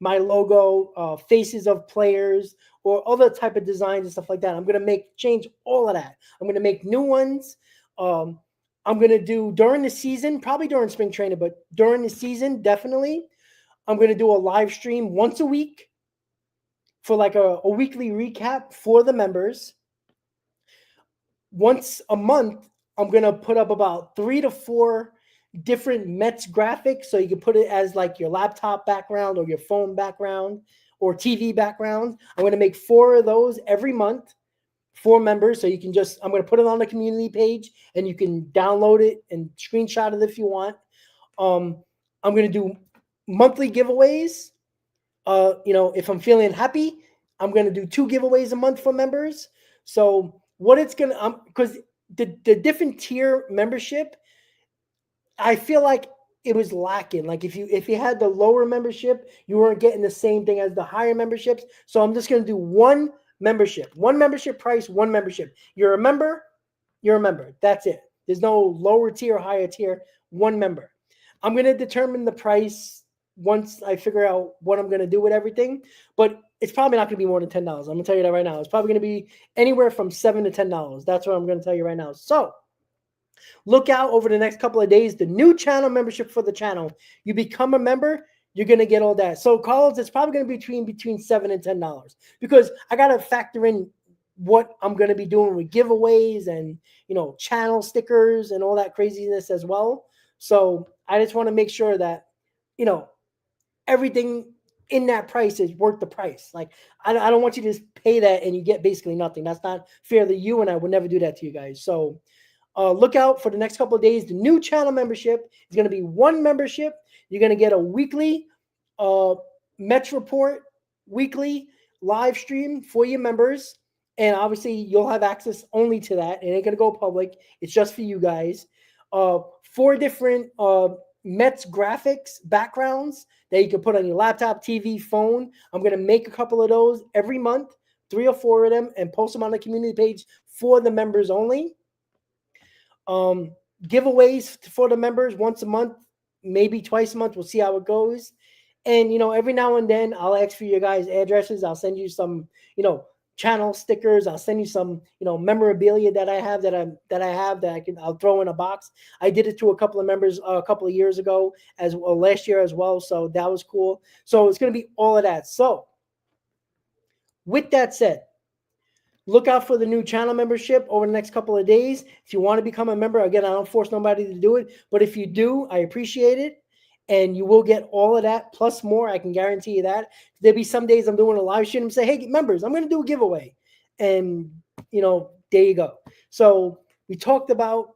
my logo, faces of players, or other type of designs and stuff like that. I'm going to change all of that. I'm going to make new ones. I'm going to do during the season, probably during spring training, but during the season, definitely. I'm going to do a live stream once a week for like a weekly recap for the members. Once a month, I'm going to put up about 3 to 4 different Mets graphics. So you can put it as like your laptop background or your phone background or TV background. I'm going to make 4 of those every month for members. So you can I'm going to put it on the community page and you can download it and screenshot it if you want. I'm going to do monthly giveaways. If I'm feeling happy, I'm going to do 2 giveaways a month for members. So what it's going to, because the different tier membership, I feel like it was lacking. Like if you had the lower membership, you weren't getting the same thing as the higher memberships. So I'm just going to do one membership price, one membership. You're a member. That's it. There's no lower tier, higher tier, one member. I'm going to determine the price once I figure out what I'm going to do with everything, but it's probably not going to be more than $10. I'm going to tell you that right now. It's probably going to be anywhere from $7 to $10. That's what I'm going to tell you right now. So look out over the next couple of days, the new channel membership for the channel. You become a member, you're going to get all that. So Carlos, it's probably going to be between $7 and $10 because I got to factor in what I'm going to be doing with giveaways and, channel stickers and all that craziness as well. So I just want to make sure that, everything in that price is worth the price. Like, I don't want you to just pay that and you get basically nothing. That's not fair to you, and I would never do that to you guys. So look out for the next couple of days. The new channel membership is going to be one membership. You're going to get a weekly Mets report, weekly live stream for your members. And obviously, you'll have access only to that. It ain't going to go public. It's just for you guys. 4 different Mets graphics backgrounds that you can put on your laptop, TV, phone. I'm going to make a couple of those every month, 3 or 4 of them, and post them on the community page for the members only. Giveaways for the members once a month, maybe twice a month. We'll see how it goes. And, every now and then I'll ask for your guys' addresses. I'll send you some, channel stickers. I'll send you some, memorabilia that I have I'll throw in a box. I did it to a couple of members a couple of years ago as well, last year as well. So that was cool. So it's going to be all of that. So with that said, look out for the new channel membership over the next couple of days. If you want to become a member, again, I don't force nobody to do it, but if you do, I appreciate it. And you will get all of that plus more. I can guarantee you that. There'll be some days I'm doing a live stream and say, hey, members, I'm going to do a giveaway. And, there you go. So we talked about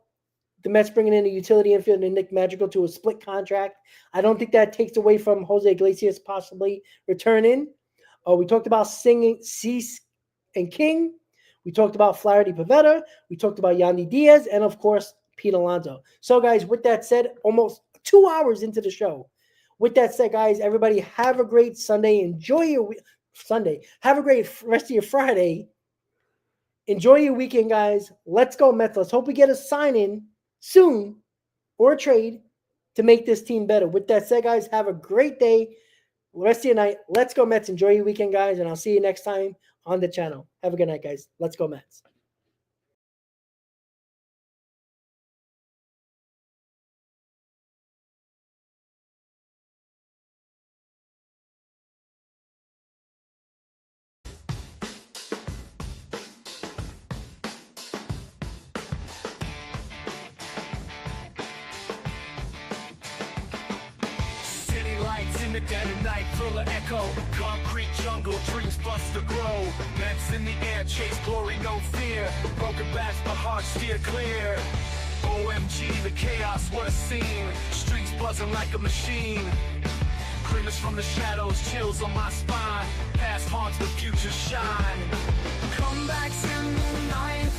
the Mets bringing in a utility infielder and Nick Madrigal to a split contract. I don't think that takes away from Jose Iglesias possibly returning. We talked about Cease and King. We talked about Flaherty Pavetta. We talked about Yandy Diaz. And, of course, Pete Alonso. So, guys, with that said, almost 2 hours into the show. With that said, guys, everybody have a great Sunday. Enjoy your Sunday. Have a great rest of your Friday. Enjoy your weekend, guys. Let's go, Mets. Let's hope we get a sign-in soon or a trade to make this team better. With that said, guys, have a great day. Rest of your night. Let's go, Mets. Enjoy your weekend, guys, and I'll see you next time on the channel. Have a good night, guys. Let's go, Mets. City lights in the dead of night, full of echo. Concrete jungle, dreams bust to grow. Mets in the air, chase glory, no fear. Broken backs, but hearts steer clear. OMG, the chaos, what a scene. Streets buzzing like a machine. Grimace from the shadows, chills on my spine. Past haunts, the future shine. Comebacks in the night.